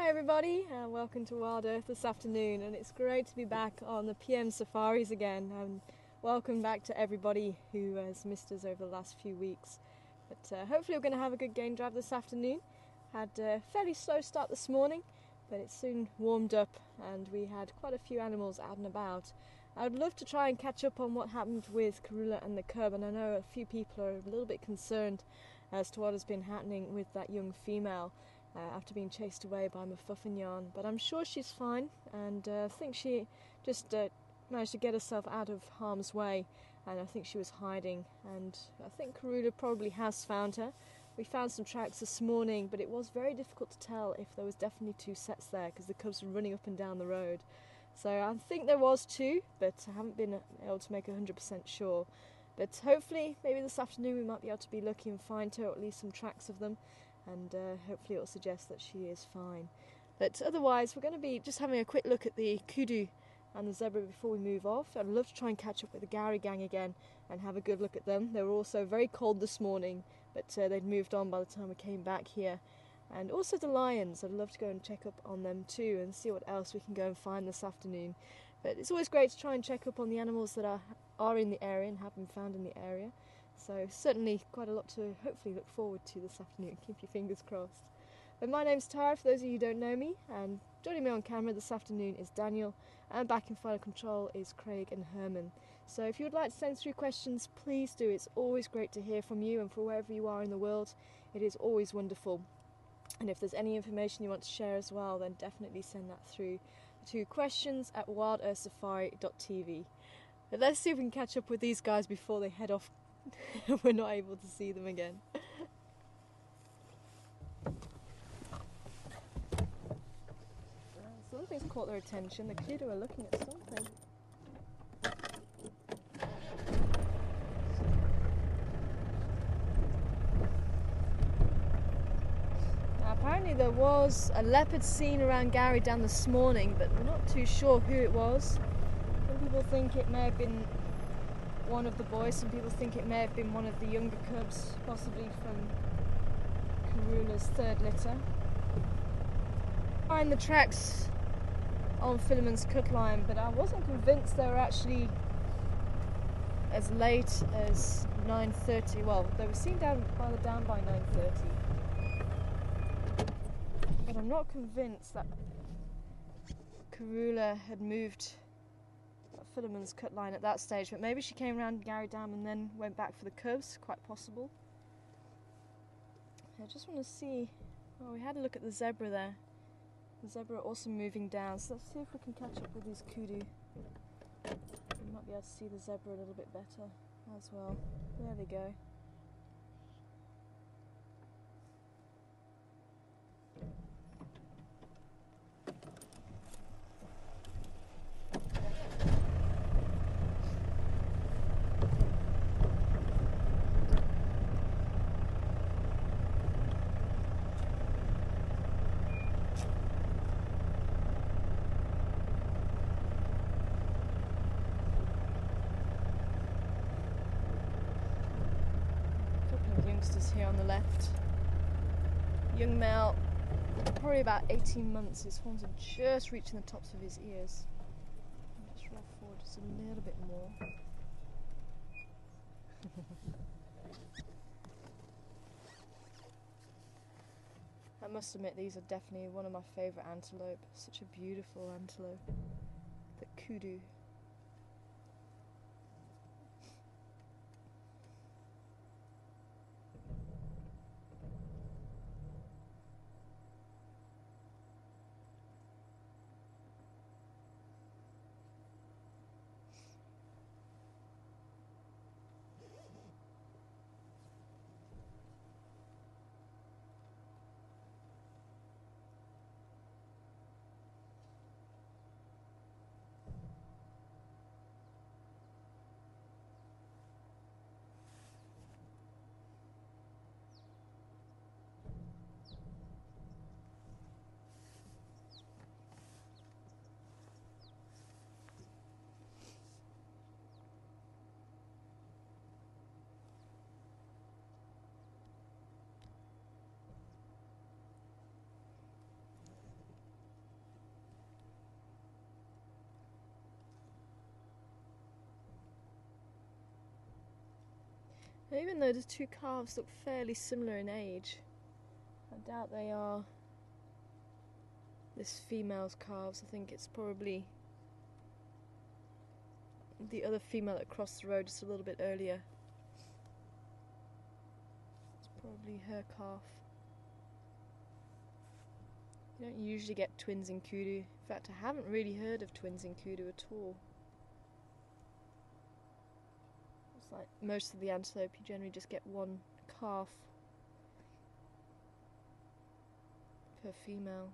Hi everybody, and welcome to Wild Earth this afternoon, and it's great to be back on the PM safaris again, and welcome back to everybody who has missed us over the last few weeks. But hopefully we're going to have a good game drive this afternoon. Had a fairly slow start this morning, but it soon warmed up and we had quite a few animals out and about. I'd love to try and catch up on what happened with Karula and the cub, and I know a few people are a little bit concerned as to what has been happening with that young female after being chased away by Mufuffinyan, but I'm sure she's fine, and I think she just managed to get herself out of harm's way, and I think she was hiding, and I think Karula probably has found her. We found some tracks this morning, but it was very difficult to tell if there was definitely two sets there because the cubs were running up and down the road. So I think there was two, but I haven't been able to make 100% sure. But hopefully, maybe this afternoon we might be able to be lucky and find her, or at least some tracks of them, and hopefully it will suggest that she is fine. But otherwise, we're going to be just having a quick look at the kudu and the zebra before we move off. I'd love to try and catch up with the Gowrie gang again and have a good look at them. They were also very cold this morning, but they'd moved on by the time we came back here. And also the lions, I'd love to go and check up on them too and see what else we can go and find this afternoon. But it's always great to try and check up on the animals that are in the area and have been found in the area. So certainly quite a lot to hopefully look forward to this afternoon. Keep your fingers crossed. But my name's Tara, for those of you who don't know me, and joining me on camera this afternoon is Daniel, and back in final control is Craig and Herman. So if you would like to send through questions, please do. It's always great to hear from you, and for wherever you are in the world, it is always wonderful. And if there's any information you want to share as well, then definitely send that through to questions@wildearthsafari.tv. But let's see if we can catch up with these guys before they head off. We're not able to see them again. Something's caught their attention. The kudu are looking at something. Now, apparently there was a leopard seen around Gowrie Dam this morning, but we're not too sure who it was. Some people think it may have been one of the boys, some people think it may have been one of the younger cubs, possibly from Karula's third litter. Find the tracks on Philemon's cut line, but I wasn't convinced they were actually as late as 9:30. Well, they were seen down by the dam by 9:30, but I'm not convinced that Karula had moved Philemon's cut line at that stage, but maybe she came around Gowrie Dam and then went back for the cubs, quite possible. I just want to see, well, we had a look at the zebra there. The zebra are also moving down, so let's see if we can catch up with these kudu. We might be able to see the zebra a little bit better as well. There they go. Here on the left. Young male, probably about 18 months. His horns are just reaching the tops of his ears. Let's roll forward just a little bit more. I must admit, these are definitely one of my favourite antelope. Such a beautiful antelope. The kudu. Even though the two calves look fairly similar in age, I doubt they are this female's calves. I think it's probably the other female that crossed the road just a little bit earlier. It's probably her calf. You don't usually get twins in kudu. In fact, I haven't really heard of twins in kudu at all. It's like most of the antelope, you generally just get one calf per female.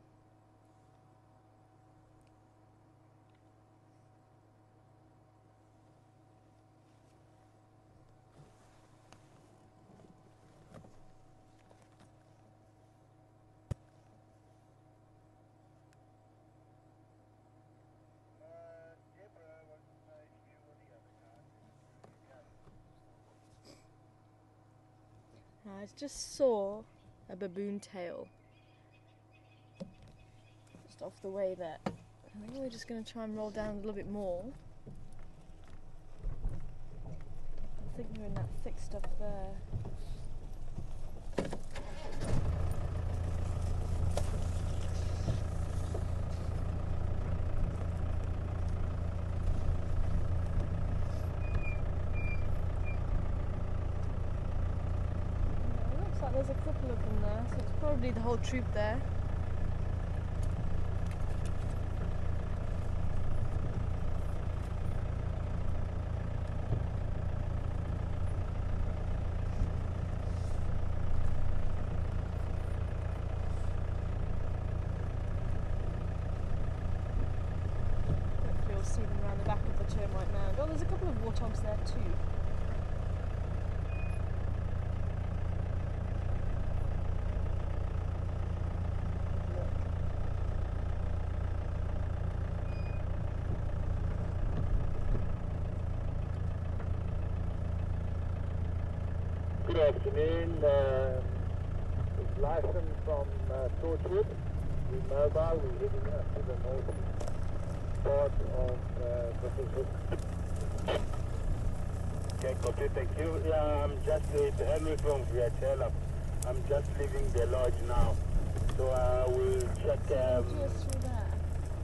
I just saw a baboon tail just off the way there. I think we're just going to try and roll down a little bit more. I think we're in that thick stuff there. There's a couple of them there, so it's probably the whole troop there. Hopefully we'll see them around the back of the termite mound. Oh, there's a couple of warthogs there too. Good afternoon. It's Lyson from Torchwood. We're mobile. We're heading up to the northeast part of Buffelshoek. Okay, copy. Thank you. Yeah, I'm just it's Henry from VHL. I'm just leaving the lodge now, so we'll check. Just through there.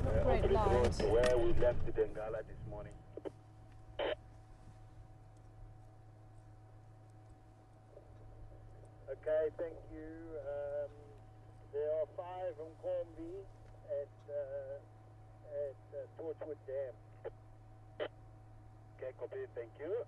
Not great lines. Where we left the Dengala this morning. Okay, thank you. There are 5 on Cornby at Torchwood Dam. Okay, copy. Thank you.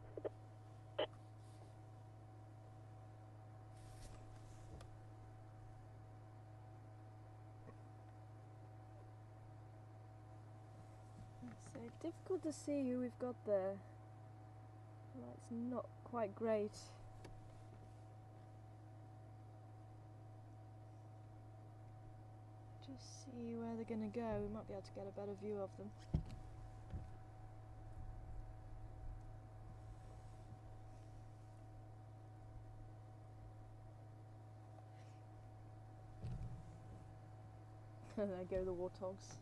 So difficult to see who we've got there. Light's not quite great. Just see where they're going to go. We might be able to get a better view of them. There go the warthogs.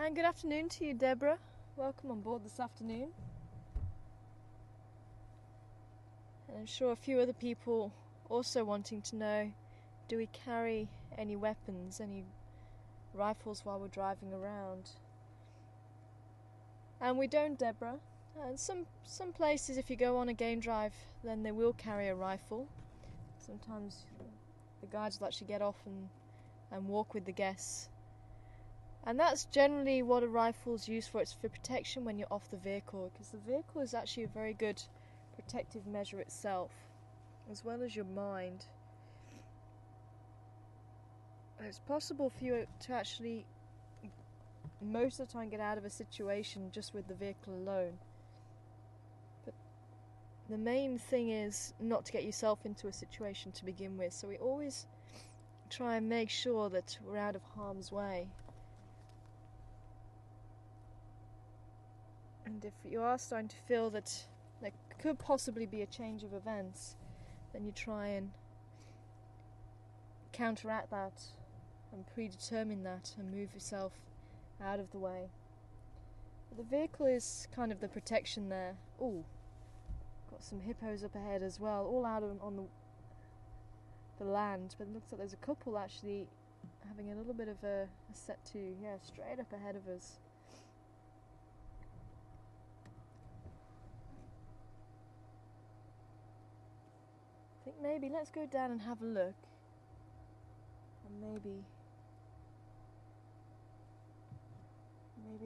And good afternoon to you, Deborah. Welcome on board this afternoon. And I'm sure a few other people also wanting to know, do we carry any weapons, any rifles while we're driving around? And we don't, Deborah. And some places, if you go on a game drive, then they will carry a rifle. Sometimes the guides will actually get off and walk with the guests. And that's generally what a rifle is used for. It's for protection when you're off the vehicle, because the vehicle is actually a very good protective measure itself, as well as your mind. It's possible for you to actually, most of the time, get out of a situation just with the vehicle alone. But the main thing is not to get yourself into a situation to begin with. So we always try and make sure that we're out of harm's way. And if you are starting to feel that there could possibly be a change of events, then you try and counteract that and predetermine that and move yourself out of the way. But the vehicle is kind of the protection there. Oh, got some hippos up ahead as well, all out on the land, but it looks like there's a couple actually having a little bit of a set to, yeah, straight up ahead of us. I think maybe let's go down and have a look, and maybe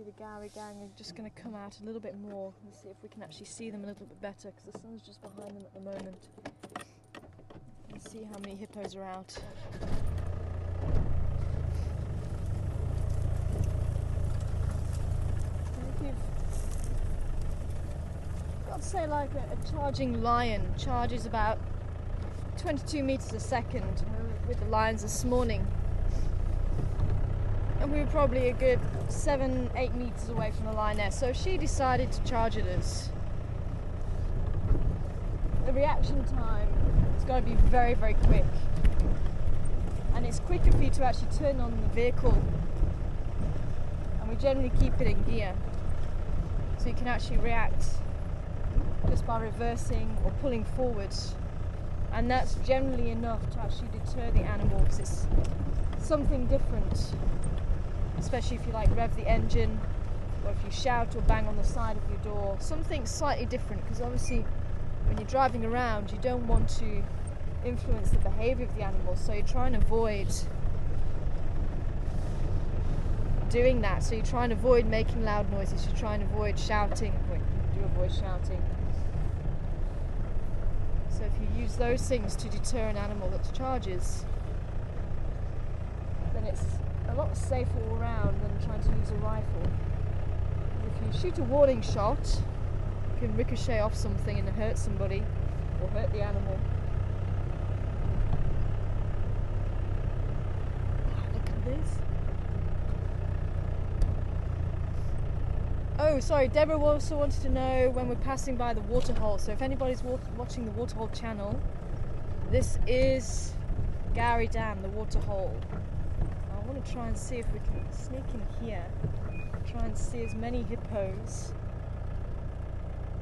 the Gary gang are just going to come out a little bit more and see if we can actually see them a little bit better, because the sun's just behind them at the moment. Let's see how many hippos are out. I'd say like a charging lion charges about 22 meters a second. We were with the lions this morning, and we were probably a good 7-8 meters away from the lioness, so she decided to charge at us. The reaction time has got to be very, very quick, and it's quicker for you to actually turn on the vehicle, and we generally keep it in gear so you can actually react just by reversing or pulling forward, and that's generally enough to actually deter the animal, because it's something different, especially if you like rev the engine, or if you shout or bang on the side of your door. Something slightly different, because obviously when you're driving around you don't want to influence the behaviour of the animal, so you try and avoid doing that. So you try and avoid making loud noises, you try and avoid shouting. You do avoid shouting. So if you use those things to deter an animal that charges, then it's a lot safer all around than trying to use a rifle. If you shoot a warning shot, you can ricochet off something and hurt somebody or hurt the animal. Look at this. Oh, sorry, Deborah also wanted to know when we're passing by the waterhole. So if anybody's watching the waterhole channel, this is Gary Dam, the waterhole. I want to try and see if we can sneak in here, try and see as many hippos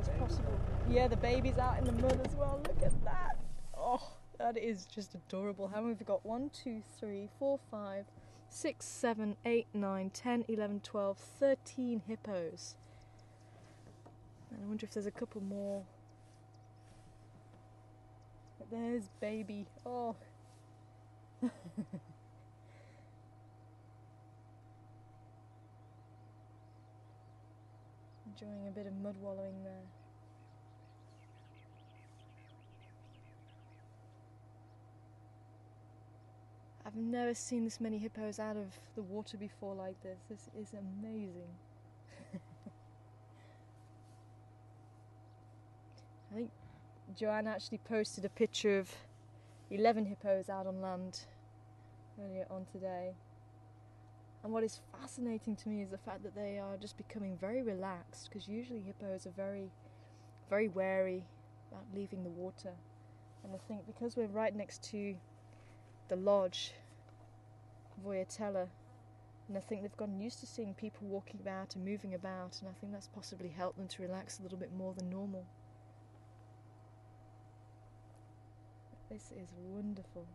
as possible. Yeah, the baby's out in the mud as well. Look at that. Oh, that is just adorable. How many have we got? 1, 2, 3, 4, 5, 6, 7, 8, 9, 10, 11, 12, 13 hippos. And I wonder if there's a couple more. But there's baby. Oh. Enjoying a bit of mud wallowing there. I've never seen this many hippos out of the water before like this. This is amazing. I think Joanne actually posted a picture of 11 hippos out on land earlier on today. And what is fascinating to me is the fact that they are just becoming very relaxed, because usually hippos are very, very wary about leaving the water. And I think because we're right next to the lodge, Voyatella, and I think they've gotten used to seeing people walking about and moving about, and I think that's possibly helped them to relax a little bit more than normal. This is wonderful.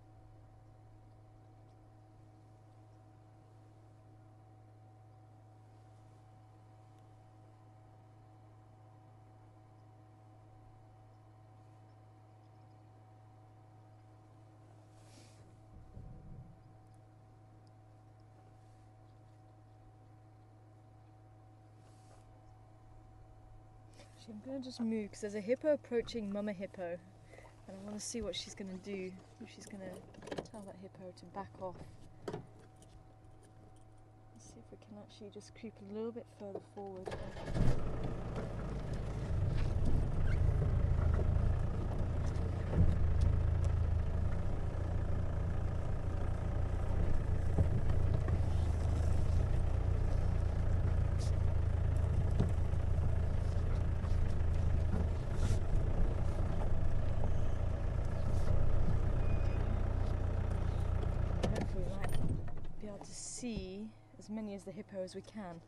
I'm going to just move because there's a hippo approaching Mama Hippo, and I want to see what she's going to do. If she's going to tell that hippo to back off. Let's see if we can actually just creep a little bit further forward. to see as many as the hippo as we can.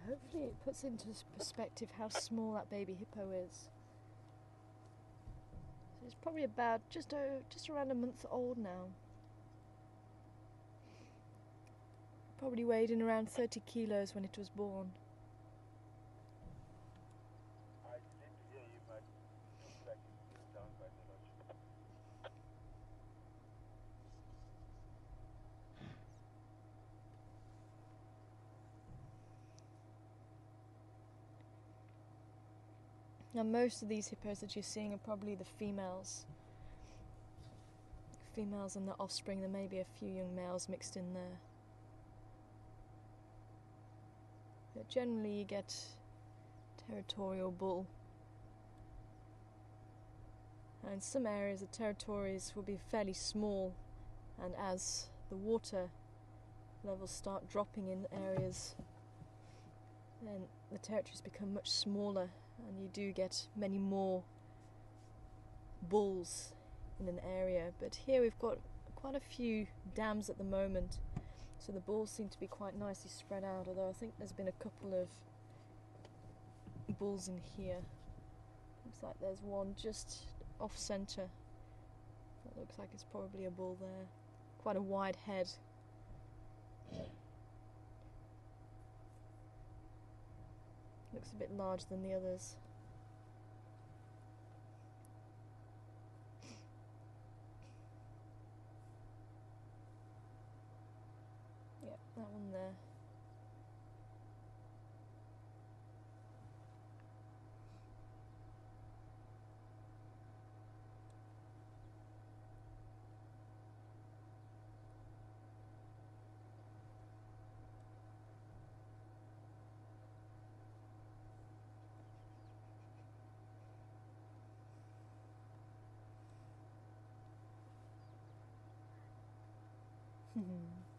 Hopefully it puts into perspective how small that baby hippo is. So it's probably about just around a month old now. Probably weighed in around 30 kilos when it was born. I didn't hear you, but it looks like it's down quite a lot. Now most of these hippos that you're seeing are probably the females. Females and the offspring. There may be a few young males mixed in there. But generally you get territorial bull. And in some areas the territories will be fairly small, and as the water levels start dropping in areas, then the territories become much smaller, and you do get many more bulls in an area. But here we've got quite a few dams at the moment, so the bulls seem to be quite nicely spread out, although I think there's been a couple of bulls in here. Looks like there's one just off centre. That looks like it's probably a bull there. Quite a wide head. Looks a bit larger than the others. Yeah, that one there.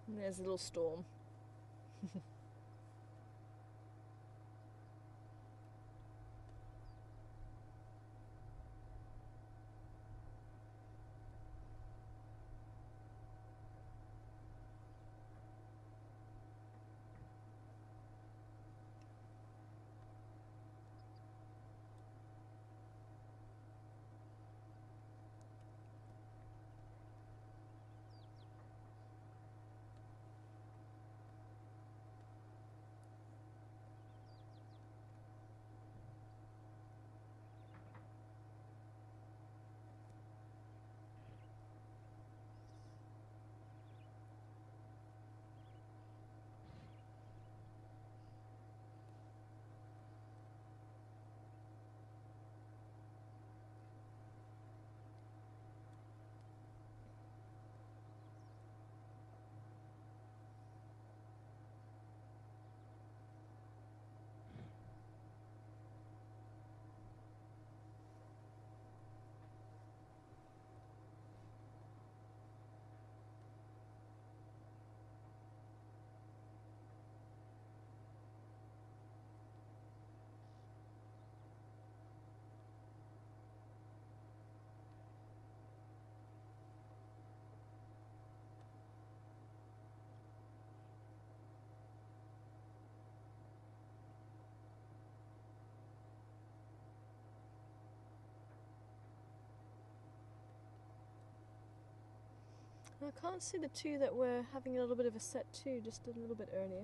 There's a little storm. I can't see the two that were having a little bit of a set too, just a little bit earlier.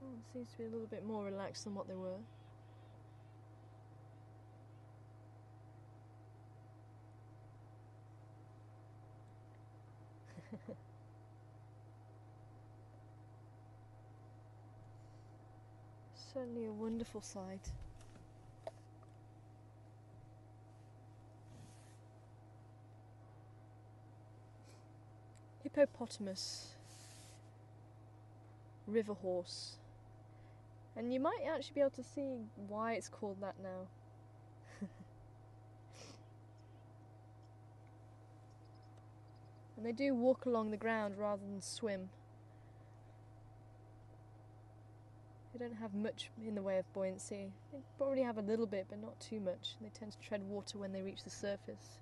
Oh, it seems to be a little bit more relaxed than what they were. Certainly a wonderful sight. Hippopotamus, river horse, and you might actually be able to see why it's called that now. And they do walk along the ground rather than swim. They don't have much in the way of buoyancy. They probably have a little bit, but not too much. They tend to tread water when they reach the surface.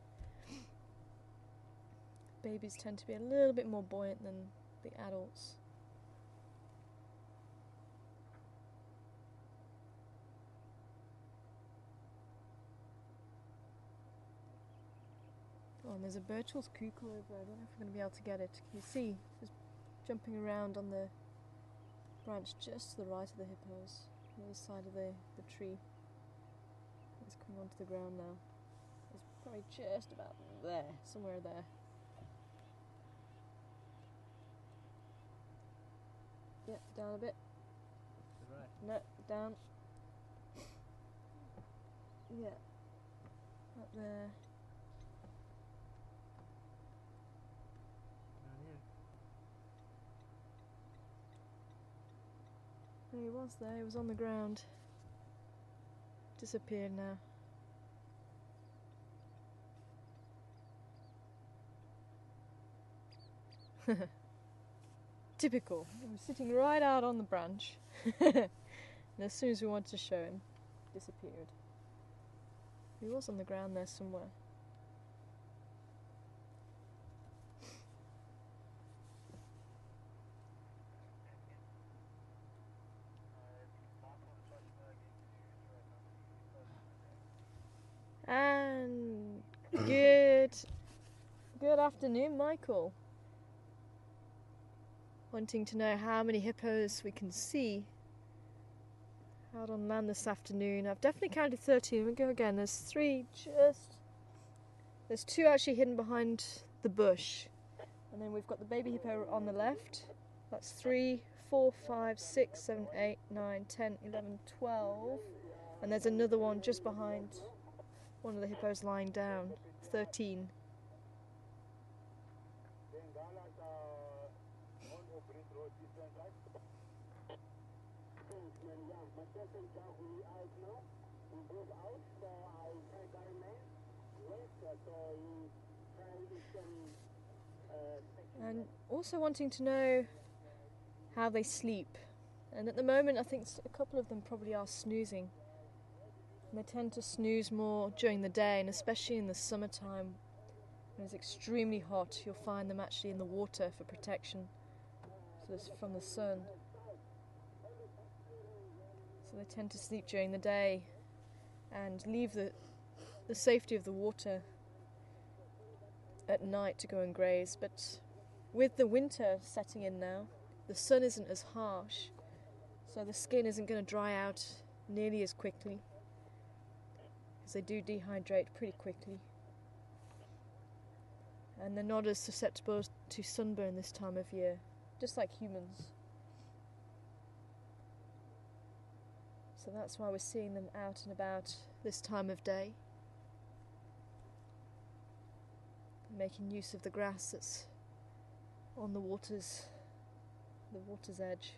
Babies tend to be a little bit more buoyant than the adults. Oh, and there's a Birchall's cuckoo over there. I don't know if we're going to be able to get it. Can you see? Just jumping around on the branch just to the right of the hippos, on the other side of the tree. It's coming onto the ground now. It's probably just about there, somewhere there. Yeah, down a bit. Right. No, down. Yeah. Up there. Down here. There he was there, he was on the ground. Disappeared now. Typical. He was sitting right out on the branch. And as soon as we wanted to show him, disappeared. He was on the ground there somewhere. And good afternoon, Michael. Wanting to know how many hippos we can see out on land this afternoon. I've definitely counted 13. We'll go again. There's two actually hidden behind the bush. And then we've got the baby hippo on the left. That's 3, 4, 5, 6, 7, 8, 9, 10, 11, 12. And there's another one just behind one of the hippos lying down. 13. And also wanting to know how they sleep. And at the moment I think a couple of them probably are snoozing. And they tend to snooze more during the day, and especially in the summertime when it's extremely hot, you'll find them actually in the water for protection, so it's from the sun. So they tend to sleep during the day and leave the safety of the water at night to go and graze. But with the winter setting in now, the sun isn't as harsh, so the skin isn't going to dry out nearly as quickly, because they do dehydrate pretty quickly. And they're not as susceptible to sunburn this time of year, just like humans. So that's why we're seeing them out and about this time of day, making use of the grass that's on the water's edge.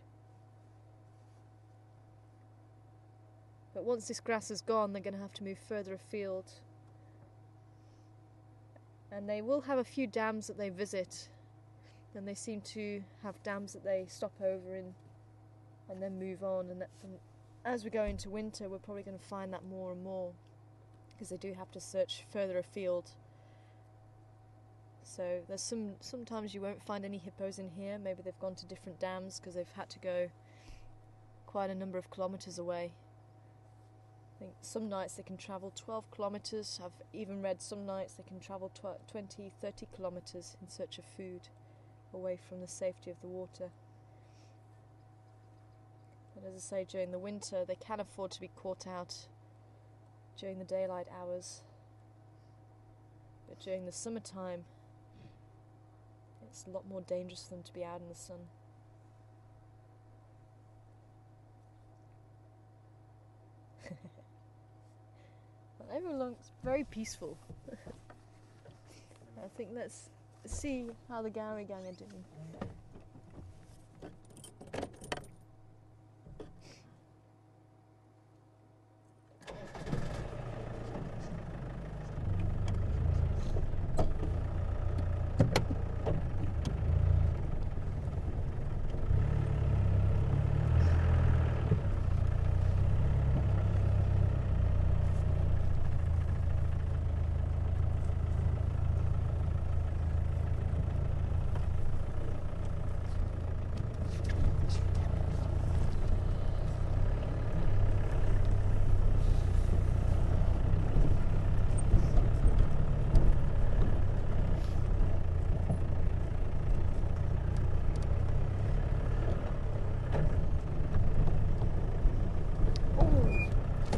But once this grass is gone, they're going to have to move further afield. And they will have a few dams that they visit, and they seem to have dams that they stop over in and then move on. And as we go into winter, we're probably going to find that more and more, because they do have to search further afield. So there's sometimes you won't find any hippos in here. Maybe they've gone to different dams because they've had to go quite a number of kilometres away think some nights they can travel 12 kilometres. I've even read some nights they can travel 20, 30 kilometres in search of food away from the safety of the water. But as I say, during the winter they can afford to be caught out during the daylight hours. But during the summertime it's a lot more dangerous for them to be out in the sun. Everyone looks very peaceful. I think let's see how the Gowrie gang are doing.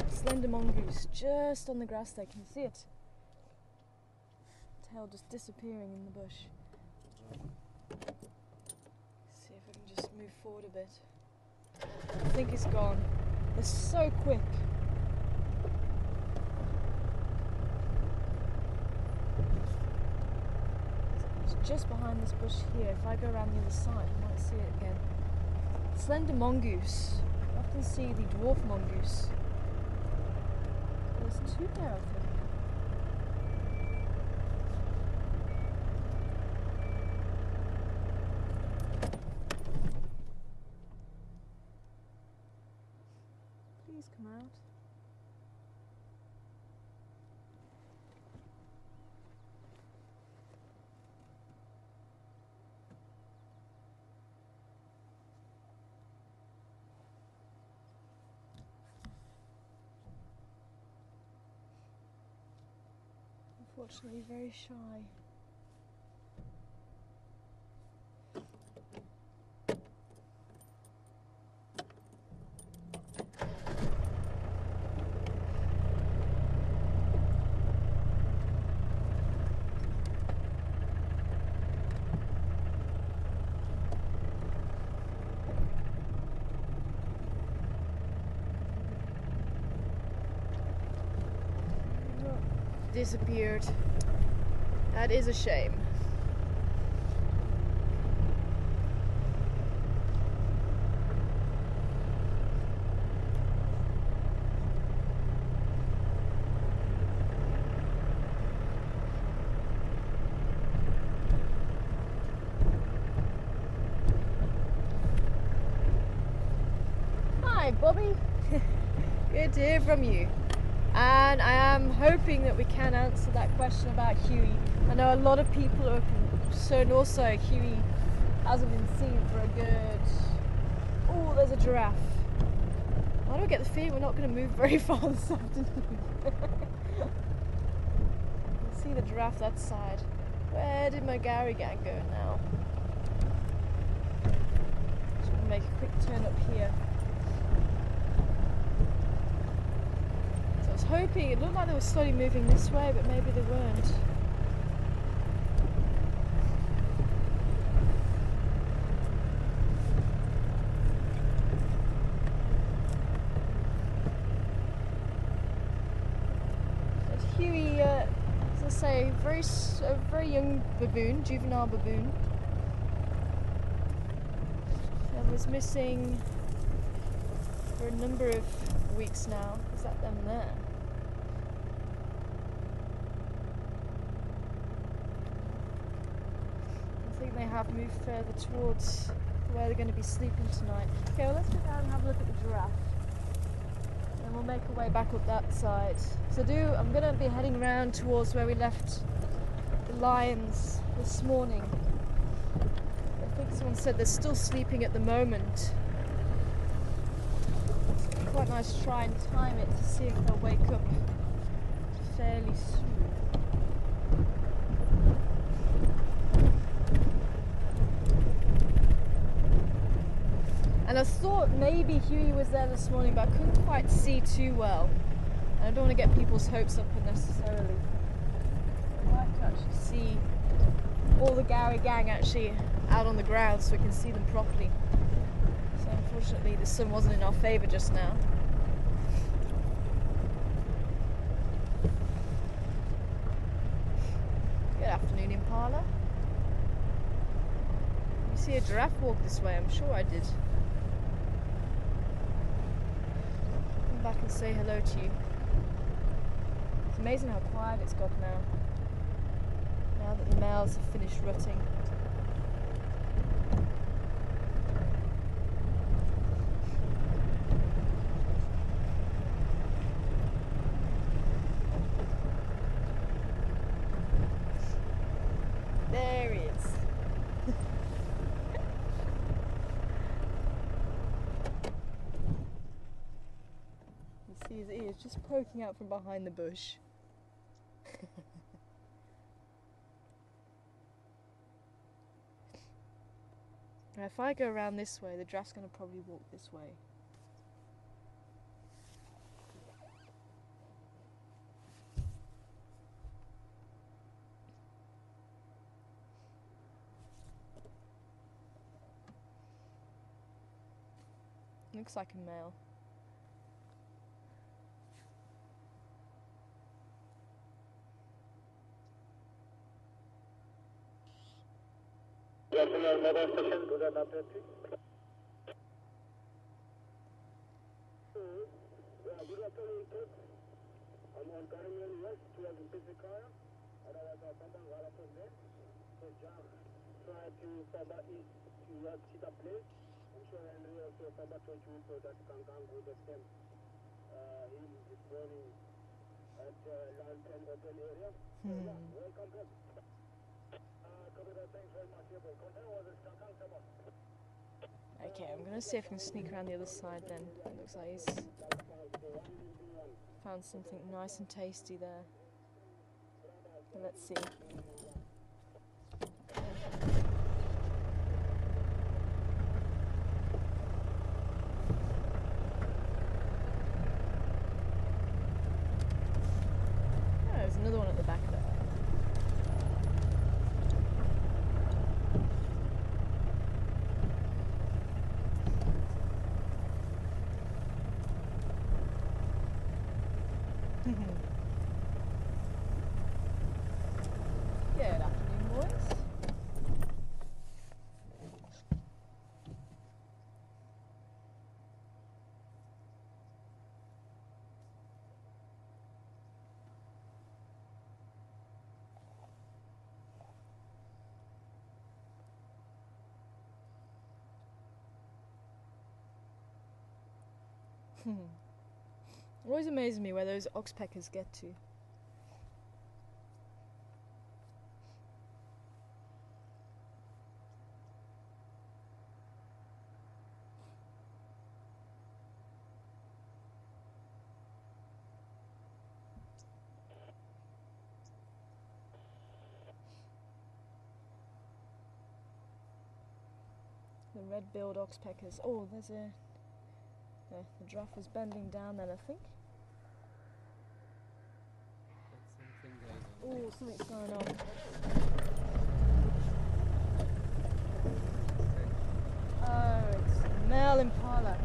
Slender mongoose just on the grass there. Can you see it? Tail just disappearing in the bush. See if I can just move forward a bit. I think it's gone. They're so quick. It's just behind this bush here. If I go around the other side, I might see it again. Slender mongoose. I often see the dwarf mongoose. There's two there, I think. Please come out. Unfortunately, very shy. Disappeared. That is a shame. Hi, Bobby. Good to hear from you. And I am hoping that we can answer that question about Huey. I know a lot of people are concerned also Huey hasn't been seen for a good... Oh, there's a giraffe. Why do I get the feeling we're not going to move very far this afternoon? You can see the giraffe that side. Where did my Gowrie gang go now? Just going to make a quick turn up here. I was hoping, it looked like they were slowly moving this way, but maybe they weren't. But Huey, as I say, a very young baboon, juvenile baboon. And was missing for a number of weeks now. Is that them there? I think they have moved further towards where they're going to be sleeping tonight. Okay, well let's go down and have a look at the giraffe. And we'll make our way back up that side. So I'm going to be heading around towards where we left the lions this morning. I think someone said they're still sleeping at the moment. quite nice to try and time it to see if they'll wake up fairly soon. And I thought maybe Huey was there this morning, but I couldn't quite see too well. And I don't want to get people's hopes up unnecessarily. I'd like to actually see all the Gary gang actually out on the ground so we can see them properly. So unfortunately the sun wasn't in our favour just now. Good afternoon, Impala. You see a giraffe walk this way? I'm sure I did. Come back and say hello to you. It's amazing how quiet it's got now. Now that the males have finished rutting. There he is. You see his ears just poking out from behind the bush. Now if I go around this way, the giraffe's going to probably walk this way. Looks like a male. Good afternoon, mobile station, do that update. Good afternoon, I'm on Carmen West, towards the Pizzicaia, and I was at Bambang Galapon there. So Jack tried to Saba East towards Cheetah Place. I'm sure Henry also Saba told you so that you can go the same in this morning at Lantern Open area. So yeah, welcome back. Okay, I'm going to see if I can sneak around the other side then. It looks like he's found something nice and tasty there. But let's see. Oh, there's another one at the back there. Good afternoon, boys. It always amazes me where those oxpeckers get to. The red-billed oxpeckers. Oh, there's a... the giraffe was bending down then, I think. Oh, something's going on. Oh, it's a male impala.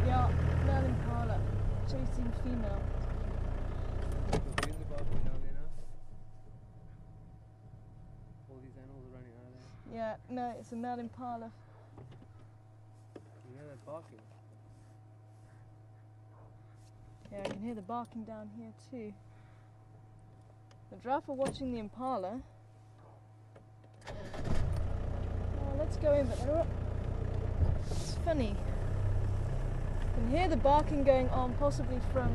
Yeah, male impala chasing female. Yeah, no, it's a male impala. You hear that barking? Yeah, I can hear the barking down here too. The giraffe are watching the impala. Oh, let's go in, but they're up. It's funny. You can hear the barking going on, possibly from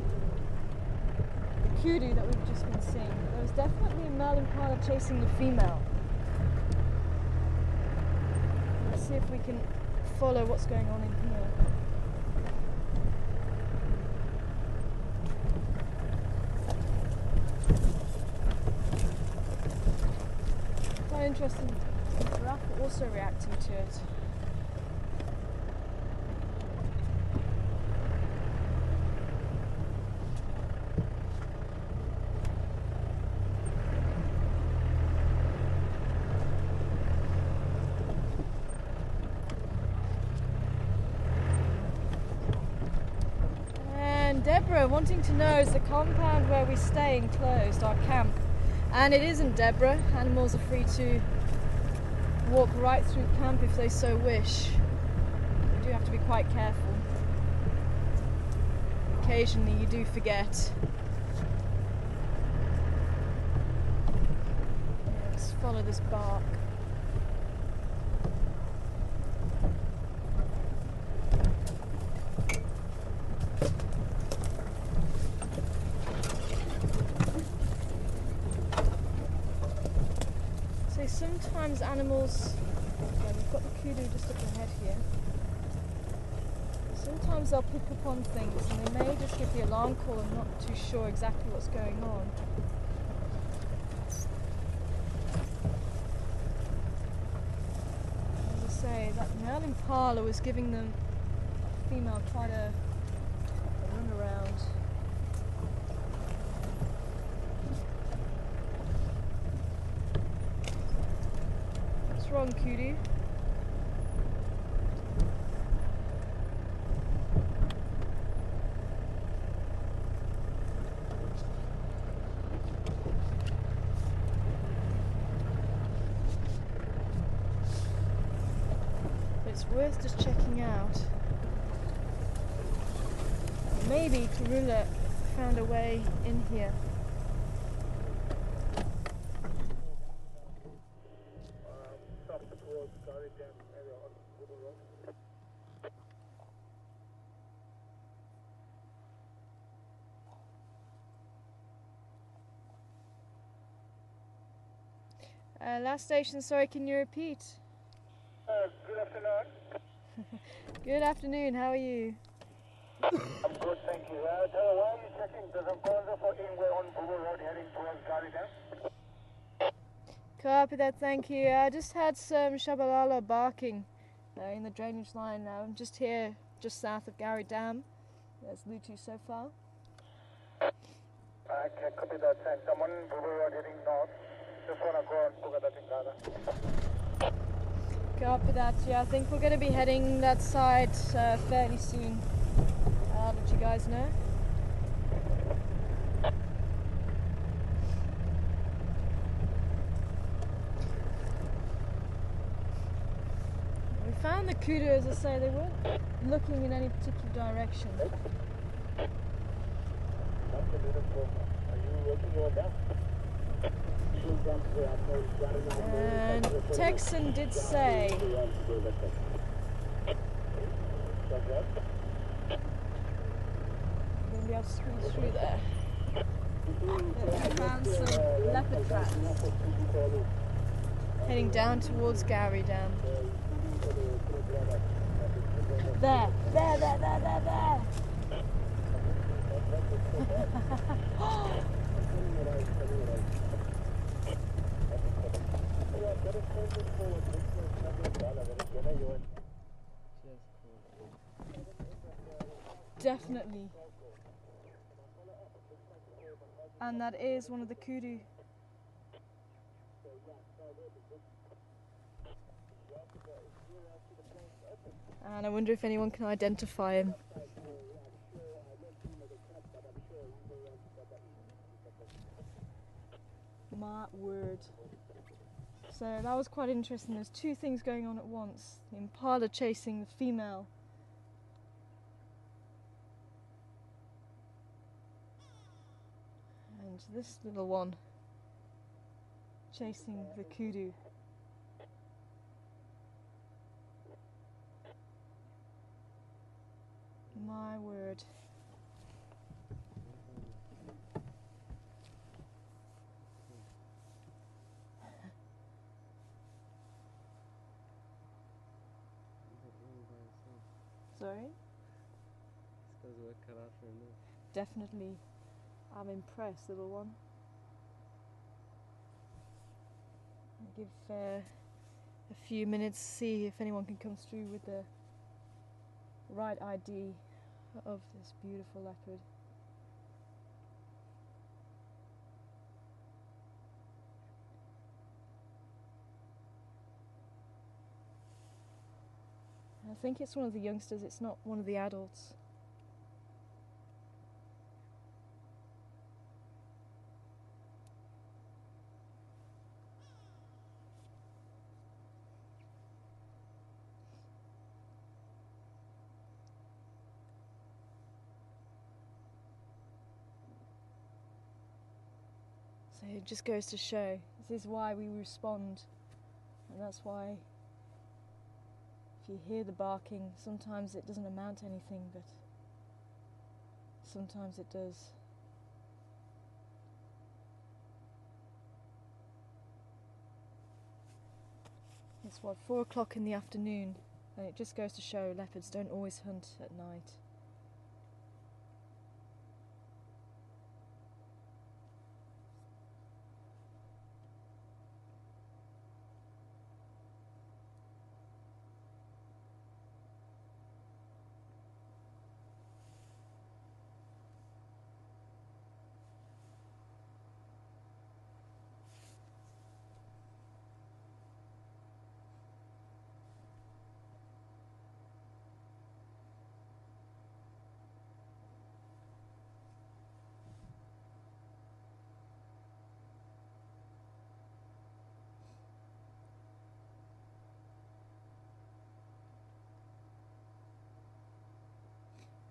the kudu that we've just been seeing. There was definitely a male impala chasing the female. Let's see if we can follow what's going on in here. Quite interesting. The giraffe also reacting to it. Deborah wanting to know, is the compound where we stay enclosed, our camp? And it isn't, Deborah. Animals are free to walk right through camp if they so wish. You do have to be quite careful. Occasionally you do forget. Let's follow this bark. Sometimes animals, we've got the kudu just up ahead here, sometimes they'll pick up on things and they may just give the alarm call and not too sure exactly what's going on. As I say, that male impala was giving the female quite a run around. What's wrong, kudu? It's worth just checking out. Maybe Karula found a way in here. Last station, sorry, can you repeat? Good afternoon. Good afternoon, how are you? I'm good, thank you. Why are you checking the Zamponza for Ingwe on Google Road heading towards Garidam? Copy that, thank you. I just had some shabalala barking in the drainage line now. I'm just here, just south of Gary Dam. There's Lutu so far. I can copy that, thanks. I'm on Google Road heading north. Just want to go on Bugada Tingada. Copy that, yeah. I think we're going to be heading that side fairly soon. I'll let you guys know. We found the kudu, as I say, they weren't looking in any particular direction. That's a beautiful. Are you working on that? And Texan did say we're going to be able to squeeze through there. We found some leopard tracks heading down towards Gary Dam. There. Definitely. And that is one of the kudu. And I wonder if anyone can identify him. My word. So that was quite interesting. There's two things going on at once. The impala chasing the female. And this little one chasing the kudu. My word. Sorry? This guy's work cut out for him. Definitely. I'm impressed, little one. I'll give a few minutes to see if anyone can come through with the right ID of this beautiful leopard. I think it's one of the youngsters, it's not one of the adults. So it just goes to show, this is why we respond, and that's why if you hear the barking, sometimes it doesn't amount to anything, but sometimes it does. It's 4 o'clock in the afternoon, and it just goes to show leopards don't always hunt at night.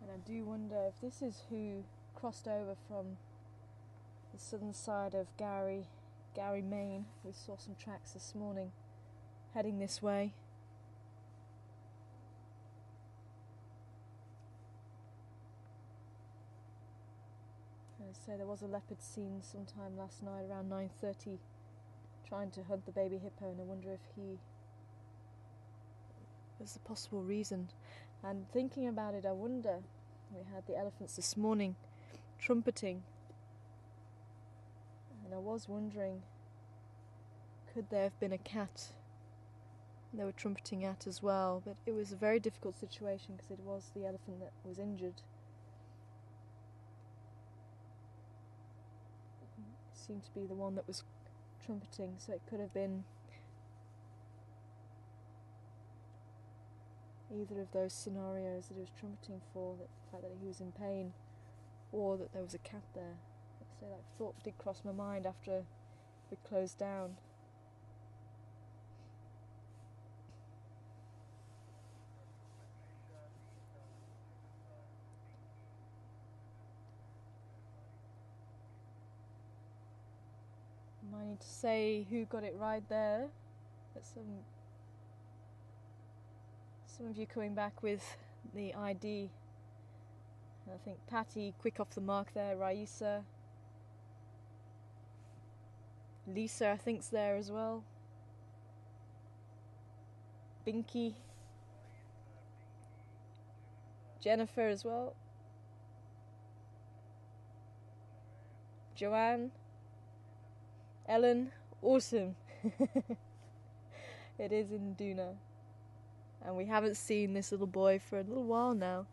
And I do wonder if this is who crossed over from the southern side of Gary, Maine. We saw some tracks this morning heading this way. So there was a leopard seen sometime last night around 9:30 trying to hunt the baby hippo, and I wonder if he was the possible reason. And thinking about it, I wonder, we had the elephants this morning trumpeting, and I was wondering, could there have been a cat they were trumpeting at as well? But it was a very difficult situation because it was the elephant that was injured. It seemed to be the one that was trumpeting, so it could have been either of those scenarios that he was trumpeting for, the fact that he was in pain, or that there was a cat there. So that thought did cross my mind after we closed down. Might need to say who got it right there. But some of you coming back with the ID. I think Patty, quick off the mark there. Raisa. Lisa, I think's there as well. Binky. Jennifer as well. Joanne. Ellen. Awesome. It is in Duna. And we haven't seen this little boy for a little while now.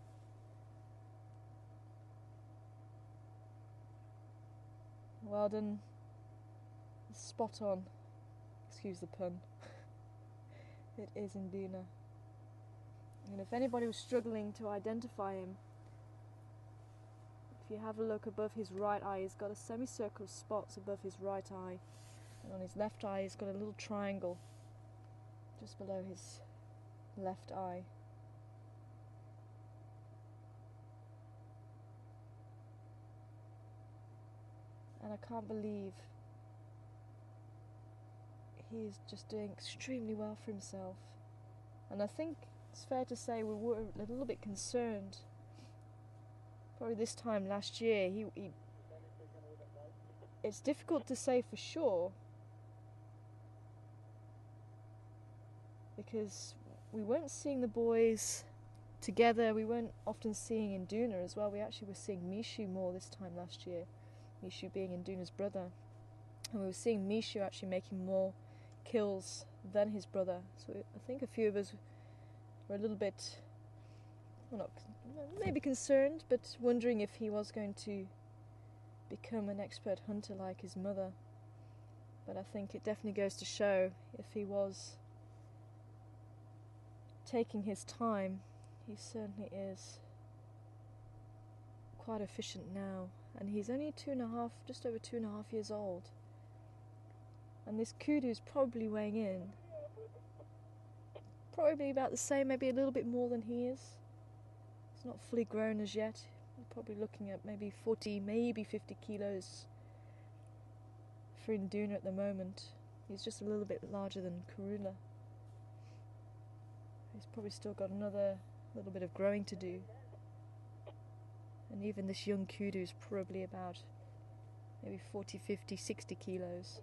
Well done. Spot on. Excuse the pun. It is in Duna. And if anybody was struggling to identify him, if you have a look above his right eye, he's got a semicircle of spots above his right eye. And on his left eye, he's got a little triangle just below his left eye. And I can't believe he's just doing extremely well for himself. And I think it's fair to say we were a little bit concerned. Probably this time last year, he it's difficult to say for sure, because we weren't seeing the boys together. We weren't often seeing Induna as well. We actually were seeing Mishu more this time last year, Mishu being Induna's brother, and we were seeing Mishu actually making more kills than his brother. So I think a few of us were a little bit, well, not maybe concerned, but wondering if he was going to become an expert hunter like his mother. But I think it definitely goes to show, if he was taking his time, he certainly is quite efficient now. And he's only just over 2.5 years old. And this kudu's probably weighing in probably about the same, maybe a little bit more than he is. He's not fully grown as yet. We're probably looking at maybe 40, maybe 50 kilos for Induna at the moment. He's just a little bit larger than Karula. He's probably still got another little bit of growing to do. And even this young kudu is probably about maybe 40, 50, 60 kilos.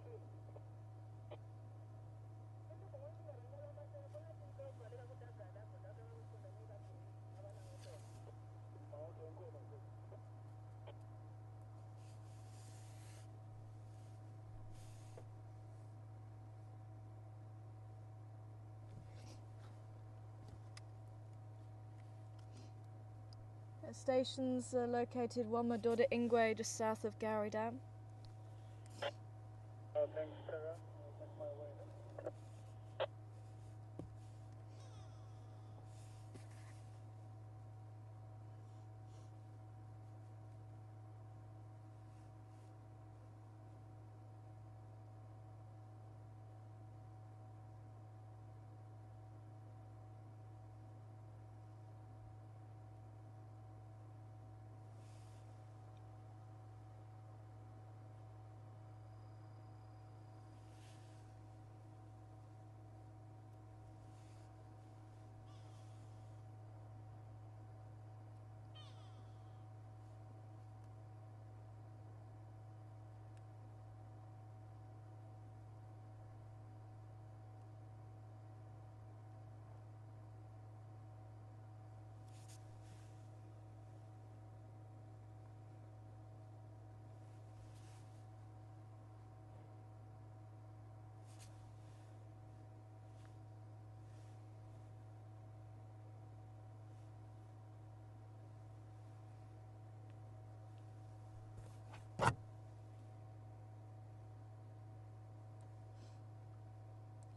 Our stations are located Wamadora Ingwe, just south of Gowrie Dam. Thanks, Sarah. I'll make my way.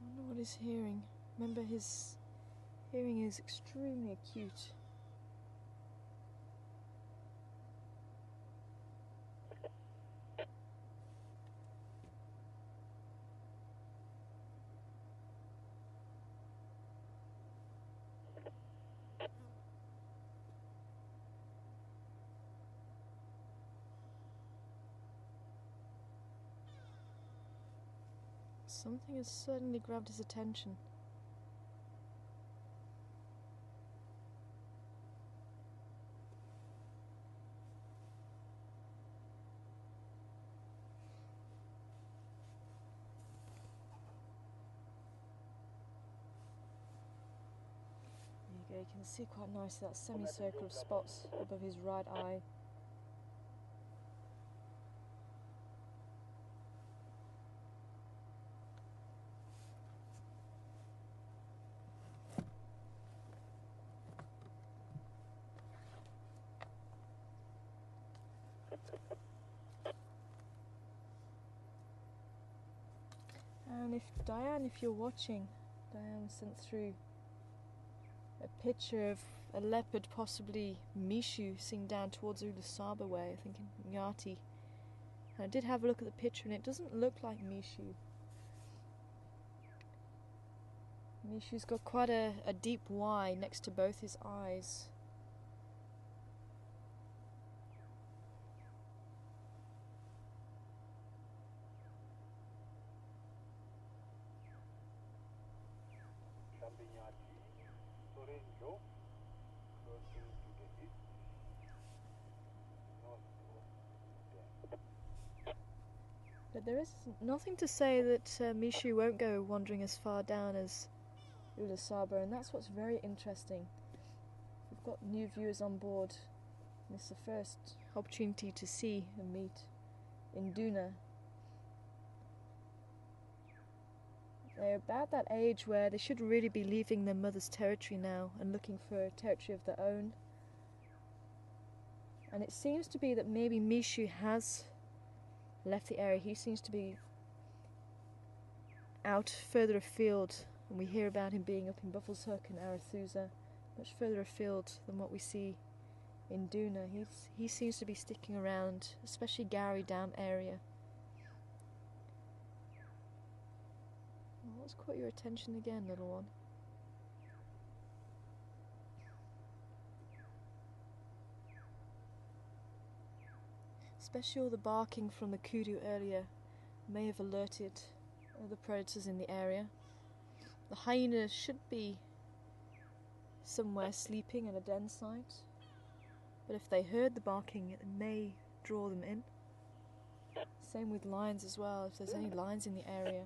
I wonder what he's hearing. Remember, his hearing is extremely acute. Something has certainly grabbed his attention. There you go, you can see quite nicely that semicircle of spots above his right eye. And Diane, if you're watching, Diane sent through a picture of a leopard, possibly Mishu, sitting down towards Ulusaba way, I think in Nyati. And I did have a look at the picture and it doesn't look like Mishu. Mishu's got quite a deep Y next to both his eyes. But there is nothing to say that Mishu won't go wandering as far down as Ulusaba, and that's what's very interesting. I've got new viewers on board. This is the first opportunity to see and meet Induna. They're about that age where they should really be leaving their mother's territory now and looking for a territory of their own. And it seems to be that maybe Mishu has left the area. He seems to be out further afield, and we hear about him being up in Buffalo's Hook and Arathusa, much further afield than what we see in Duna. He seems to be sticking around, especially Gowrie Dam area. What's caught your attention again, little one? Especially all the barking from the kudu earlier may have alerted other predators in the area. The hyena should be somewhere sleeping at a den site, but if they heard the barking, it may draw them in. Same with lions as well, if there's any lions in the area.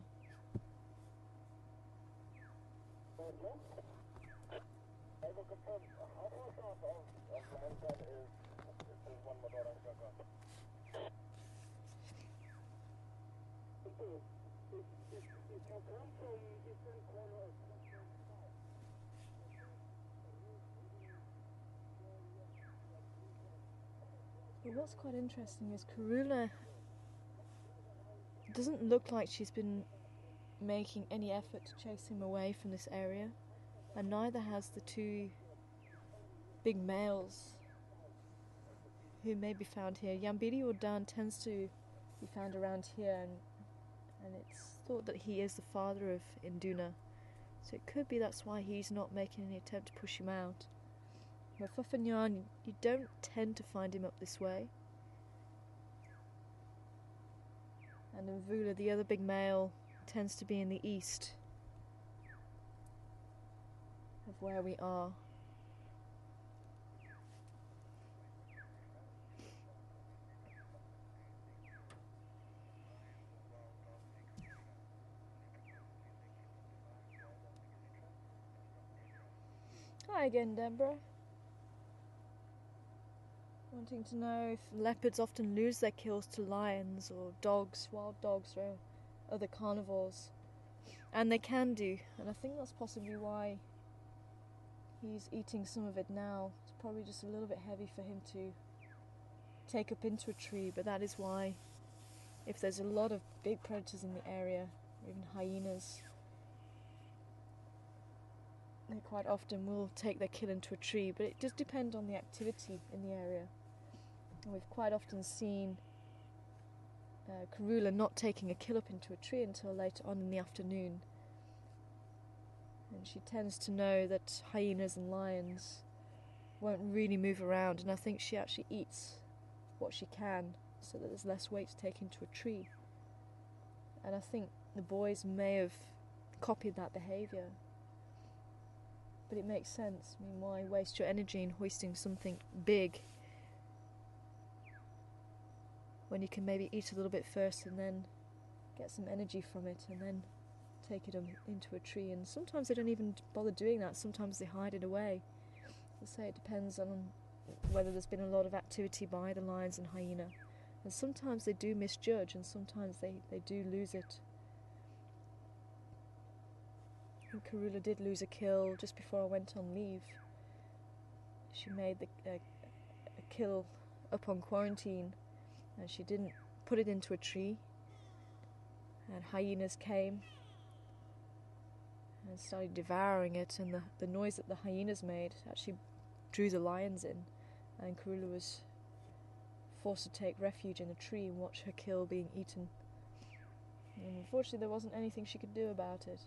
But what's quite interesting is Karula doesn't look like she's been making any effort to chase him away from this area, and neither has the two big males who may be found here. Yambiri or Dan tends to be found around here, and it's thought that he is the father of Induna, so it could be that's why he's not making any attempt to push him out. But Fafanyan, you don't tend to find him up this way. And Mvula, the other big male, tends to be in the east of where we are. Hi again, Deborah. Wanting to know if leopards often lose their kills to lions or dogs, wild dogs or other carnivores. And they can do, and I think that's possibly why he's eating some of it now. It's probably just a little bit heavy for him to take up into a tree, but that is why, if there's a lot of big predators in the area, or even hyenas, they quite often will take their kill into a tree, but it does depend on the activity in the area. And we've quite often seen Karula not taking a kill up into a tree until later on in the afternoon. And she tends to know that hyenas and lions won't really move around, and I think she actually eats what she can so that there's less weight to take into a tree. And I think the boys may have copied that behaviour. But it makes sense. I mean, why waste your energy in hoisting something big when you can maybe eat a little bit first and then get some energy from it and then take it into a tree? And sometimes they don't even bother doing that. Sometimes they hide it away. I say it depends on whether there's been a lot of activity by the lions and hyena. And sometimes they do misjudge, and sometimes they do lose it. And Karula did lose a kill just before I went on leave. She made a kill up on quarantine, and she didn't put it into a tree, and hyenas came and started devouring it, and the noise that the hyenas made actually drew the lions in, and Karula was forced to take refuge in a tree and watch her kill being eaten. And unfortunately there wasn't anything she could do about it.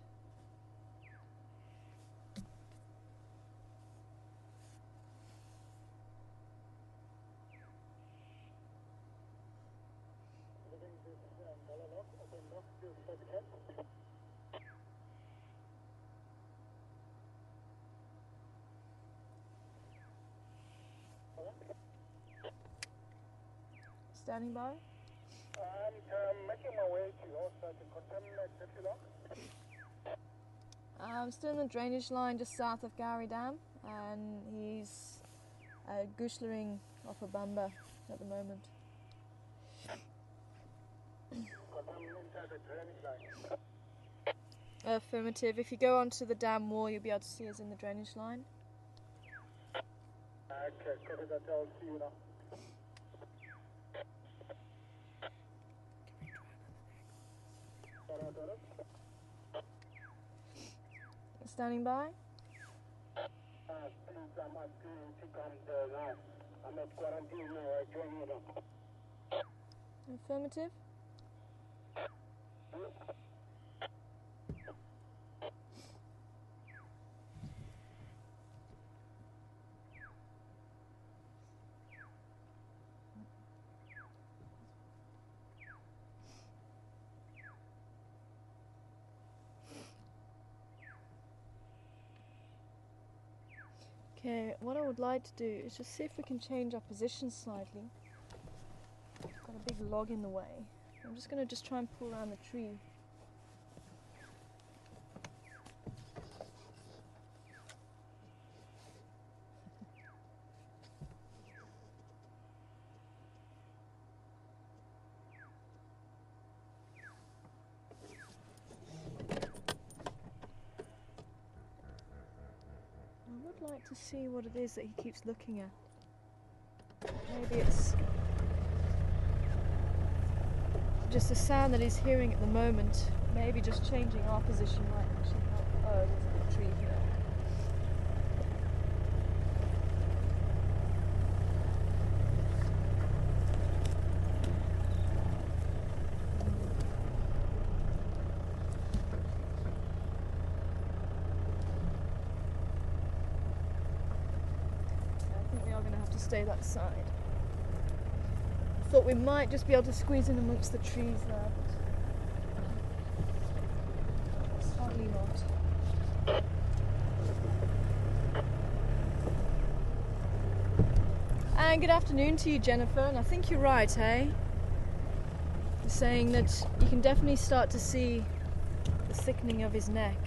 Standing by? I'm making my way to also to contaminate Pepilog. I'm still in the drainage line just south of Gowrie Dam, and he's Gooslering off a Bamba at the moment. Affirmative. If you go onto the dam wall, you'll be able to see us in the drainage line. Okay, copy that. I'll see you now. Standing by. Please, I'm asking to come there now. I'm at quarantine now. I join you now. Affirmative. Okay, what I would like to do is just see if we can change our position slightly. Got a big log in the way. I'm just going to try and pull around the tree. I would like to see what it is that he keeps looking at. Maybe it's just the sound that he's hearing at the moment. Maybe just changing our position might actually help. Oh, there's a big tree here. Stay that side. Thought we might just be able to squeeze in amongst the trees there, but sadly not. And good afternoon to you, Jennifer, and I think you're right, hey? You're saying that you can definitely start to see the thickening of his neck.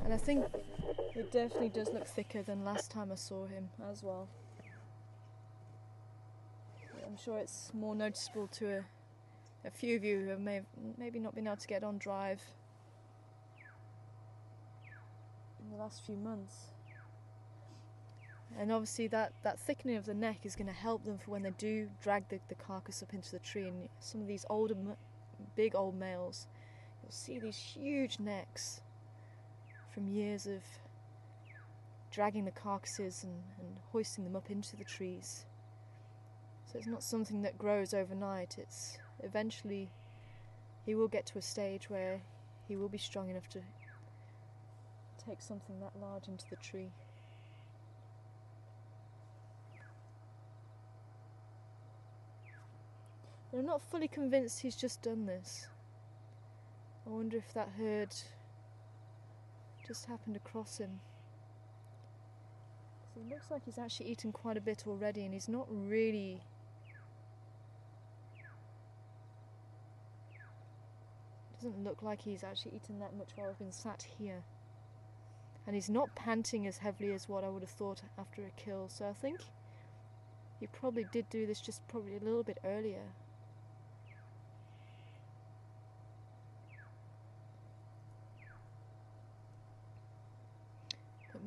And I think it definitely does look thicker than last time I saw him as well. I'm sure it's more noticeable to a few of you who have maybe not been able to get on drive in the last few months. And obviously that thickening of the neck is going to help them for when they do drag the carcass up into the tree. And some of these older, big old males, you'll see these huge necks from years of dragging the carcasses and hoisting them up into the trees. So it's not something that grows overnight. It's eventually he will get to a stage where he will be strong enough to take something that large into the tree. But I'm not fully convinced he's just done this. I wonder if that herd just happened across him. So it looks like he's actually eaten quite a bit already, and he's not really doesn't look like he's actually eaten that much while I've been sat here. And he's not panting as heavily as what I would have thought after a kill, so I think he probably did do this just probably a little bit earlier.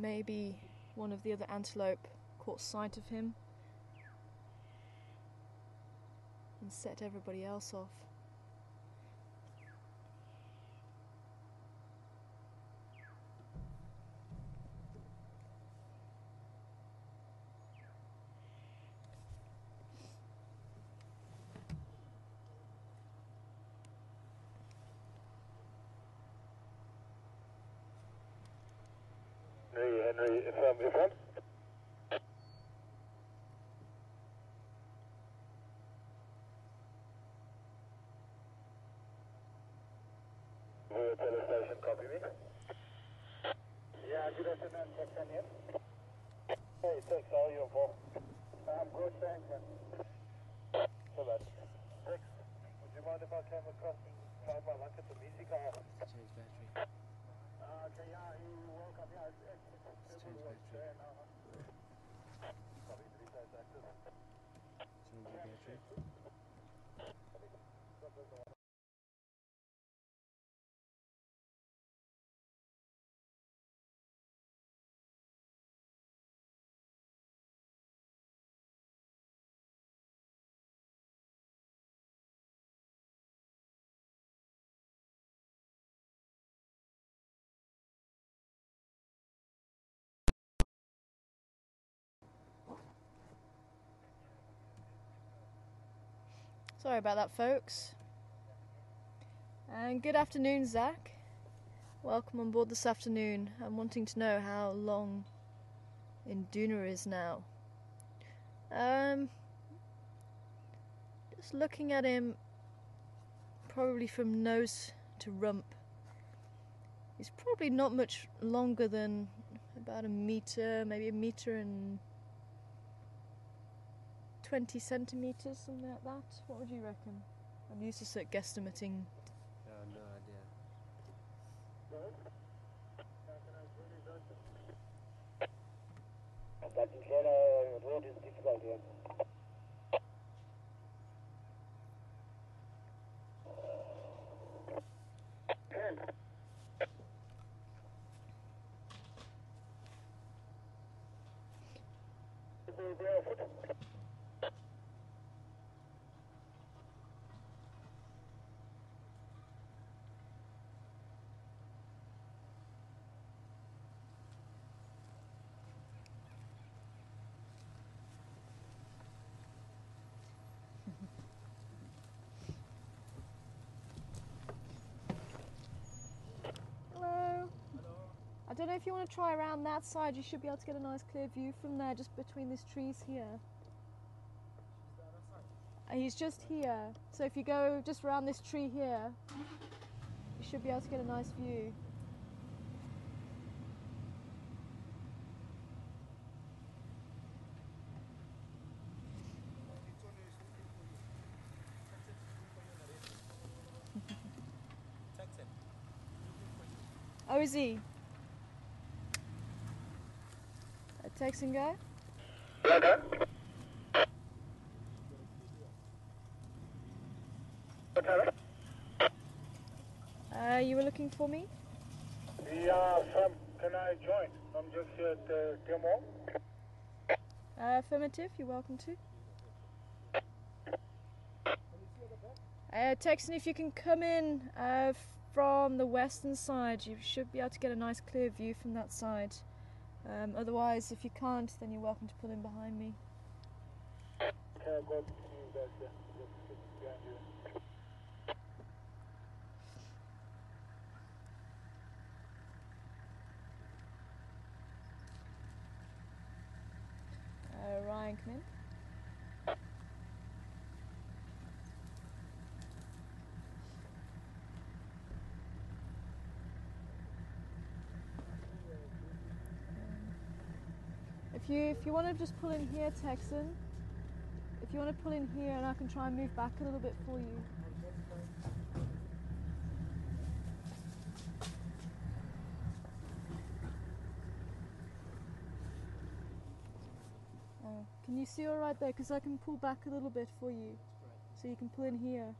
Maybe one of the other antelope caught sight of him and set everybody else off. Henry, affirm. Station, copy me. Yeah, good afternoon, Captain here. Hey, thanks, how are you, Paul? I'm good, thanks. So that. Thanks. Would you mind if I came across found my lunch at the music hall. Change battery. Okay, yeah, you're welcome. Yeah, it's Change battery. there now. Sorry, resize access. Change your battery. Sorry about that, folks. And good afternoon, Zach. Welcome on board this afternoon. I'm wanting to know how long Induna is now. Just looking at him, probably from nose to rump. He's probably not much longer than about a meter, maybe a meter and 20 centimeters, something like that. What would you reckon? I'm used to sort of guesstimating. No idea. That Atlanta road is difficult here. Hello. I don't know if you want to try around that side. You should be able to get a nice clear view from there, just between these trees here. He's just here. So if you go just around this tree here, you should be able to get a nice view. Oh, is he? A Texan guy? You were looking for me? Yeah, can I join? I'm just here at the demo. Affirmative, you're welcome to. Texan, if you can come in from the western side, you should be able to get a nice clear view from that side. Otherwise, if you can't, then you're welcome to pull in behind me. Okay, I'll go to you guys there. Just behind you. Ryan, come in. If you want to just pull in here, Texan. If you want to pull in here, and I can try and move back a little bit for you. Can you see all right there? Because I can pull back a little bit for you, so you can pull in here.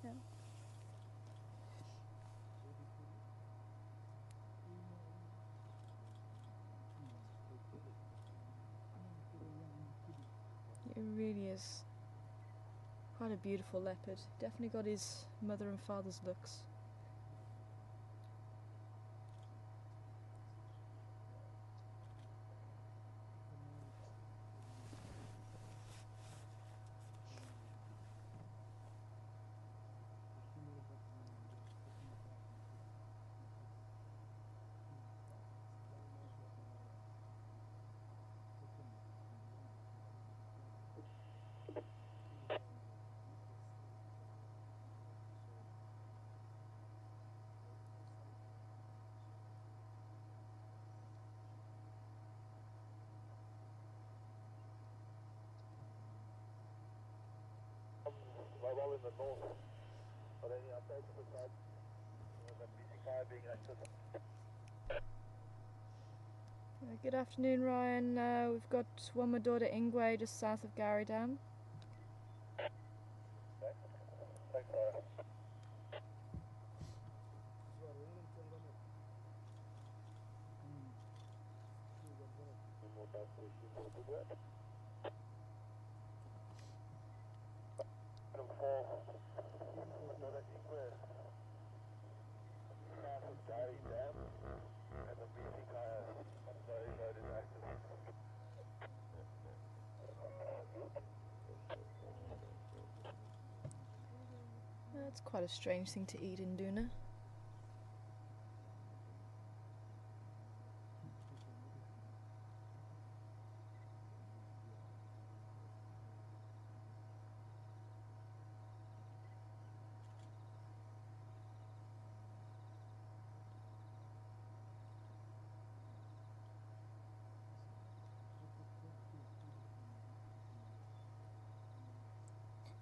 Yeah. It really is quite a beautiful leopard. Definitely got his mother and father's looks. Well in the north. Are there any updates on the side? The missing fire being accessed? Good afternoon, Ryan. We've got one more daughter, Ingwe, just south of Gary Dam. Thanks, Sarah. That's quite a strange thing to eat in Duna.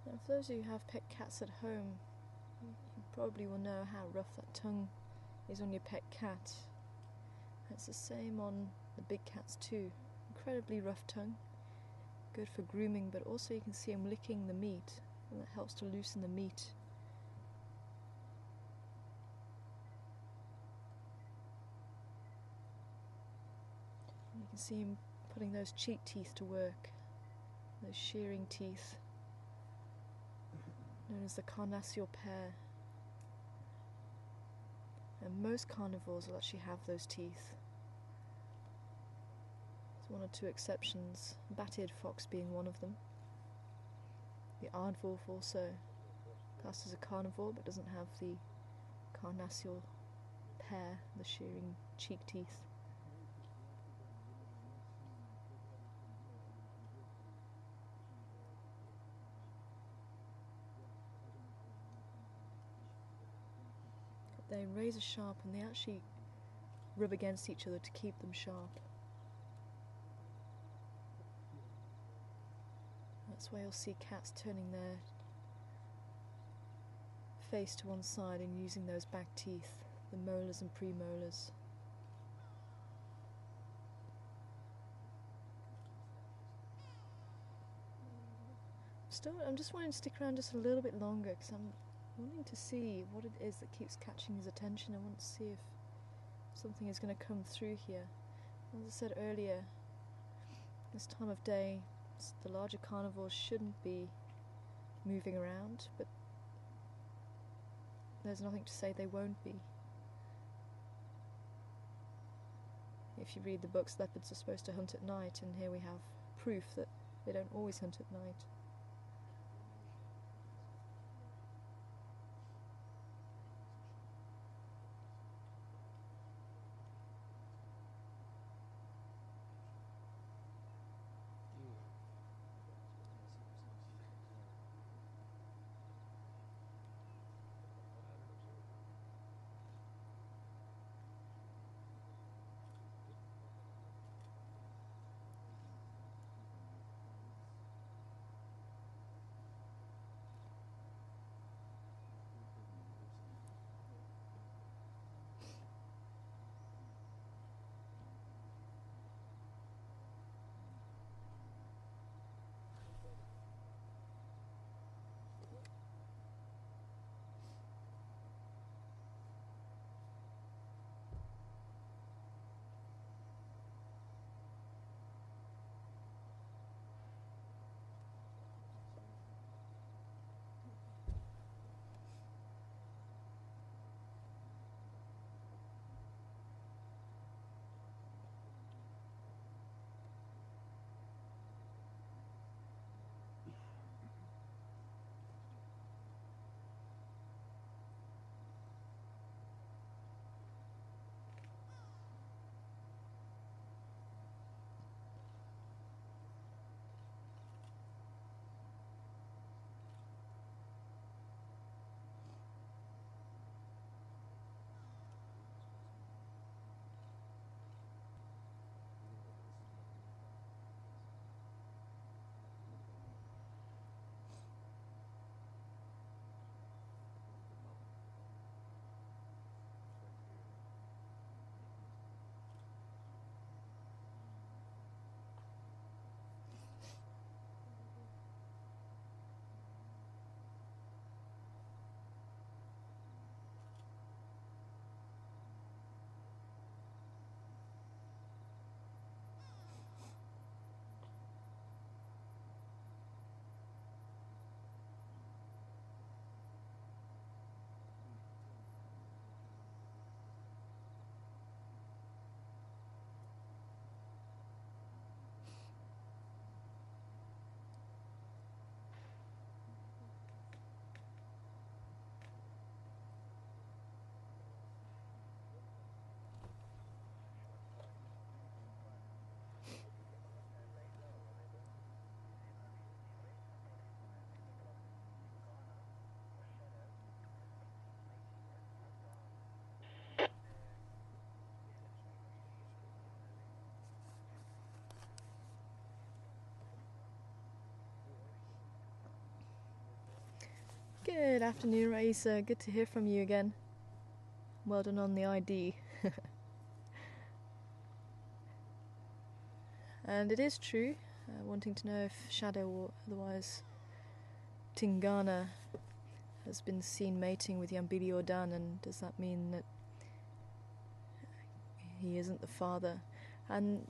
Now, for those of you who have pet cats at home, you probably will know how rough that tongue is on your pet cat. It's the same on the big cats too. Incredibly rough tongue, good for grooming, but also you can see him licking the meat, and that helps to loosen the meat. And you can see him putting those cheek teeth to work, those shearing teeth, known as the carnassial pair. And most carnivores will actually have those teeth. There's one or two exceptions, bat-eared fox being one of them. The aardwolf also classed as a carnivore but doesn't have the carnassial pair, the shearing cheek teeth. They're razor sharp and they actually rub against each other to keep them sharp. That's why you'll see cats turning their face to one side and using those back teeth, the molars and premolars. I'm just wanting to stick around just a little bit longer because I'm wanting to see what it is that keeps catching his attention. I want to see if something is going to come through here. As I said earlier, this time of day the larger carnivores shouldn't be moving around, but there's nothing to say they won't be. If you read the books, leopards are supposed to hunt at night, and here we have proof that they don't always hunt at night. Good afternoon, Raisa. Good to hear from you again. Well done on the ID. And it is true, wanting to know if Shadow or otherwise Tingana has been seen mating with Yambili Ordan, and does that mean that he isn't the father? And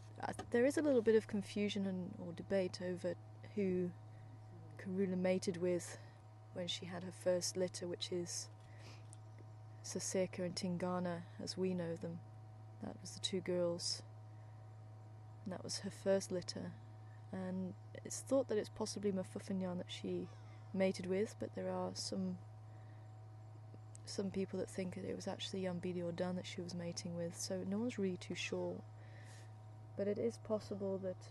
there is a little bit of confusion or debate over who Karula mated with when she had her first litter, which is Saseka and Tingana as we know them. That was the two girls, and that was her first litter. And it's thought that it's possibly Mafufanyan that she mated with, but there are some people that think that it was actually Yambili Ordan that she was mating with, so no one's really too sure. But it is possible that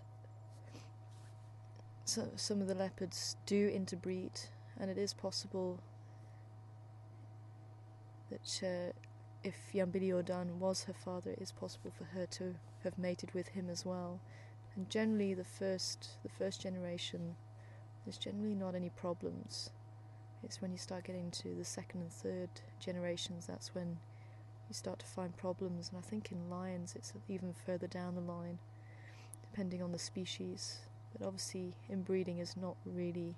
some of the leopards do interbreed, and it is possible that if Yambili Ordan was her father, it is possible for her to have mated with him as well. And generally the first generation, there's generally not any problems. It's when you start getting to the second and third generations that's when you start to find problems, and I think in lions it's even further down the line, depending on the species. But obviously inbreeding is not really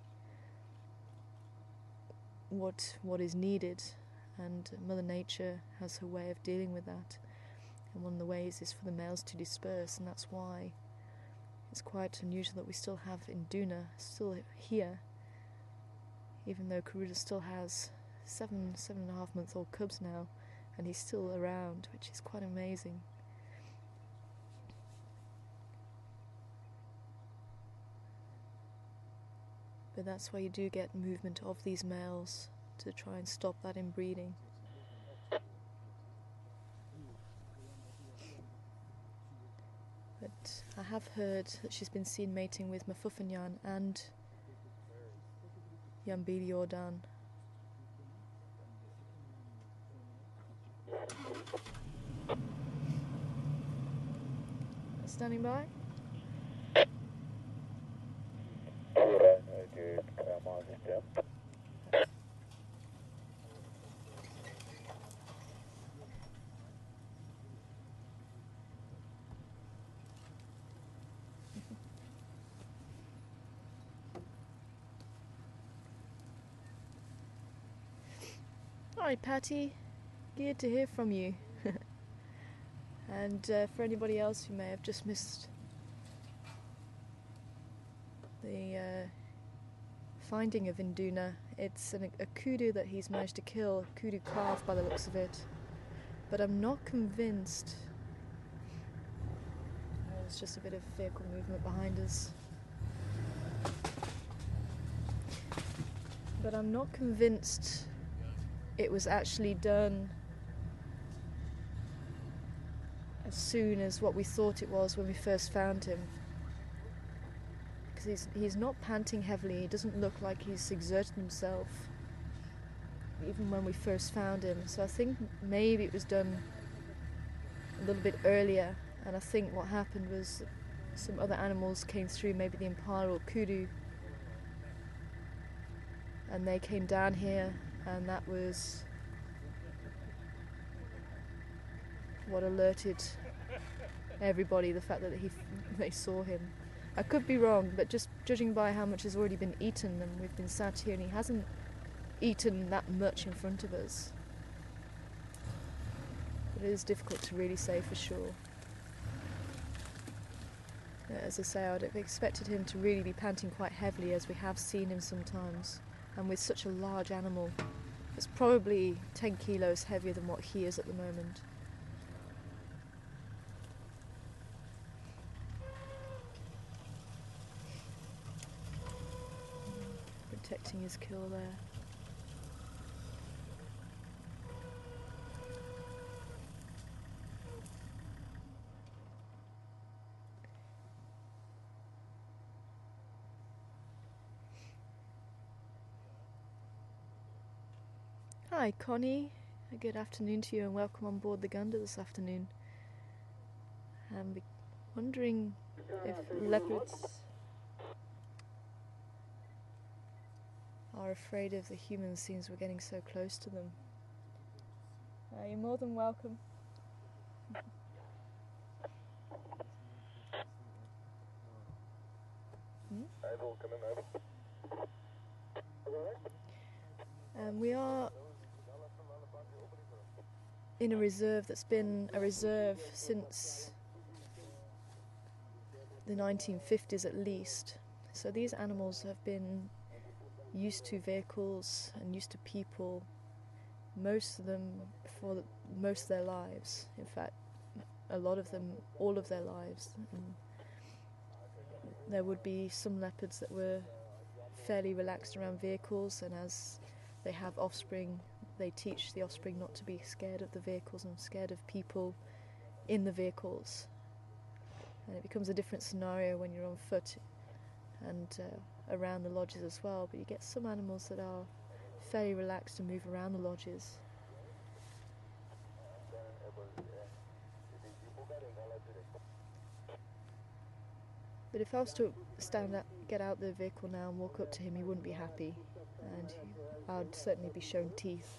what is needed, and Mother Nature has her way of dealing with that, and one of the ways is for the males to disperse, and that's why it's quite unusual that we still have Induna still here, even though Karula still has 7.5-month-old cubs now, and he's still around, which is quite amazing. But that's why you do get movement of these males to try and stop that inbreeding. But I have heard that she's been seen mating with Mafufanyan and Yambili Ordan. Standing by. Hi Patty, good to hear from you. And for anybody else who may have just missed the finding of Induna, it's a kudu that he's managed to kill, a kudu calf by the looks of it. But I'm not convinced. There's just a bit of vehicle movement behind us. But I'm not convinced it was actually done as soon as what we thought it was when we first found him. Because he's not panting heavily, he doesn't look like he's exerted himself even when we first found him. So I think maybe it was done a little bit earlier, and I think what happened was some other animals came through, maybe the impala or kudu, and they came down here, and that was what alerted everybody, the fact that they saw him. I could be wrong, but just judging by how much has already been eaten, and we've been sat here and he hasn't eaten that much in front of us. But it is difficult to really say for sure. As I say, I would have expected him to really be panting quite heavily, as we have seen him sometimes. And with such a large animal, it's probably 10 kilos heavier than what he is at the moment. Protecting his kill there. Hi Connie, a good afternoon to you and welcome on board the Gunda this afternoon. I'm wondering if leopards are afraid of the humans since we're getting so close to them. You're more than welcome. We are in a reserve that's been a reserve since the 1950s at least. So these animals have been used to vehicles and used to people, most of them for most of their lives. In fact, a lot of them, all of their lives. And there would be some leopards that were fairly relaxed around vehicles, and as they have offspring, they teach the offspring not to be scared of the vehicles and scared of people in the vehicles. And it becomes a different scenario when you're on foot and around the lodges as well. But you get some animals that are fairly relaxed and move around the lodges. But if I was to get out the vehicle now and walk up to him, he wouldn't be happy, and I'd certainly be shown teeth.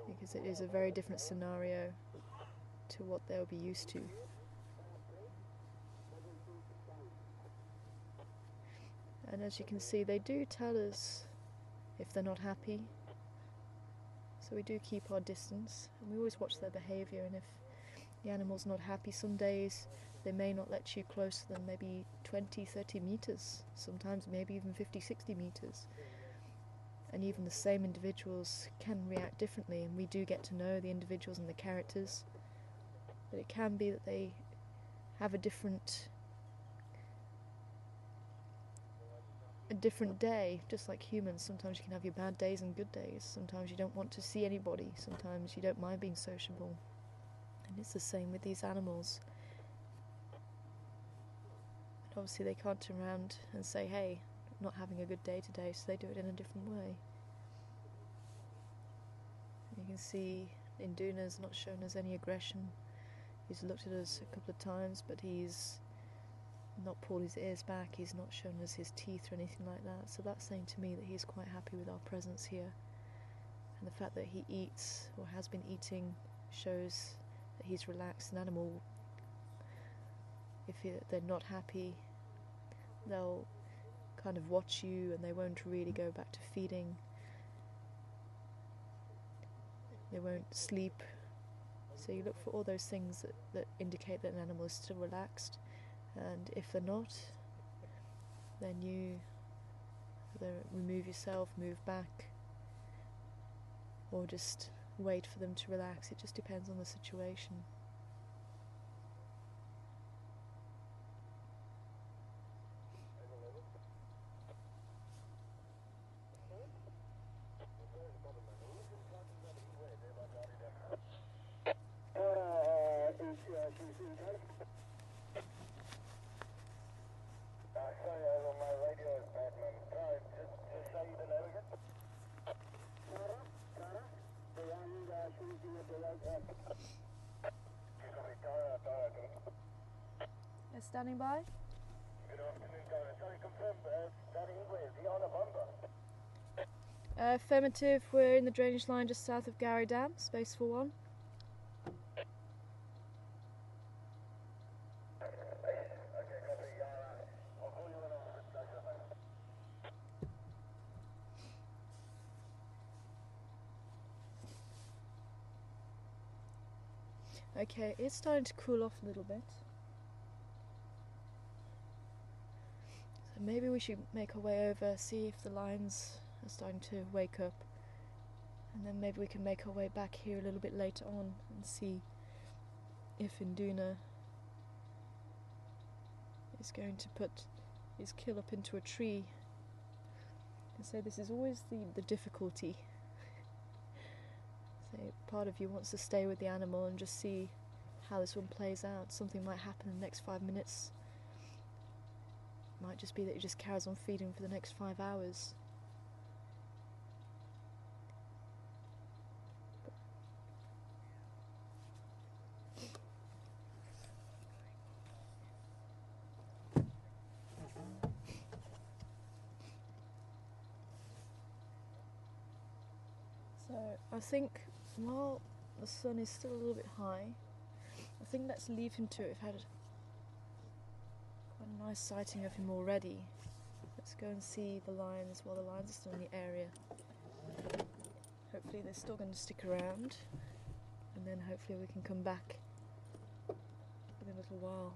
Because it is a very different scenario to what they'll be used to. And as you can see, they do tell us if they're not happy. So we do keep our distance, and we always watch their behaviour, and if the animal's not happy, some days they may not let you closer than maybe 20, 30 metres, sometimes maybe even 50, 60 metres. And even the same individuals can react differently, and we do get to know the individuals and the characters. But it can be that they have a different day, just like humans. Sometimes you can have your bad days and good days. Sometimes you don't want to see anybody. Sometimes you don't mind being sociable. And it's the same with these animals. But obviously they can't turn around and say, hey, I'm not having a good day today, so they do it in a different way. And you can see Induna's not shown us any aggression. He's looked at us a couple of times, but he's not pulled his ears back, he's not shown us his teeth or anything like that. So that's saying to me that he's quite happy with our presence here. And the fact that he eats, or has been eating, shows that he's relaxed. An animal, if they're not happy, they'll kind of watch you and they won't really go back to feeding. They won't sleep. So you look for all those things that indicate that an animal is still relaxed. And if they're not, then you either remove yourself, move back, or just wait for them to relax. It just depends on the situation. Standing by. Good afternoon, Dara. Sorry, confirm, Danny, is he on a bumper? Affirmative, we're in the drainage line just south of Gowrie Dam, space for one. Okay, it's starting to cool off a little bit. So maybe we should make our way over, see if the lions are starting to wake up. And then maybe we can make our way back here a little bit later on and see if Induna is going to put his kill up into a tree. And so this is always the difficulty. So part of you wants to stay with the animal and just see how this one plays out. Something might happen in the next 5 minutes. It might just be that it just carries on feeding for the next 5 hours. So I think while the sun is still a little bit high, I think let's leave him to it. We've had quite a nice sighting of him already. Let's go and see the lions while the lions are still in the area. Hopefully they're still going to stick around, and then hopefully we can come back in a little while.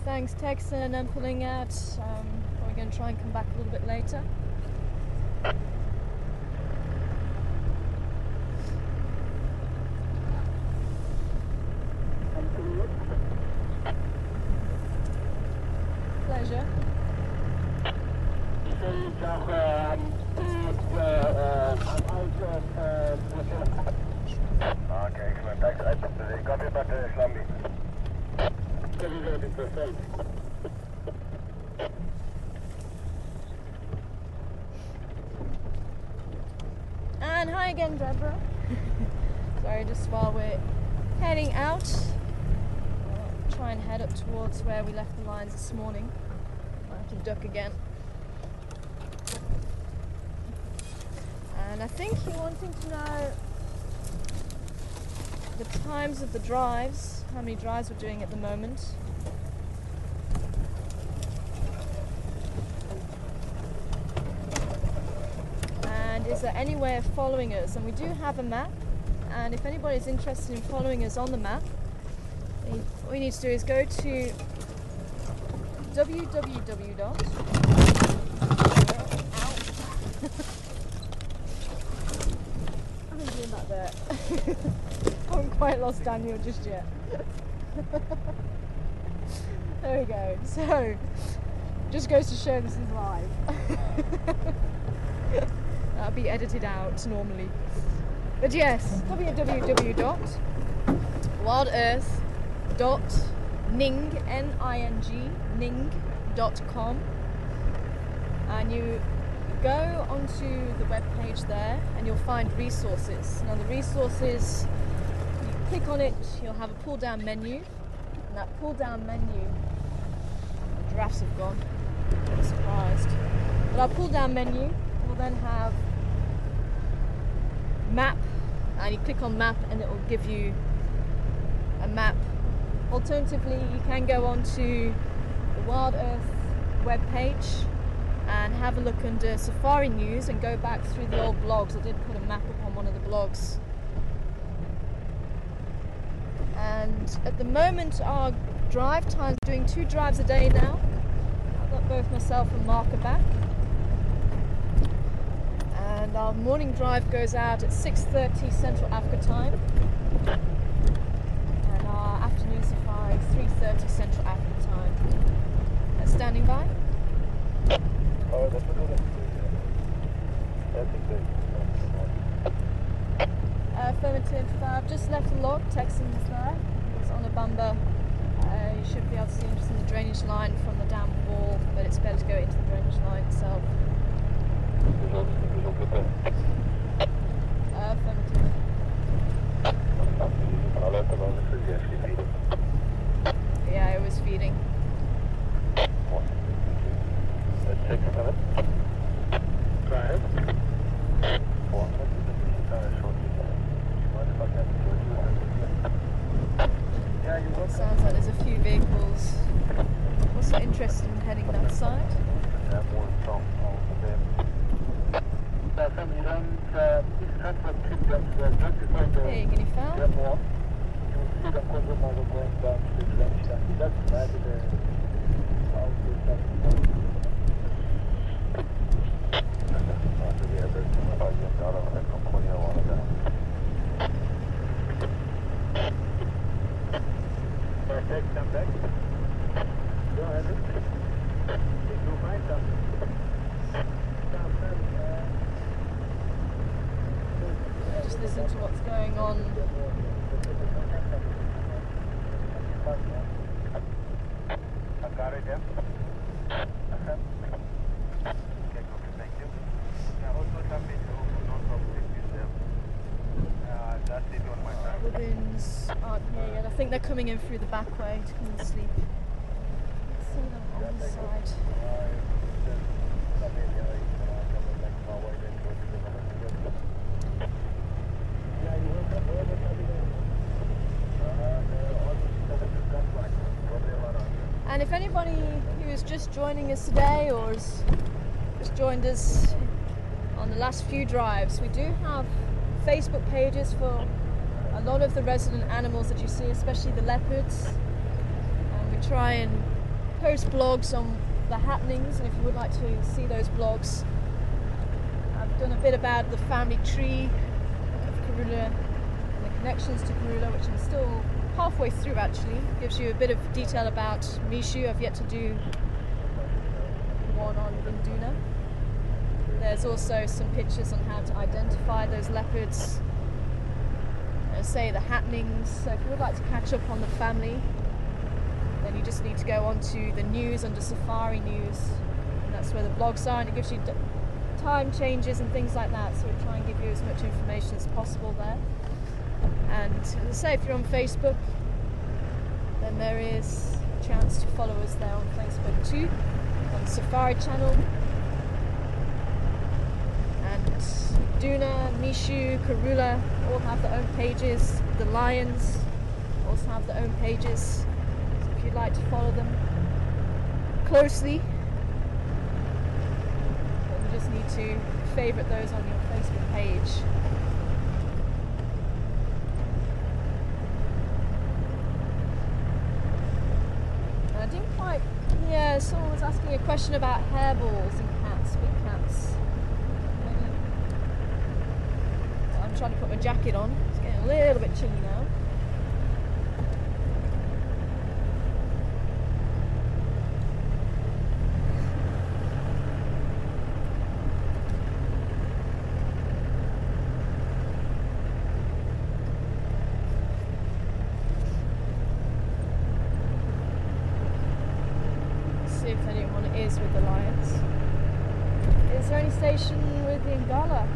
Thanks, Texan. I'm pulling out. We're going to try and come back a little bit later. Pleasure. Okay, excellent. Thanks. Copy back to Slamby. And hi again, Deborah. Sorry, just while we're heading out, I'll try and head up towards where we left the lions this morning. I'll have to duck again. And I think you're wanting to know the times of the drives, how many drives we're doing at the moment. And is there any way of following us? And we do have a map, and if anybody's interested in following us on the map, all you need to do is go to www. I'm doing that there. I haven't quite lost Daniel just yet. There we go. So, just goes to show this is live. That'll be edited out normally. But yes, www.wildearth.ning.com, and you go onto the web page there and you'll find resources. Now the resources, you click on it, you'll have a pull down menu, and that pull down menu, the giraffes have gone, I'm surprised, but our pull down menu will then have map, and you click on map and it will give you a map. Alternatively, you can go onto the Wild Earth web page and have a look under Safari News and go back through the old blogs. I did put a map up on one of the blogs. And at the moment our drive time's doing 2 drives a day now. I've got both myself and Mark are back. And our morning drive goes out at 6:30 Central Africa time. And our afternoon safari 3:30 Central Africa time. Standing by. Affirmative. I've just left a log. Texan's there. He's on a bumper. You should be able to see him just in the drainage line from the dam wall, but it's better to go into the drainage line itself. Affirmative. Yeah, I was feeding. Sounds like there's a few vehicles. Also interested in heading that side. Hey, guinea fowl. Check, stand back. Go ahead. Take 25, stop. Just listen to what's going on. I got it, yeah. Okay, copy, thank you. Also submit that's it on my side. Baboons aren't here yet. I think they're coming in through the back way to come and sleep. See them on the side. And if anybody who is just joining us today or has just joined us on the last few drives, we do have Facebook pages for a lot of the resident animals that you see, especially the leopards. And we try and post blogs on the happenings, and if you would like to see those blogs, I've done a bit about the family tree of Karula and the connections to Karula, which I'm still halfway through actually. Gives you a bit of detail about Mishu. I've yet to do one on Vinduna. There's also some pictures on how to identify those leopards, say the happenings. So if you would like to catch up on the family, then you just need to go onto the news under Safari News, and that's where the blogs are, and it gives you time changes and things like that, so we try and give you as much information as possible there. And as I say, if you're on Facebook, then there is a chance to follow us there on Facebook too, on the Safari channel. And Duna, Mishu, Karula all have their own pages. The lions also have their own pages. So if you'd like to follow them closely, then you just need to favourite those on your Facebook page. And I didn't quite, someone was asking a question about hairballs in cats, big cats. I'm trying to put my jacket on. It's getting a little bit chilly now. Let's see if anyone is with the lions. Is there any station with the Ngala?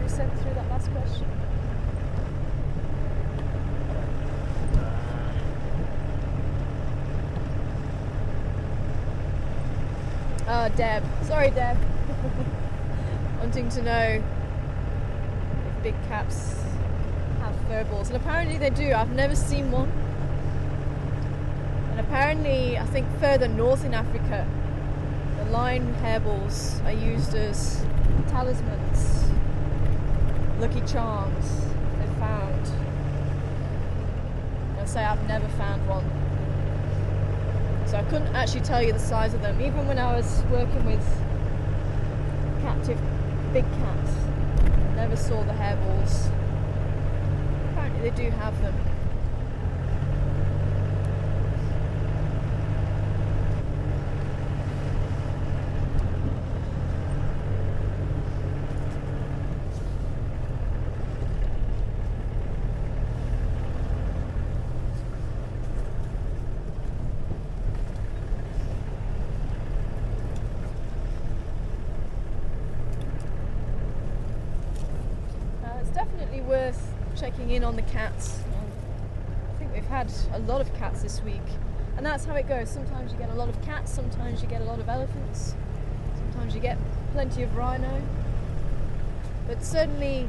Sent through that last question. Deb. Sorry, Deb. Wanting to know if big cats have fur balls. And apparently they do. I've never seen one. And apparently, I think further north in Africa, the lion hairballs are used as talismans, lucky charms they've found. I'll say I've never found one. So I couldn't actually tell you the size of them. Even when I was working with captive big cats, I never saw the hairballs. Apparently they do have them. Worth checking in on the cats. I think we've had a lot of cats this week, and that's how it goes. Sometimes you get a lot of cats, sometimes you get a lot of elephants, sometimes you get plenty of rhino. But certainly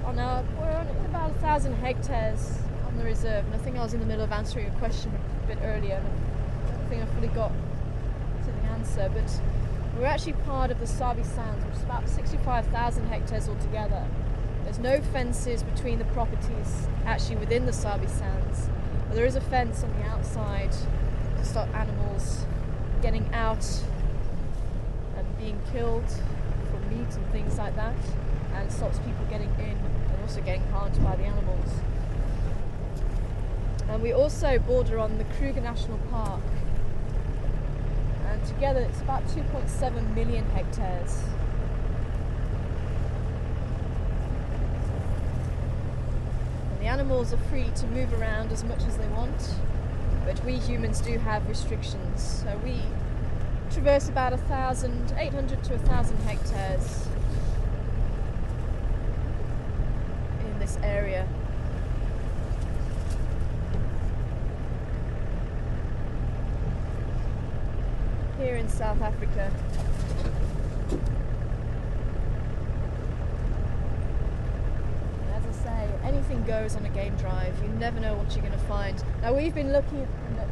we're on about 1,000 hectares on the reserve, and I think I was in the middle of answering a question a bit earlier, and I don't think I fully got to the answer, but we're actually part of the Sabi Sands, which is about 65,000 hectares altogether. There's no fences between the properties actually within the Sabi Sands, but there is a fence on the outside to stop animals getting out and being killed for meat and things like that, and it stops people getting in and also getting harmed by the animals. And we also border on the Kruger National Park, and together it's about 2.7 million hectares. And the animals are free to move around as much as they want, but we humans do have restrictions. So we traverse about 800 to 1,000 hectares in this area. Here in South Africa. And as I say, anything goes on a game drive. You never know what you're going to find. Now we've been lucky that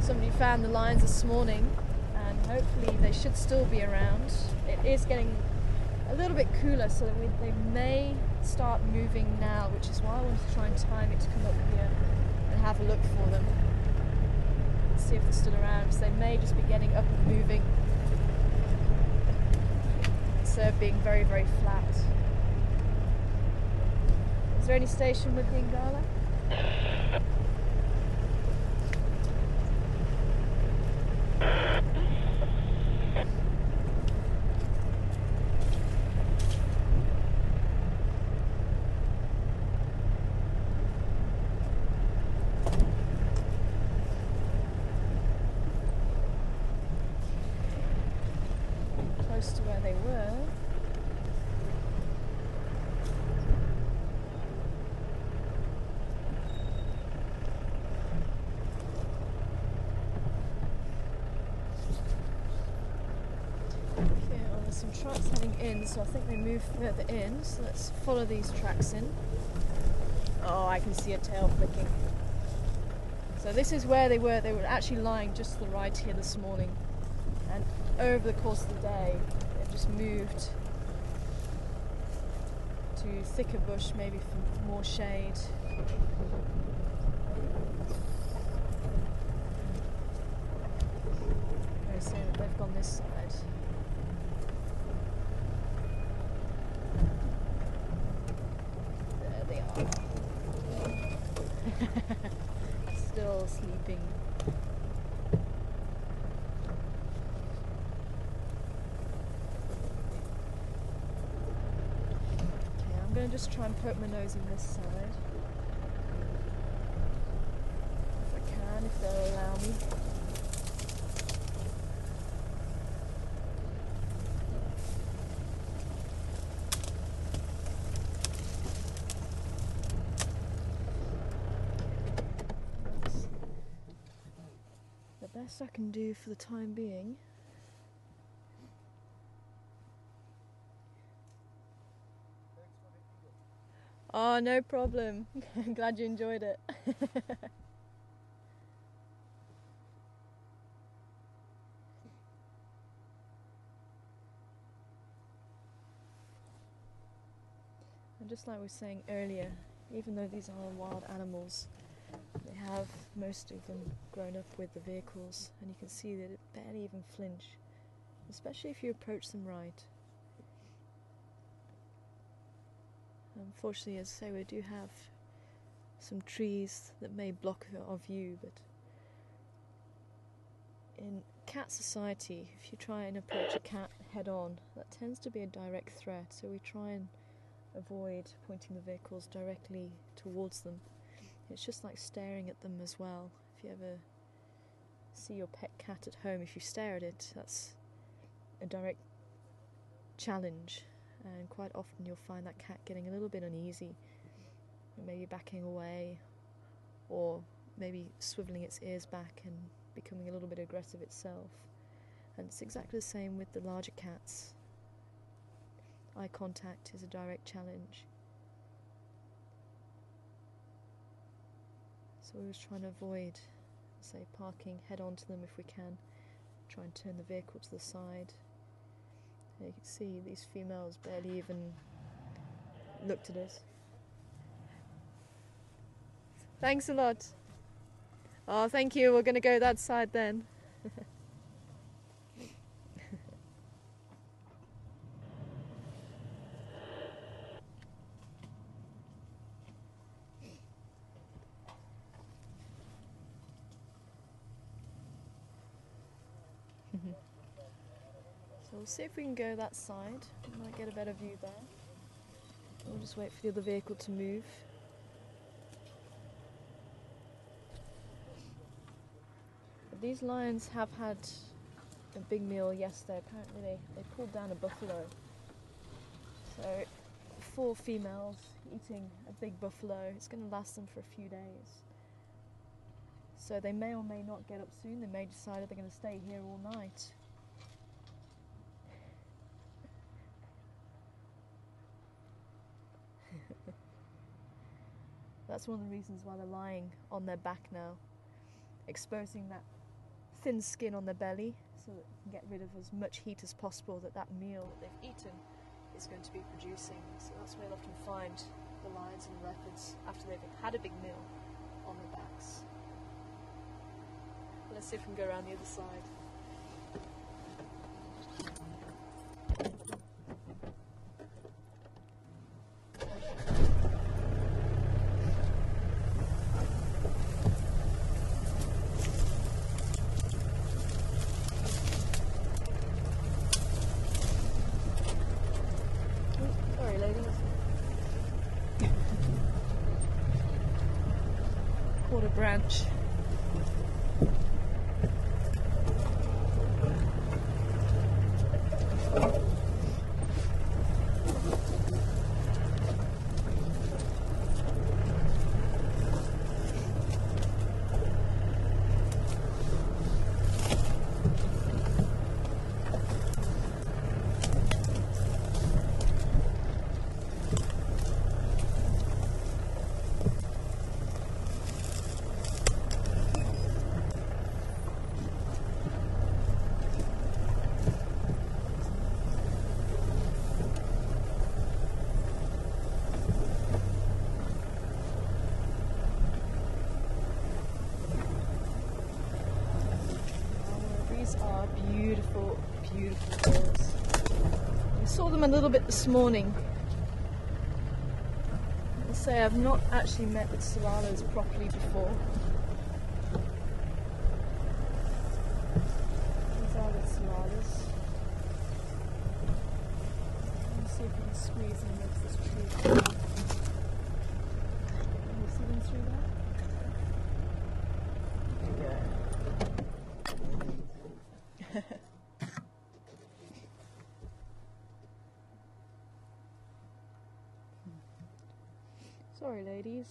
somebody found the lions this morning, and hopefully they should still be around. It is getting a little bit cooler, so they may start moving now, which is why I wanted to try and time it to come up here and have a look for them. See if they're still around, because they may just be getting up and moving instead of being very, very flat. Is there any station with the Ingala? Close to where they were. Okay, well, there's some tracks heading in, so I think they moved further in, so let's follow these tracks in. Oh, I can see a tail flicking. So this is where they were. They were actually lying just to the right here this morning, and over the course of the day they've just moved to thicker bush, maybe for more shade. They say that they've gone this side. There they are. Still sleeping. I'm going to just try and poke my nose in this side. If I can, if they'll allow me. That's the best I can do for the time being. Oh, no problem. I'm glad you enjoyed it. And just like we were saying earlier, even though these are wild animals, they have, most of them, grown up with the vehicles, and you can see that it barely even flinch, especially if you approach them right. Unfortunately, as I say, we do have some trees that may block our view, but in cat society, if you try and approach a cat head on, that tends to be a direct threat, so we try and avoid pointing the vehicles directly towards them. It's just like staring at them as well. If you ever see your pet cat at home, if you stare at it, that's a direct challenge. And quite often you'll find that cat getting a little bit uneasy maybe backing away, or maybe swiveling its ears back and becoming a little bit aggressive itself. And it's exactly the same with the larger cats. Eye contact is a direct challenge. So we was trying to avoid, say, parking head on to them if we can. Try and turn the vehicle to the side. And you can see these females barely even looked at us. Thanks a lot. Oh, thank you. We're going to go that side then. So we'll see if we can go that side. We might get a better view there. We'll just wait for the other vehicle to move. But these lions have had a big meal yesterday. Apparently they pulled down a buffalo. So 4 females eating a big buffalo. It's going to last them for a few days. So they may or may not get up soon. They may decide that they're going to stay here all night. That's one of the reasons why they're lying on their back now, exposing that thin skin on their belly so that they can get rid of as much heat as possible that meal that they've eaten is going to be producing. So that's where you'll often find the lions and leopards after they've had a big meal on their backs. Let's see if we can go around the other side. Sorry, ladies. Caught a branch. Beautiful, beautiful hills. I saw them a little bit this morning. I'll say I've not actually met with Solanas properly before. These are the Solanas. Let's see if we can squeeze in against this tree. Can you see them through that? There we go. Sorry, ladies.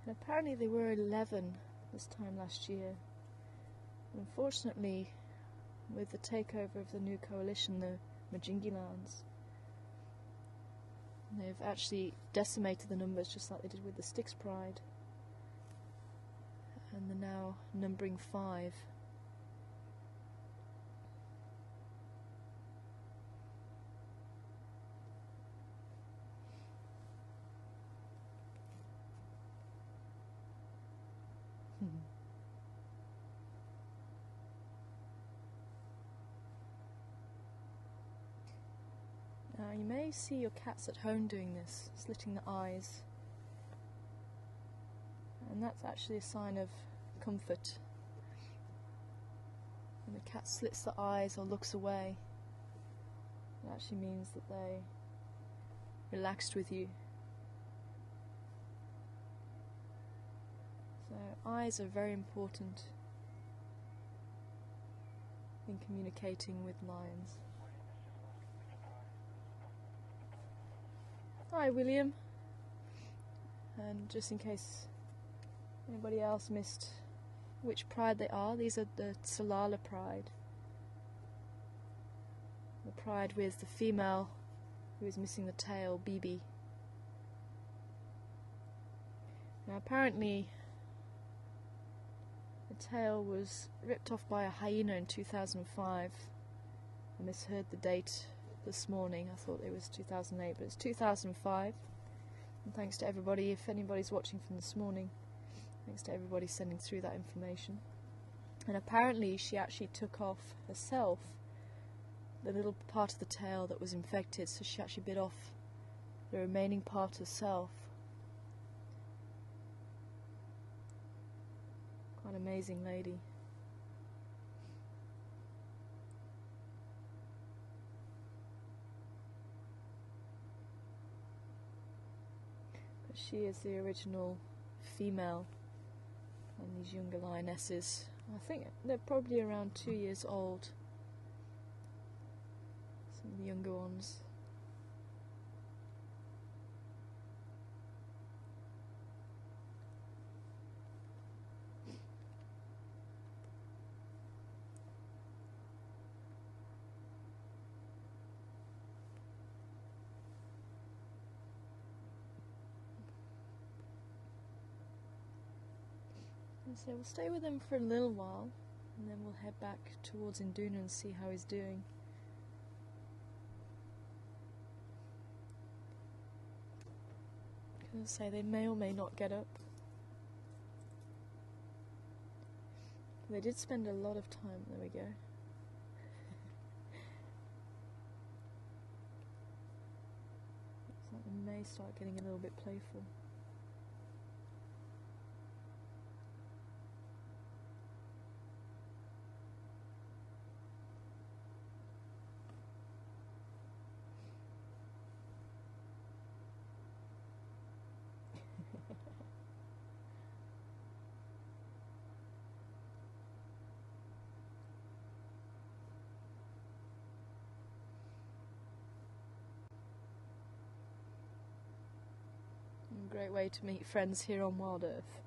And apparently they were 11 this time last year. Unfortunately, with the takeover of the new coalition, the Majingilans, they've actually decimated the numbers just like they did with the Styx Pride. And they're now numbering 5. Now you may see your cats at home doing this, slitting the eyes. And that's actually a sign of comfort. When the cat slits the eyes or looks away, it actually means that they relaxed with you. So eyes are very important in communicating with lions. Hi William, and just in case anybody else missed which pride they are, these are the Salala pride. The pride with the female who is missing the tail, Bibi. Now apparently the tail was ripped off by a hyena in 2005. I misheard the date this morning. I thought it was 2008, but it's 2005. And thanks to everybody, if anybody's watching from this morning, thanks to everybody sending through that information. And apparently she actually took off herself the little part of the tail that was infected, so she actually bit off the remaining part herself. Quite an amazing lady. But she is the original female, and these younger lionesses, I think they're probably around 2 years old. Some of the younger ones. So we'll stay with him for a little while, and then we'll head back towards Induna and see how he's doing. As I say, they may or may not get up. They did spend a lot of time. There we go. Looks like they may start getting a little bit playful. Great way to meet friends here on Wild Earth.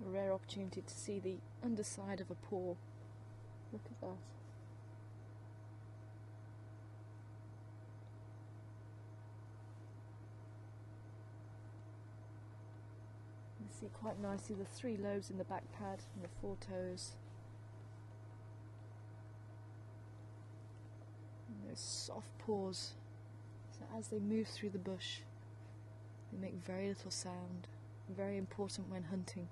A rare opportunity to see the underside of a paw. Look at that. You can see quite nicely the 3 lobes in the back pad and the 4 toes. And those soft paws. So as they move through the bush, they make very little sound. Very important when hunting.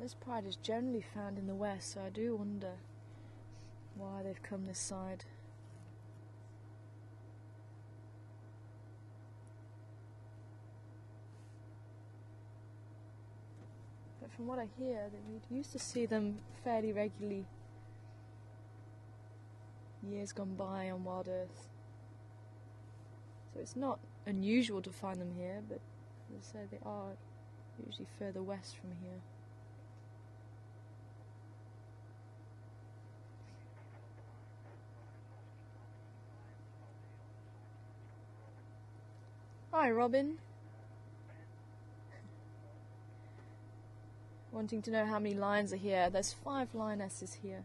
This pride is generally found in the west, so I do wonder why they've come this side. But from what I hear, that we used to see them fairly regularly years gone by on Wild Earth. So it's not unusual to find them here, but as I say, they are usually further west from here. Hi, Robin. Wanting to know how many lions are here. There's 5 lionesses here.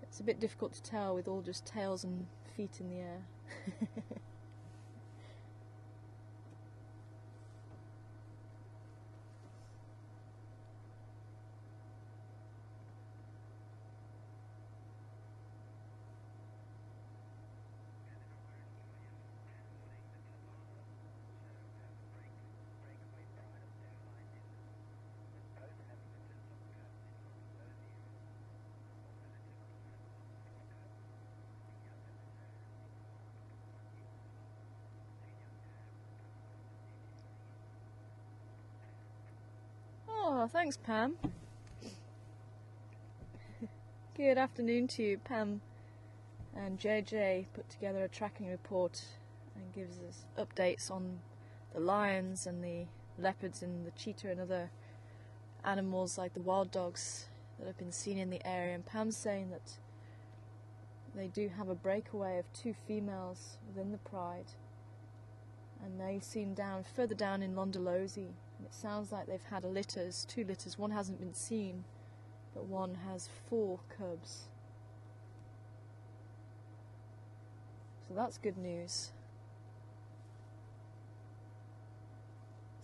It's a bit difficult to tell with all just tails and feet in the air. Oh, thanks, Pam. Good afternoon to you. Pam and JJ put together a tracking report and gives us updates on the lions and the leopards and the cheetah and other animals like the wild dogs that have been seen in the area. And Pam's saying that they do have a breakaway of 2 females within the pride, and they seem further down in Londolozi. And it sounds like they've had 2 litters. One hasn't been seen, but one has 4 cubs. So that's good news.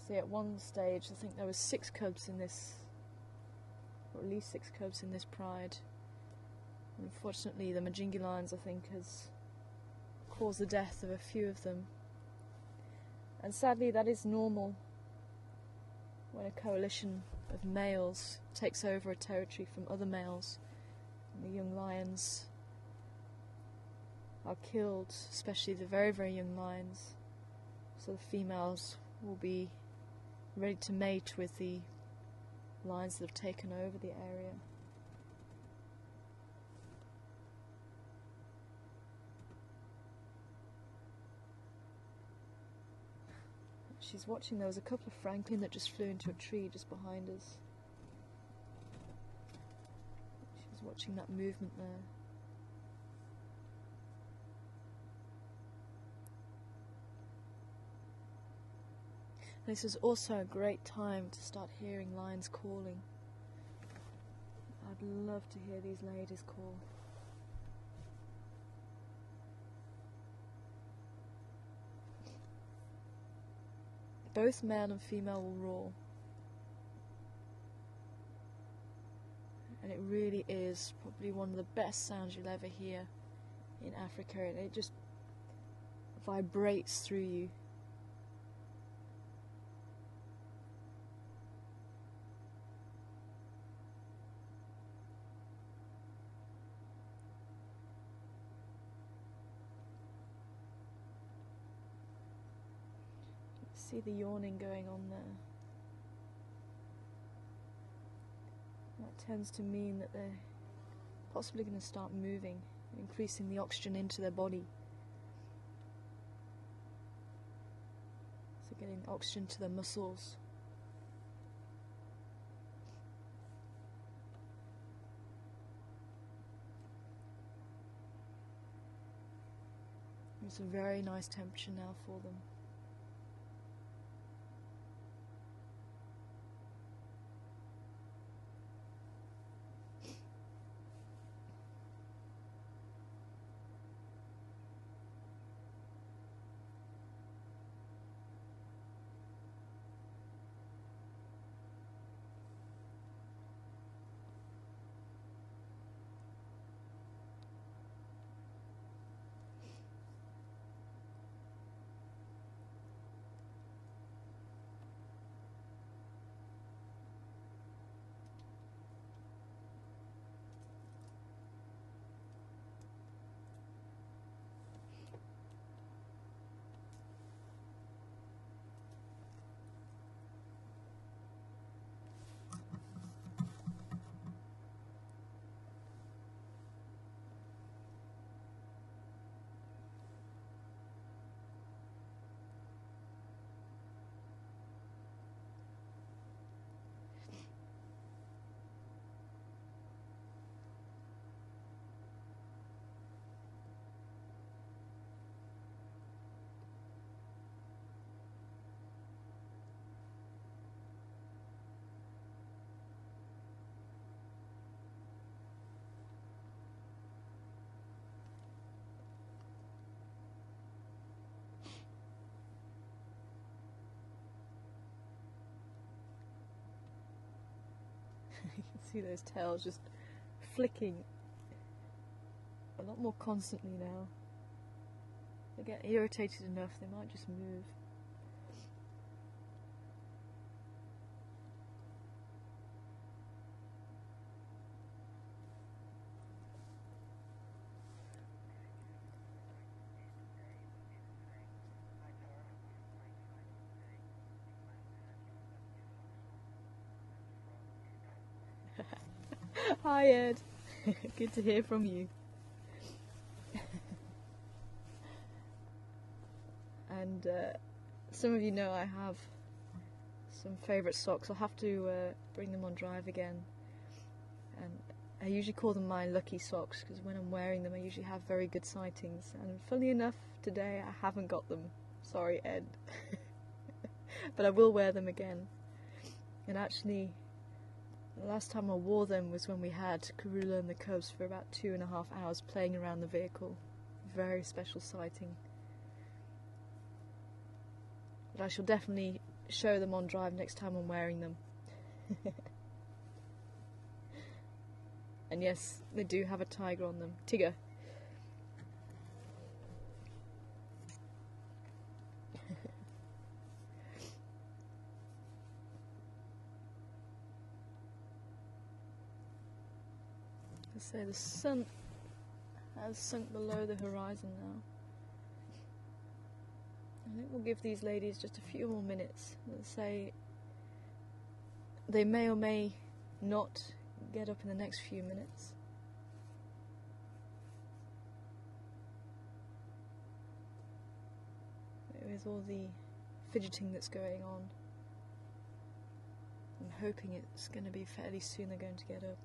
See, at one stage, I think there was 6 cubs in this, or at least 6 cubs in this pride. Unfortunately, the Majingi lions, I think, has caused the death of a few of them. And sadly, that is normal when a coalition of males takes over a territory from other males, and the young lions are killed, especially the very, very young lions. So the females will be ready to mate with the lions that have taken over the area. She's watching. There was a couple of francolin that just flew into a tree just behind us. She's watching that movement there. This is also a great time to start hearing lions calling. I'd love to hear these ladies call. Both male and female will roar. And it really is probably one of the best sounds you'll ever hear in Africa, and it just vibrates through you. See the yawning going on there. That tends to mean that they're possibly going to start moving, increasing the oxygen into their body. So getting oxygen to their muscles. It's a very nice temperature now for them. You can see those tails just flicking a lot more constantly now. They get irritated enough, they might just move. Hi Ed, good to hear from you. And some of you know I have some favourite socks. I'll have to bring them on drive again. And I usually call them my lucky socks because when I'm wearing them I usually have very good sightings. And funnily enough, today I haven't got them. Sorry Ed. But I will wear them again. And actually, the last time I wore them was when we had Karula and the cubs for about 2.5 hours playing around the vehicle. Very special sighting. But I shall definitely show them on drive next time I'm wearing them. And yes, they do have a tiger on them. Tigger. So the sun has sunk below the horizon now. I think we'll give these ladies just a few more minutes. Let's say they may or may not get up in the next few minutes. With all the fidgeting that's going on, I'm hoping it's going to be fairly soon they're going to get up.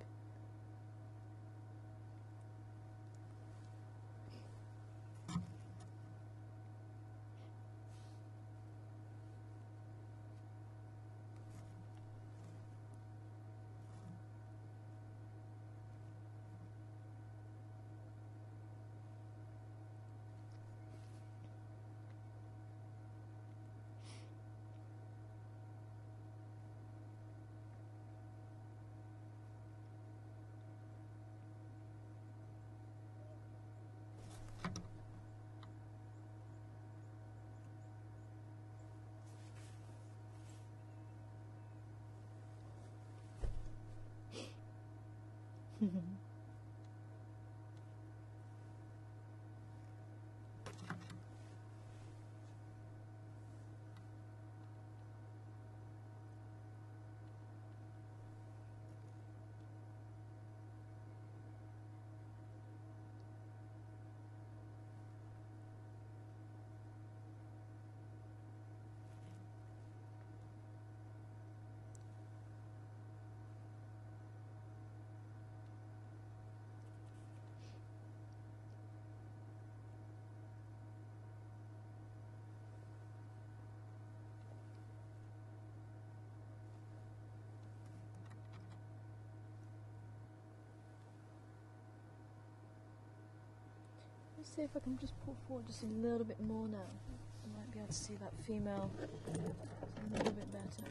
Let's see if I can just pull forward just a little bit more now. I might be able to see that female a little bit better.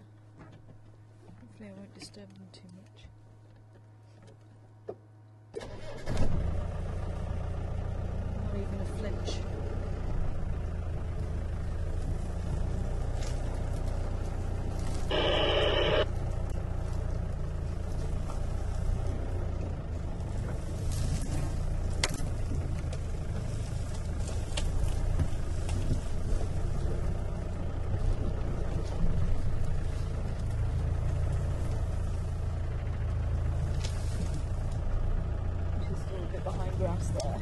Hopefully I won't disturb them too much. Not even a flinch. Grass there.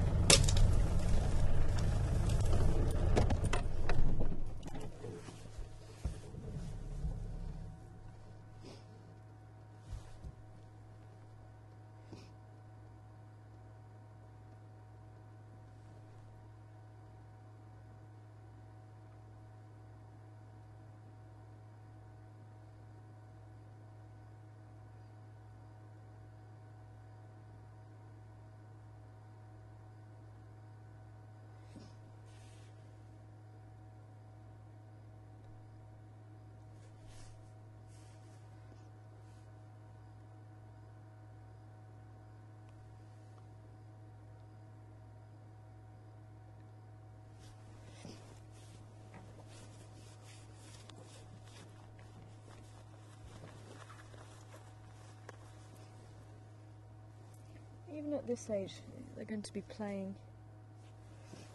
even at this age, they're going to be playing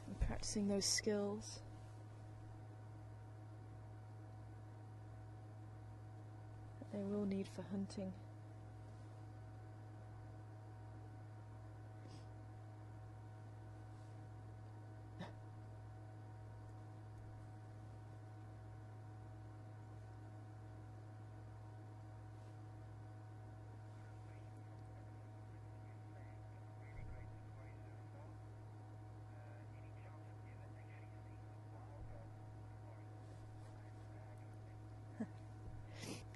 and practicing those skills. That they will need for hunting.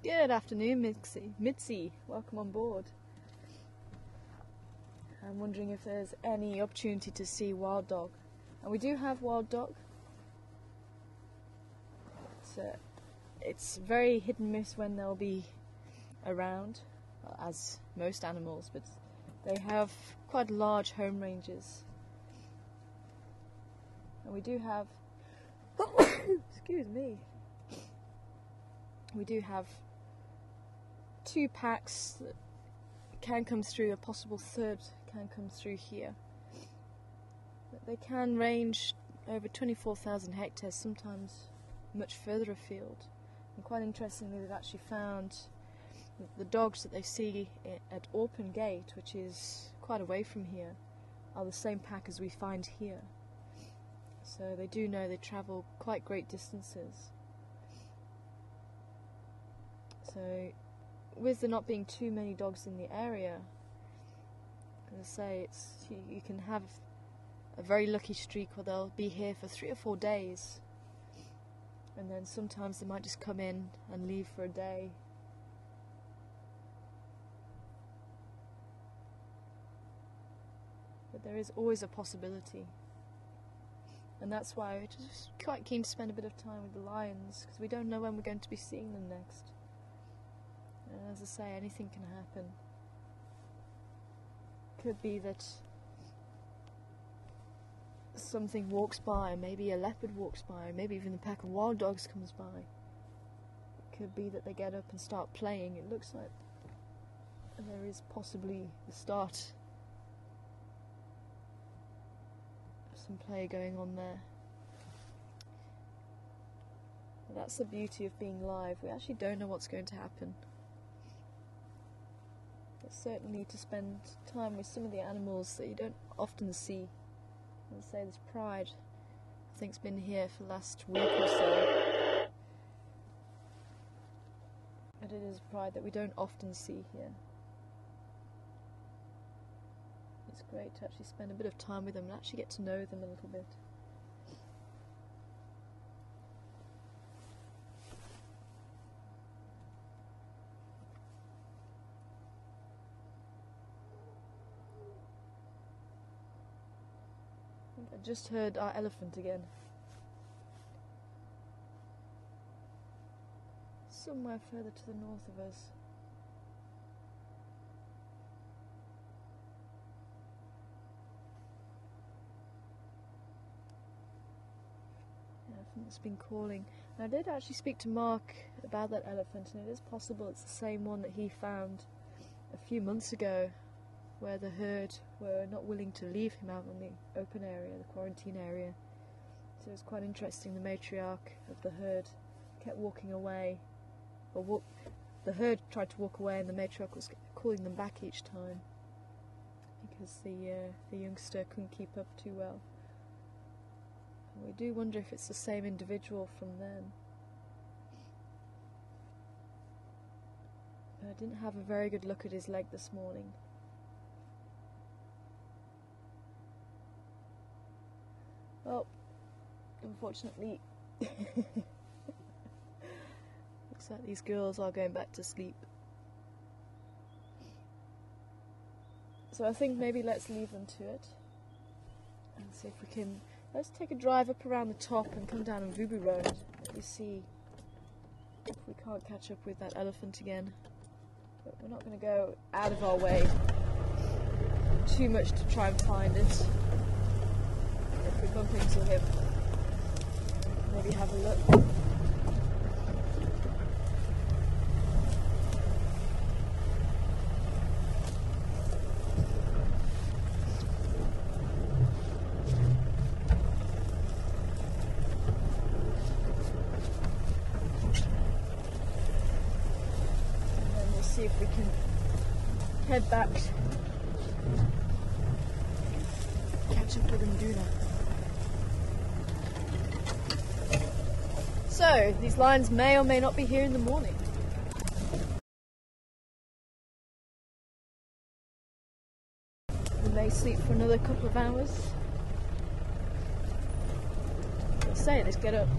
Good afternoon, Mitzi. Welcome on board. I'm wondering if there's any opportunity to see wild dog. And we do have wild dog. It's very hit and miss when they'll be around, as most animals, but they have quite large home ranges. And we do have... excuse me. We do have 2 packs that can come through, a possible third can come through here. But they can range over 24,000 hectares, sometimes much further afield. And quite interestingly, they've actually found that the dogs that they see at Orpen Gate, which is quite away from here, are the same pack as we find here. So they do know they travel quite great distances. So, with there not being too many dogs in the area, as I say, you can have a very lucky streak where they'll be here for 3 or 4 days, and then sometimes they might just come in and leave for a day. But there is always a possibility, and that's why we're just quite keen to spend a bit of time with the lions, because we don't know when we're going to be seeing them next. And as I say, anything can happen. Could be that something walks by, maybe a leopard walks by, maybe even a pack of wild dogs comes by. It could be that they get up and start playing. It looks like there is possibly the start of some play going on there. But that's the beauty of being live. We actually don't know what's going to happen. But certainly to spend time with some of the animals that you don't often see. As I say, this pride, I think, has been here for the last week or so. But it is a pride that we don't often see here. It's great to actually spend a bit of time with them and actually get to know them a little bit. I just heard our elephant again. Somewhere further to the north of us. Yeah, elephant's been calling. And I did actually speak to Mark about that elephant, and it is possible it's the same one that he found a few months ago, where the herd were not willing to leave him out in the open area, the quarantine area. So it was quite interesting. The matriarch of the herd kept walking away, or the herd tried to walk away, and the matriarch was calling them back each time because the youngster couldn't keep up too well. And we do wonder if it's the same individual from then. But I didn't have a very good look at his leg this morning. Well, unfortunately, looks like these girls are going back to sleep. So I think maybe let's leave them to it and see if we can. Let's take a drive up around the top and come down on Vubu Road. Let me see if we can't catch up with that elephant again. But we're not going to go out of our way too much to try and find it. If we bump into him, maybe have a look. see if we can head back, catch up with Nduna. So, these lions may or may not be here in the morning. We may sleep for another couple of hours. Let's say, let's get up.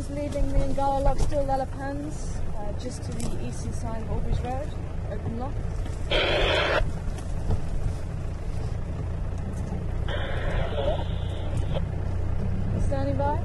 Leaving the Ngala Lock still Leopards, just to the eastern side of Aubrey's Road, open lock. Standing by.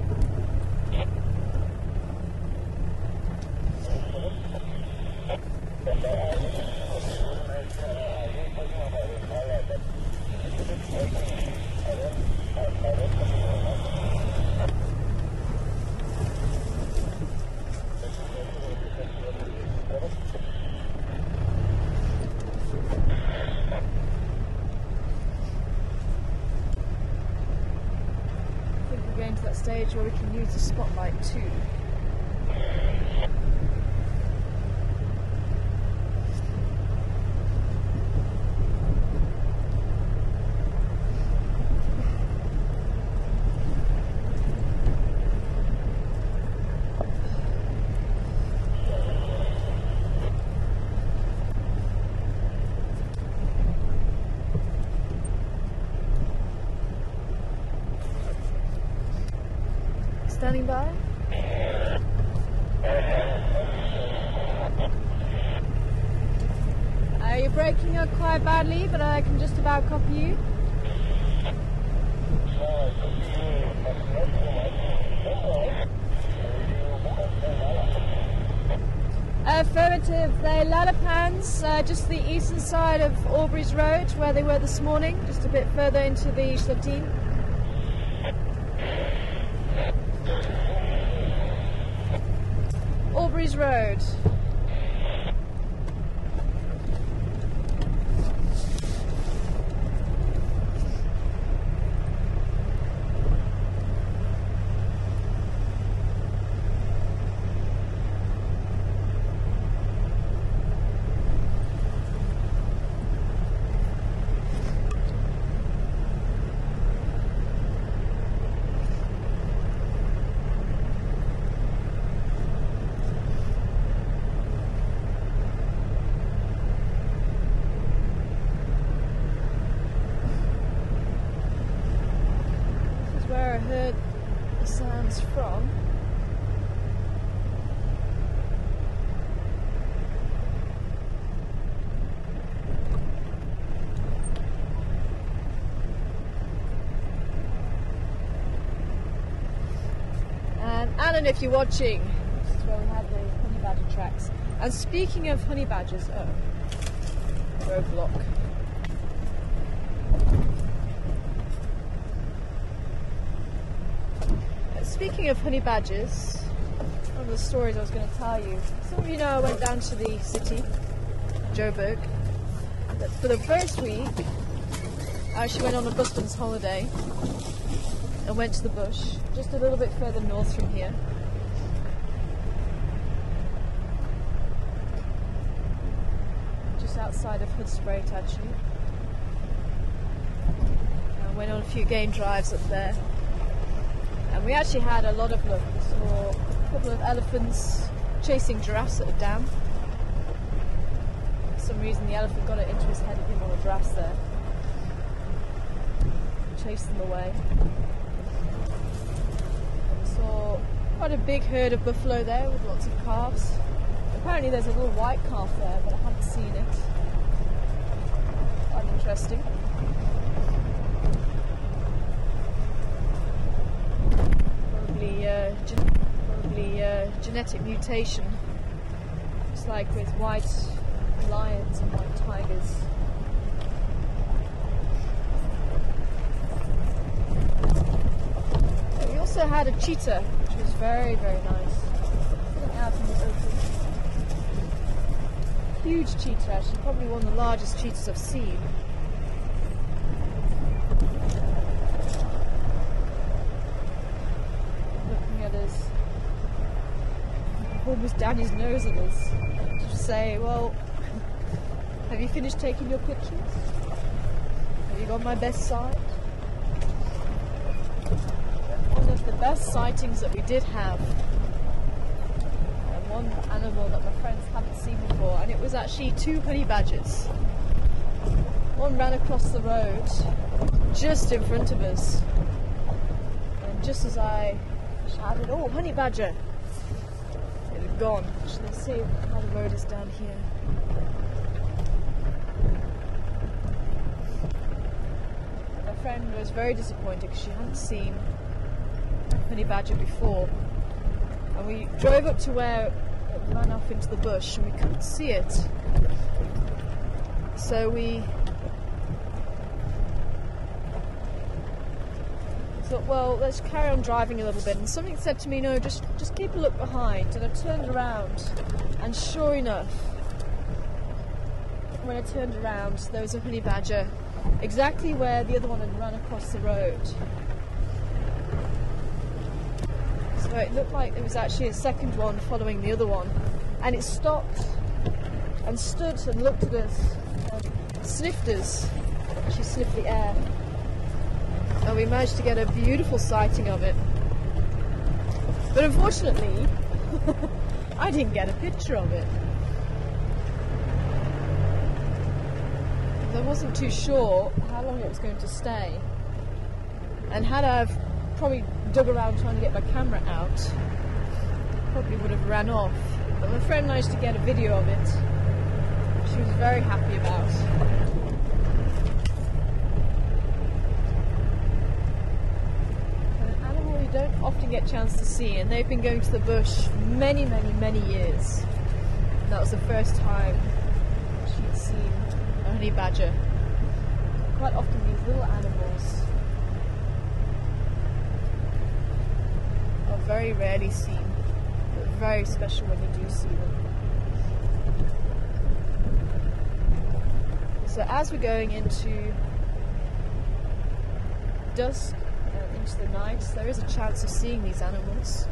Stage where we can use the spotlight too. Standing by. You're breaking up quite badly, but I can just about copy you. Affirmative. They're Lalapans, just the eastern side of Aubrey's Road, where they were this morning, just a bit further into the Shlatin. Aubrey's Road. From and Alan, if you're watching, this is where we have the honey badger tracks. And speaking of honey badgers, roadblock. Speaking of honey badgers, one of the stories I was going to tell you. Some of you know I went down to the city, Joburg, but for the first week I actually went on a busman's holiday and went to the bush, just a little bit further north from here. Just outside of Hoedspruit actually. I went on a few game drives up there. And we actually had a lot of luck. We saw a couple of elephants chasing giraffes at a dam. For some reason the elephant got it into his head and didn't want the giraffes there. Chased them away. We saw quite a big herd of buffalo there with lots of calves. Apparently there's a little white calf there, but I haven't seen it. Quite interesting. Probably genetic mutation. just like with white lions and white tigers. We also had a cheetah, which was very, very nice. Sitting out in the open. Huge cheetah, actually, probably one of the largest cheetahs I've seen. Looking at us, almost down his nose at us, to say, well, have you finished taking your pictures? Have you got my best side? One of the best sightings that we did have, one animal that my friends haven't seen before, and it was actually 2 honey badgers. One ran across the road just in front of us, and just as I shouted, "Oh, honey badger!" it had gone. Actually, let's see how the road is down here. My friend was very disappointed because she hadn't seen honey badger before, and we drove up to where it ran off into the bush and we couldn't see it, so we thought, well, let's carry on driving a little bit, and something said to me, no, just keep a look behind. And I turned around, and sure enough, when I turned around, there was a honey badger exactly where the other one had run across the road. So it looked like there was actually a second one following the other one, and it stopped and stood and looked at us and sniffed us. She sniffed the air, and we managed to get a beautiful sighting of it. But unfortunately, I didn't get a picture of it. I wasn't too sure how long it was going to stay, and had I probably dug around trying to get my camera out, probably would have ran off. But my friend managed to get a video of it, which she was very happy about. An animal you don't often get a chance to see, and they've been going to the bush many, many, many years. And that was the first time she'd seen a honey badger. Quite often these little animals are very rarely seen, but very special when you do see them. So as we're going into dusk and into the night, there is a chance of seeing these animals.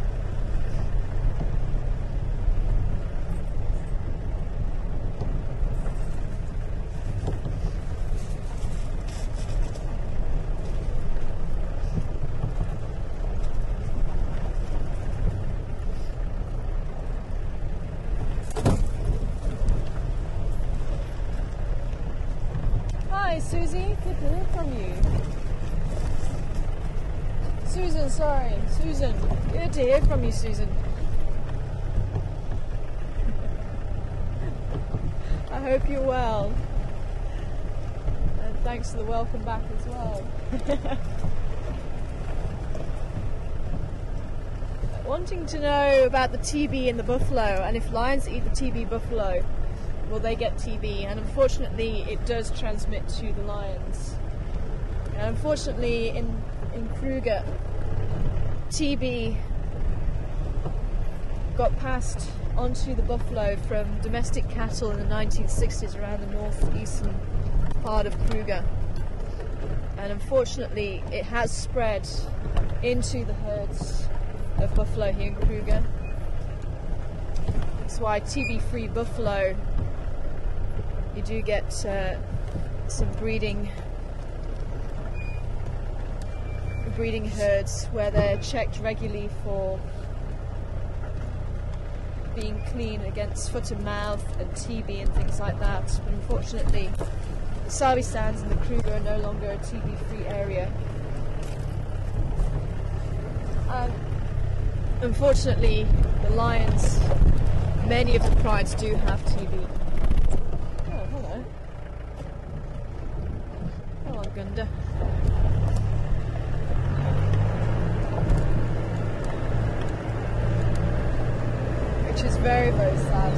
Hi Susie, good to hear from you. Susan, good to hear from you, Susan. I hope you're well. And thanks for the welcome back as well. Wanting to know about the TB in the buffalo, and if lions eat the TB buffalo, will they get TB? And unfortunately it does transmit to the lions. And unfortunately in Kruger, TB got passed onto the buffalo from domestic cattle in the 1960s around the northeastern part of Kruger. And unfortunately it has spread into the herds of buffalo here in Kruger. That's why TB-free buffalo, you do get some breeding herds where they're checked regularly for being clean against foot and mouth and TB and things like that. But unfortunately, the Sabi Sands and the Kruger are no longer a TB-free area. And unfortunately, the lions, many of the prides do have TB. Oh, hello. Hello, Gunda. Which is very, very sad.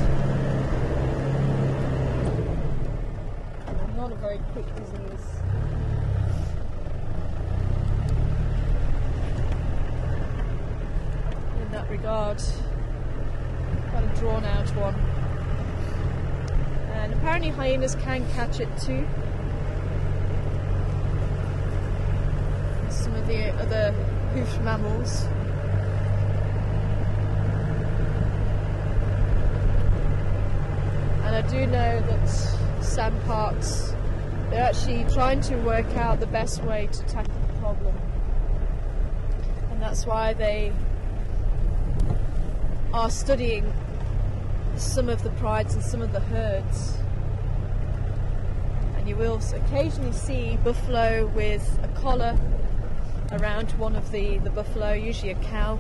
very quick disease. In that regard, quite a drawn out one. And apparently hyenas can catch it too. Some of the other hoofed mammals. And I do know that sand parks, they're actually trying to work out the best way to tackle the problem. And that's why they are studying some of the prides and some of the herds. And you will occasionally see buffalo with a collar around one of the buffalo, usually a cow.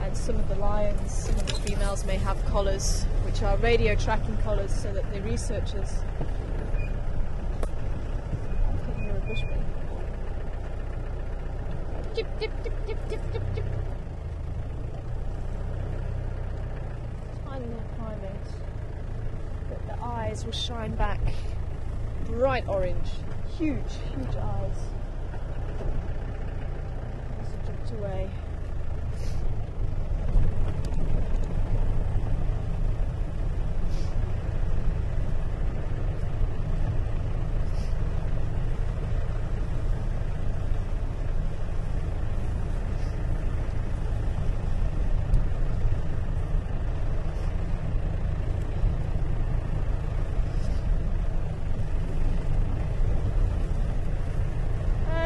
And some of the lions, some of the females may have collars, which are radio tracking collars, so that the researchers can hear a bushman. Dip, dip, dip, dip, dip, dip, dip. Tiny little primate, but the eyes will shine back bright orange, huge, huge eyes. As it jumped away.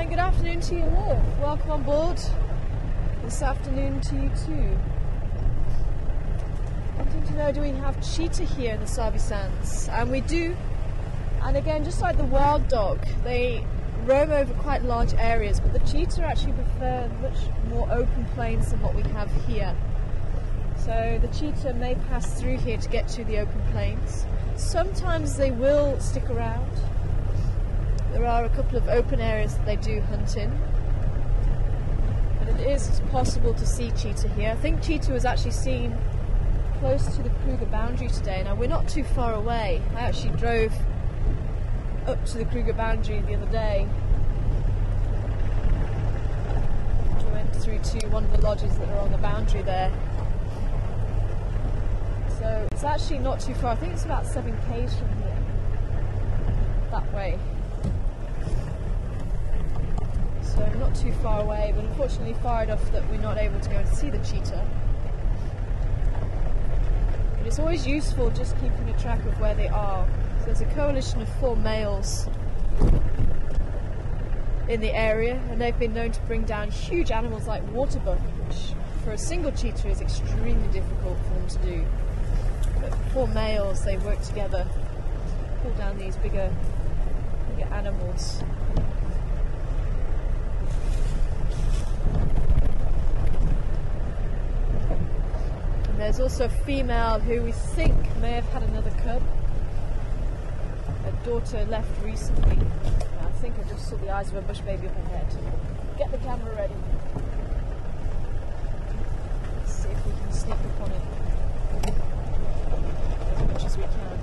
Good afternoon to you, Liv. Welcome on board. This afternoon to you too. Wanting to know, do we have cheetah here in the Sabi Sands? And we do. And again, just like the wild dog, they roam over quite large areas, but the cheetah actually prefer much more open plains than what we have here. So the cheetah may pass through here to get to the open plains. Sometimes they will stick around. There are a couple of open areas that they do hunt in. But it is possible to see cheetah here. I think cheetah was actually seen close to the Kruger boundary today. Now we're not too far away. I actually drove up to the Kruger boundary the other day. I went through to one of the lodges that are on the boundary there. So it's actually not too far. I think it's about 7 k's from here. That way. So not too far away, but unfortunately far enough that we're not able to go and see the cheetah. But it's always useful just keeping a track of where they are. So there's a coalition of 4 males in the area, and they've been known to bring down huge animals like water buck, which for a single cheetah is extremely difficult for them to do. But 4 males, they work together, pull down these bigger animals. There's also a female who we think may have had another cub. Her daughter left recently. I think I just saw the eyes of a bush baby up ahead. Get the camera ready. Let's see if we can sneak up on it as much as we can.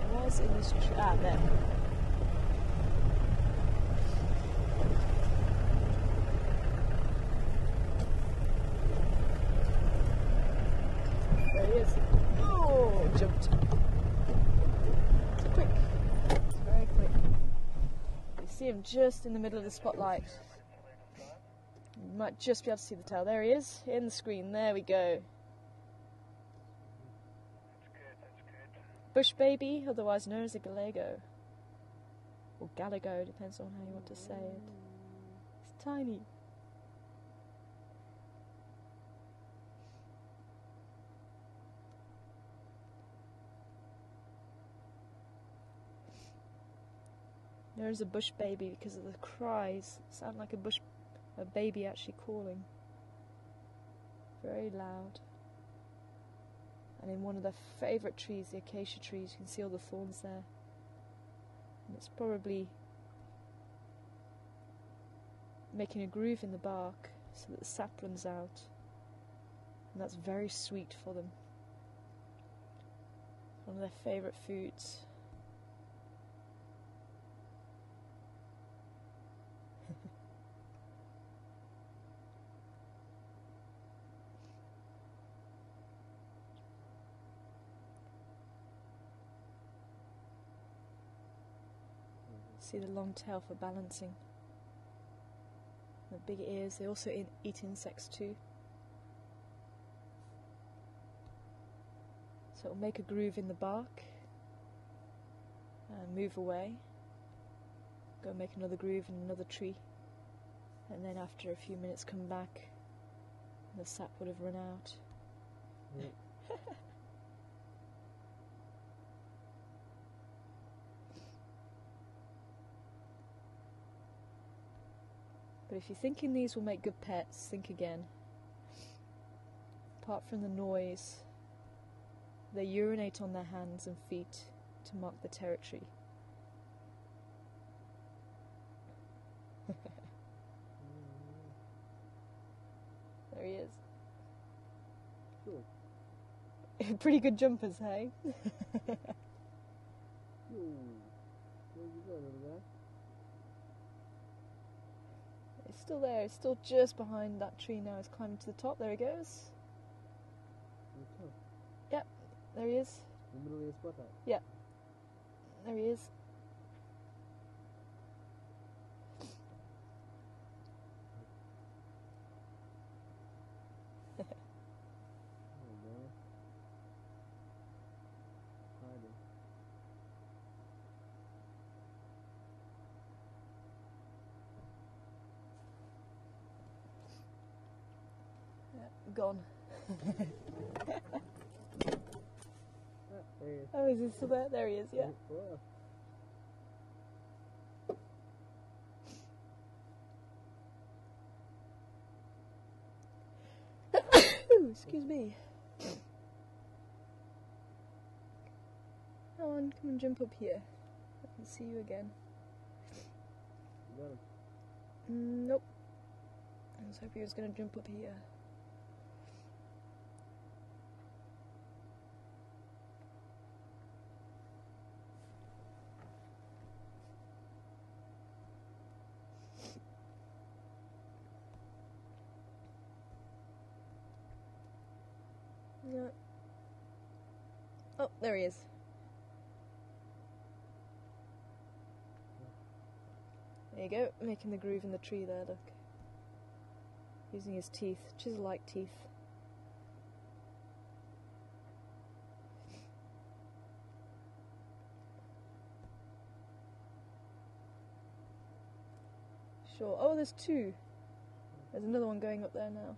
It was in this tree. Ah, there. Jumped. Quick. Very quick. You see him just in the middle of the spotlight. You might just be able to see the tail. There he is, in the screen. There we go. That's good. Bush baby, otherwise known as a gallego. Or gallego, depends on how you want to say it. It's tiny. There's a bush baby because of the cries. Sound like a baby actually calling. Very loud. And in one of their favourite trees, the acacia trees, you can see all the thorns there. And it's probably making a groove in the bark so that the sap runs out. and that's very sweet for them. One of their favourite foods. See the long tail for balancing. The big ears, they also eat insects too. So it'll make a groove in the bark and move away. Go make another groove in another tree. And then after a few minutes come back and the sap would have run out. Yeah. But if you're thinking these will make good pets, think again. Apart from the noise, they urinate on their hands and feet to mark the territory. There he is. Cool. Pretty good jumpers, hey? Ooh. Where you going, little guy? He's still there, he's still just behind that tree now. He's climbing to the top, there he goes. On top. Yep, there he is. In the middle of your spotlight. Yep, there he is. Oh man. Hiding. Gone. There he is. Oh, is he still there? There he is, yeah. Wow. Ooh, excuse me. Come on, come and jump up here. I can see you again. You got him. Nope. I was hoping he was going to jump up here. No. Oh, there he is. There you go, making the groove in the tree there, look. Using his teeth, chisel-like teeth. Sure. Oh, there's two. There's another one going up there now.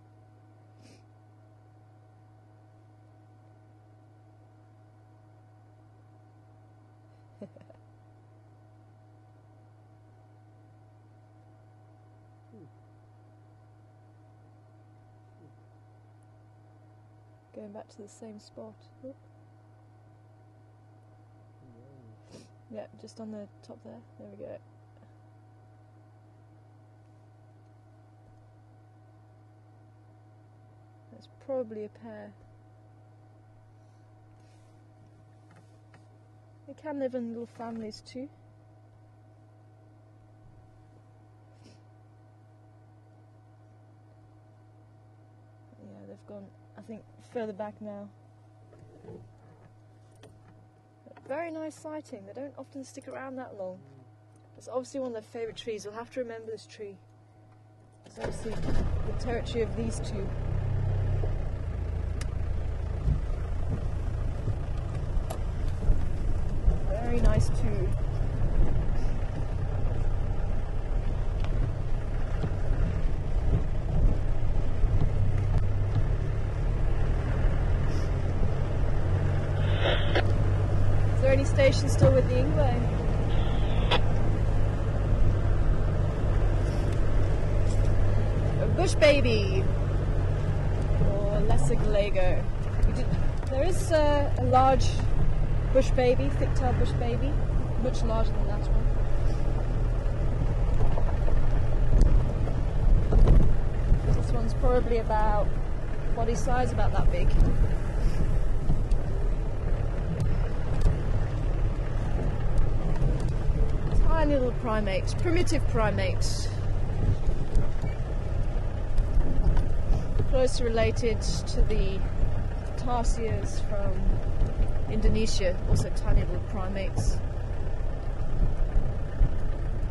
Going back to the same spot. Oh. Yeah, just on the top there. There we go. That's probably a pair. They can live in little families too. Yeah, they've gone, I think, further back now. But very nice sighting. They don't often stick around that long. It's obviously one of their favourite trees. We'll have to remember this tree. It's obviously the territory of these two. Very nice too. Is there any station still with the Ingwe? A bush baby or lesser Galego. There is a large bush baby, thick-tailed bush baby, much larger than that one. This one's probably about body size, about that big. Tiny little primates, primitive primates. Closely related to the tarsiers from Indonesia, also tiny little primates.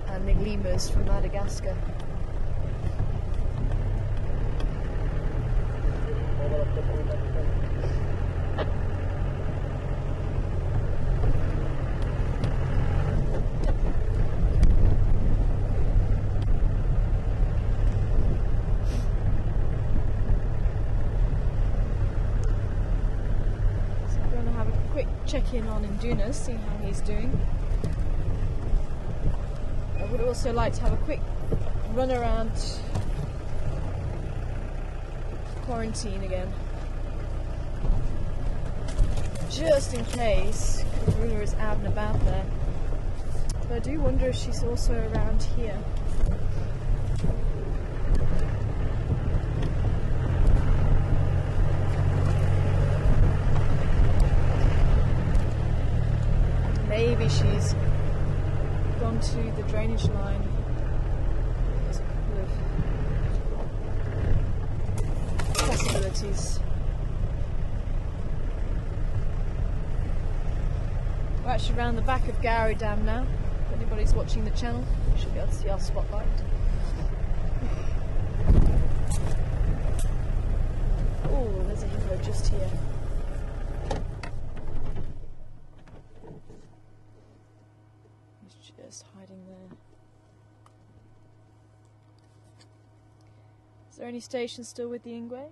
And the lemurs from Madagascar. Check in on Induna, see how he's doing. I would also like to have a quick run around quarantine again, just in case Karuna is out and about there. But I do wonder if she's also around here. Maybe she's gone to the drainage line. There's a couple of possibilities. We're actually around the back of Gowrie Dam now. If anybody's watching the channel, you should be able to see our spotlight. Oh, there's a hippo just here. Just hiding there. Is there any station still with the Ingwe?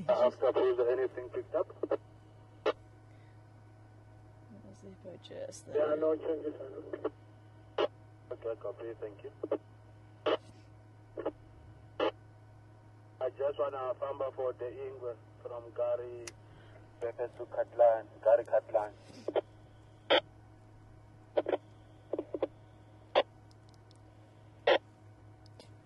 After is anything picked up? There's the hippo just there. There are no changes. Okay, copy, thank you. I just want to famba for the Ingwe from Gary to Katlan, Gary Katlan.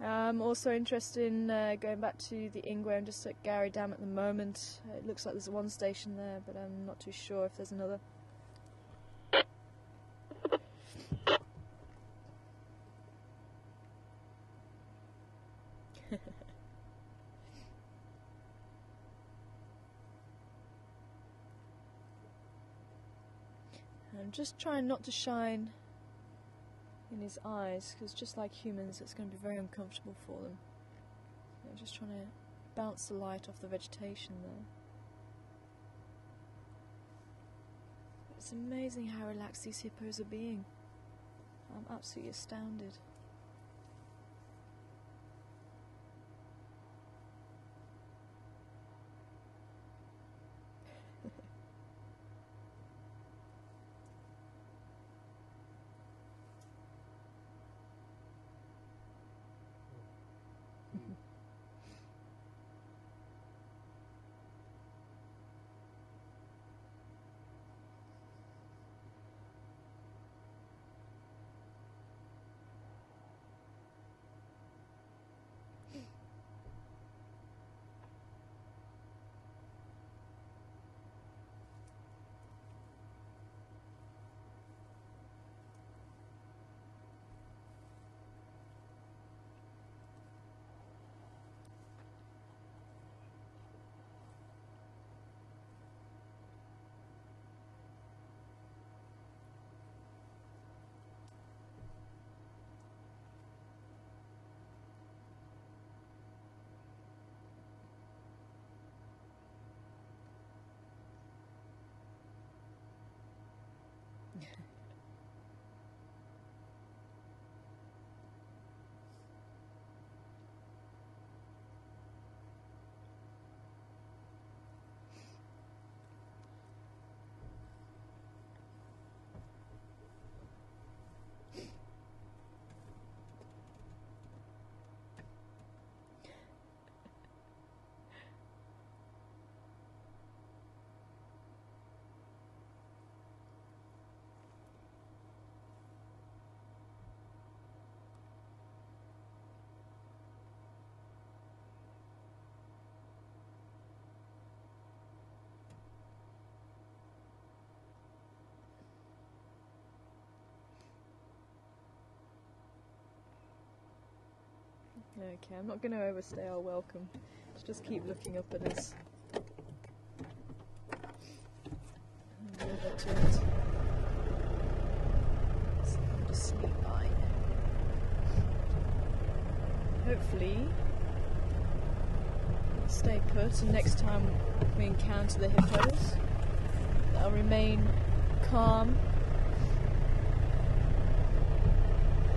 I'm also interested in going back to the Ingwe. I'm just at Gowrie Dam at the moment. It looks like there's one station there, but I'm not too sure if there's another. I'm just trying not to shine in his eyes, because just like humans, it's going to be very uncomfortable for them. I'm just trying to bounce the light off the vegetation there. It's amazing how relaxed these hippos are being. I'm absolutely astounded. Okay, I'm not going to overstay our welcome. Let's just keep looking up at us. And over to it. Something to sneak by. Hopefully, we'll stay put, and next time we encounter the hippos, they'll remain calm.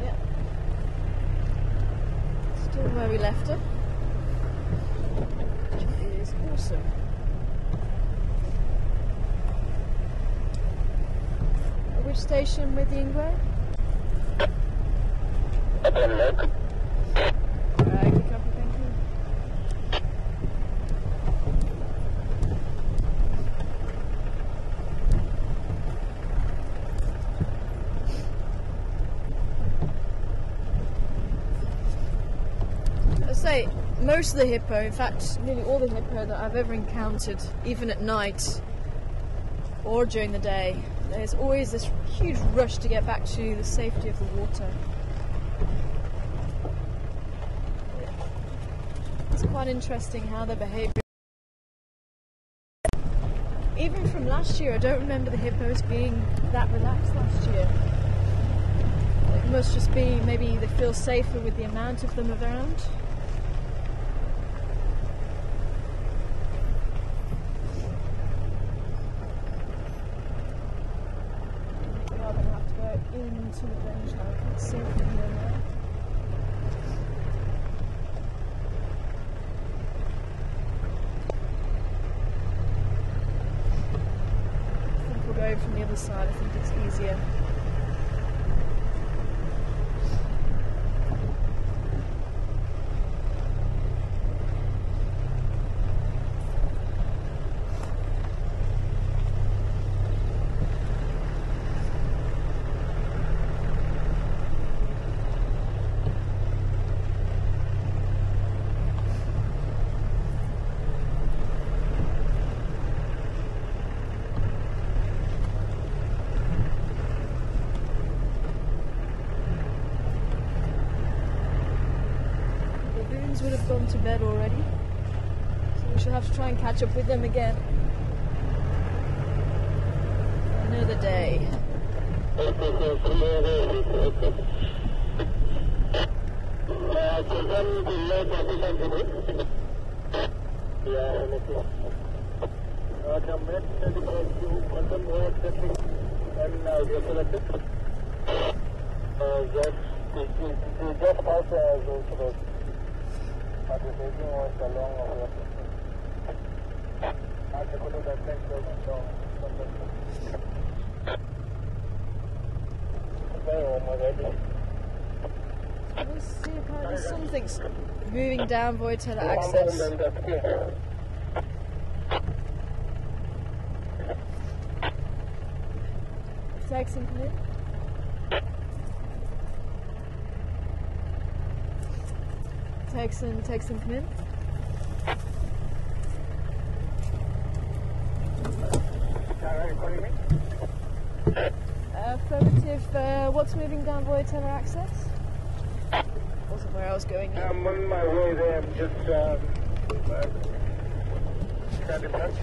Yeah. Still where we left her, which is awesome. Which station with the Ingwe? Good copy, thank you. I'd say most of the hippo, in fact nearly all the hippo that I've ever encountered, even at night or during the day, there's always this huge rush to get back to the safety of the water. It's quite interesting how their behaviour. Even from last year, I don't remember the hippos being that relaxed last year. It must just be maybe they feel safer with the amount of them around. We are going to have to go into the range now. I can't see from here now. From the other side, I think it's easier. Would have gone to bed already, so we shall have to try and catch up with them again another day. Let's see, apparently something's moving down Voitella access. Texan, come in. Texan, come in. Affirmative. What's moving down Voitella access? Wasn't where I was going yet. I'm on my way there. I'm just trying to touch.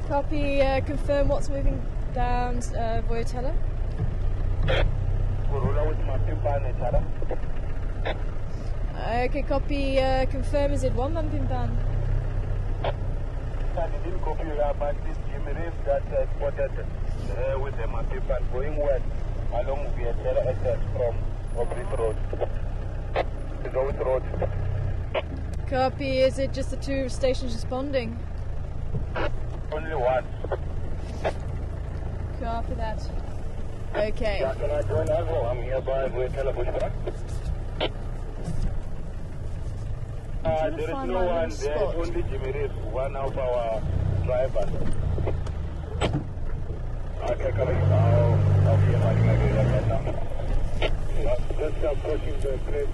Copy. Confirm what's moving down Voitella. Okay, copy. Confirm. Is it one bumping ban? I didn't copy but this Jimmy that spotted with the massive ban going west along the Tela access from Obris Road. The Road Road. Copy. Is it just the two stations responding? Only one. Copy that. Okay. Yeah, can I join as well? I'm here by the telephone. There is no one there, only Jimmy Reef, one of our drivers. Okay, coming now. Okay, I'm right now. Just approaching the place.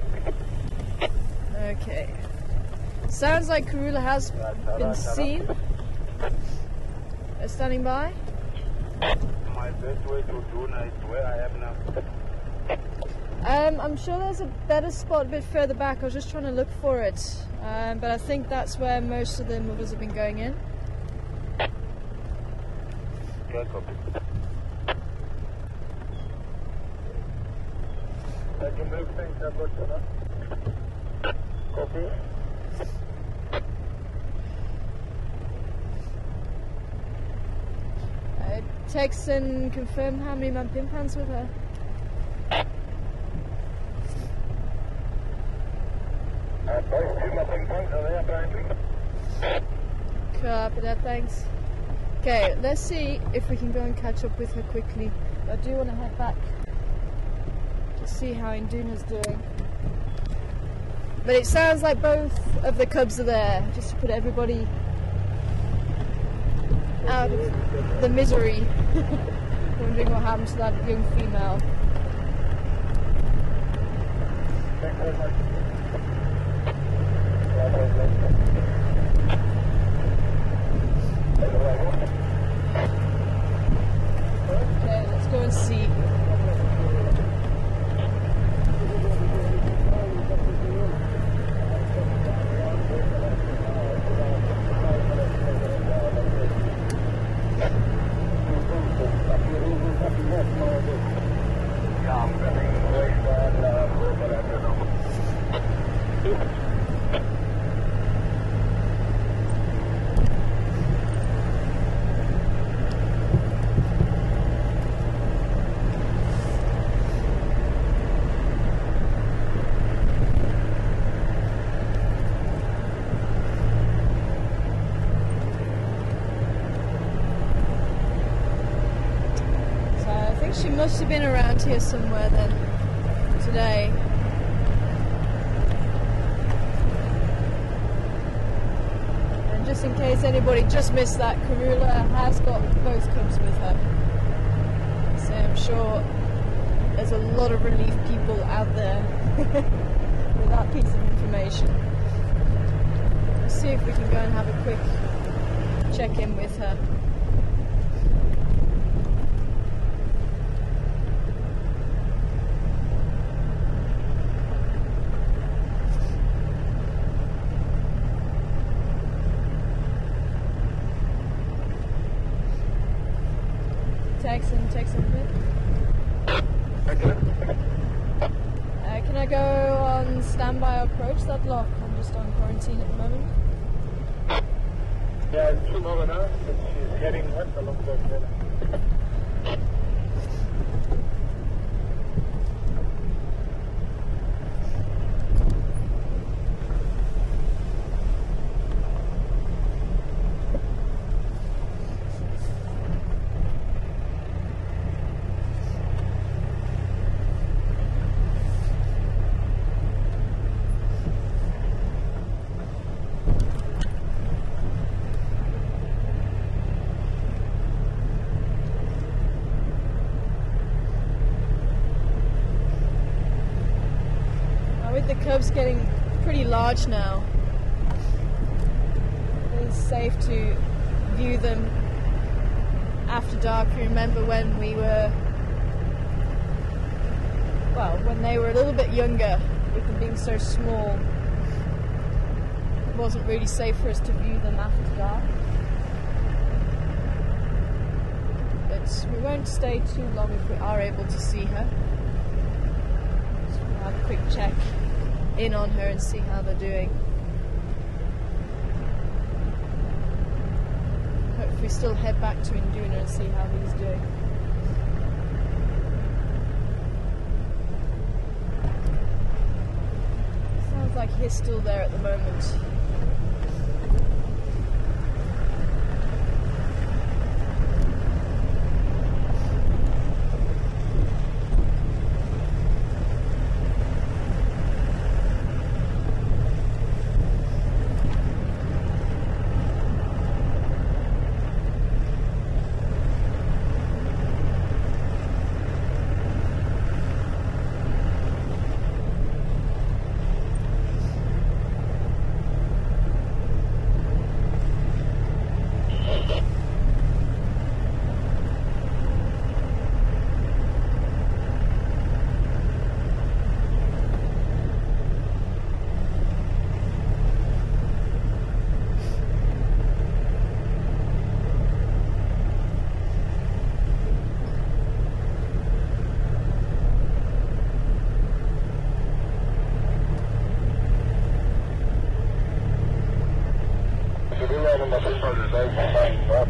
Okay. Sounds like Karula has been seen. Standing by. My best way to do now is where I am now. I'm sure there's a better spot a bit further back. I was just trying to look for it, but I think that's where most of the movers have been going in. Yeah, copy. I can move things up for that. Copy. Text and confirm how many man pin pans with her. Both 2 mapping points are there apparently. Copy that, thanks. Okay, let's see if we can go and catch up with her quickly. I do want to head back to see how Induna's doing. But it sounds like both of the cubs are there, just to put everybody out of the misery. Wondering what happened to that young female. Thanks very much. Okay, let's go and see. She must have been around here somewhere then today. And just in case anybody just missed that, Karula has got both cubs with her. So I'm sure there's a lot of relief people out there with that piece of information. Let's see if we can go and have a quick check-in with her. Text a bit. Can I go on standby or approach that lock? I'm just on quarantine at the moment. Yeah, it's 2 over now, but she's heading west along the river. The cubs getting pretty large now. It's safe to view them after dark. You remember when we were, well, when they were a little bit younger, with them being so small, it wasn't really safe for us to view them after dark. But we won't stay too long if we are able to see her. So we'll have a quick check in on her and see how they're doing. Hopefully still head back to Induna and see how he's doing. Sounds like he's still there at the moment.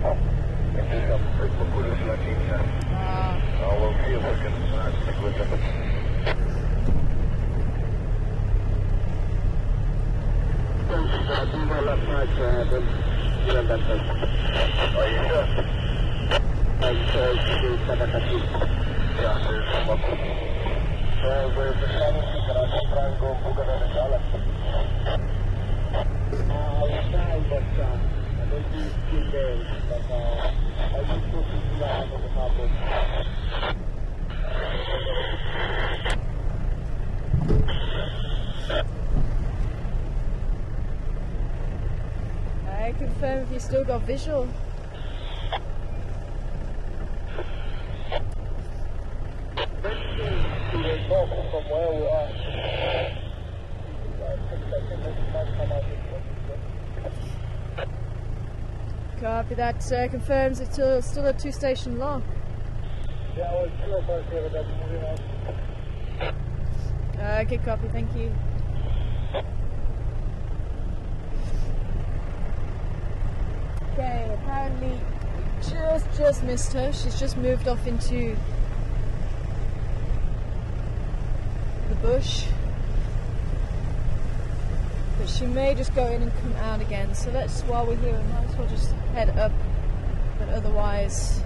We'll see if we can stick with them. I confirm if you still got visual. From where we are. Copy that. Confirms it's still a 2-station lock. Yeah, well, it's Leopard here, that's moving on. Okay, copy. Thank you. Okay, apparently just missed her. She's just moved off into the bush. But she may just go in and come out again. So let's, while we're here, we might as well just head up. But otherwise,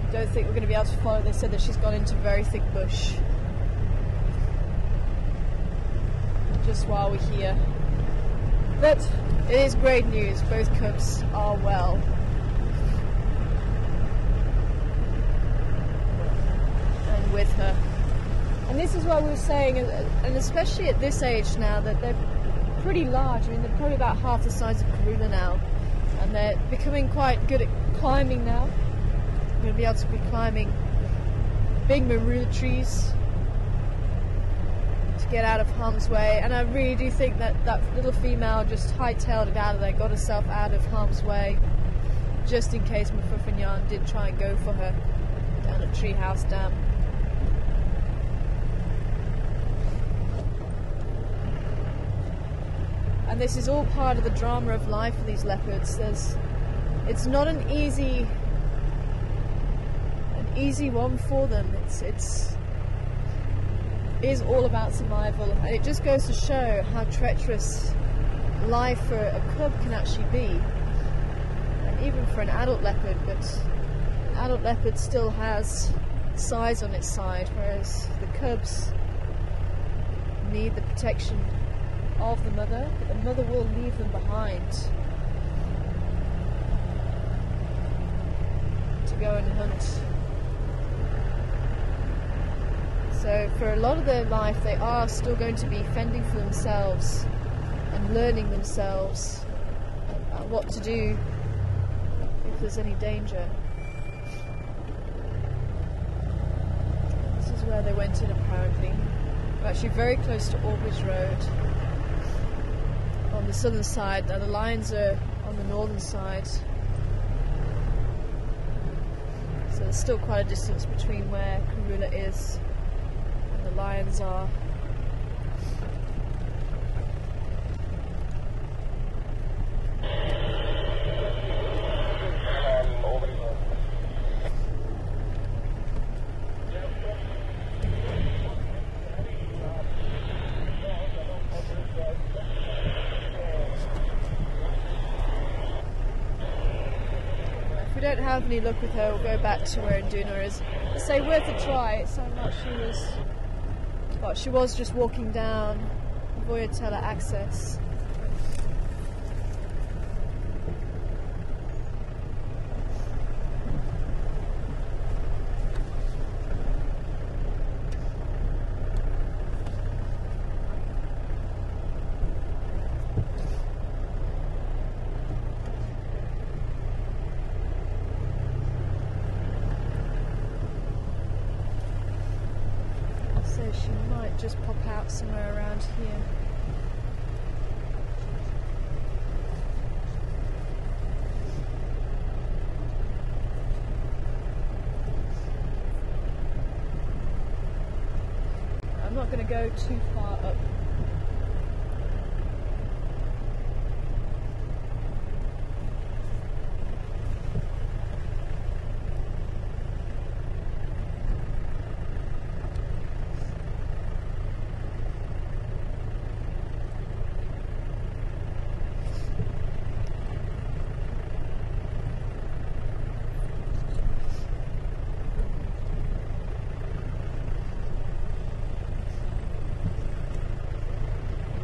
I don't think we're going to be able to follow. They said that she's gone into very thick bush. Just while we're here. But it is great news. Both cubs are well. And with her. And this is what we were saying, and especially at this age now, that they're pretty large. I mean, they're probably about half the size of Karula now. And they're becoming quite good at climbing now. They're going to be able to be climbing big marula trees to get out of harm's way. And I really do think that that little female just hightailed it out of there, got herself out of harm's way, just in case Mafufenyan did try and go for her down at Treehouse Dam. And this is all part of the drama of life for these leopards. It's not an easy one for them. It is all about survival, and it just goes to show how treacherous life for a cub can actually be, and even for an adult leopard. But an adult leopard still has size on its side, whereas the cubs need the protection of the mother, but the mother will leave them behind to go and hunt. So for a lot of their life they are still going to be fending for themselves and learning themselves what to do if there's any danger. This is where they went in apparently. We're actually very close to Aldridge Road. On the southern side. Now the lions are on the northern side, so there's still quite a distance between where Karula is and the lions are. If we don't have any luck with her, we'll go back to where Nduna is. I say worth a try. It sounded like she was just walking down Voyatella access. She might just pop out somewhere around here. I'm not going to go too far up.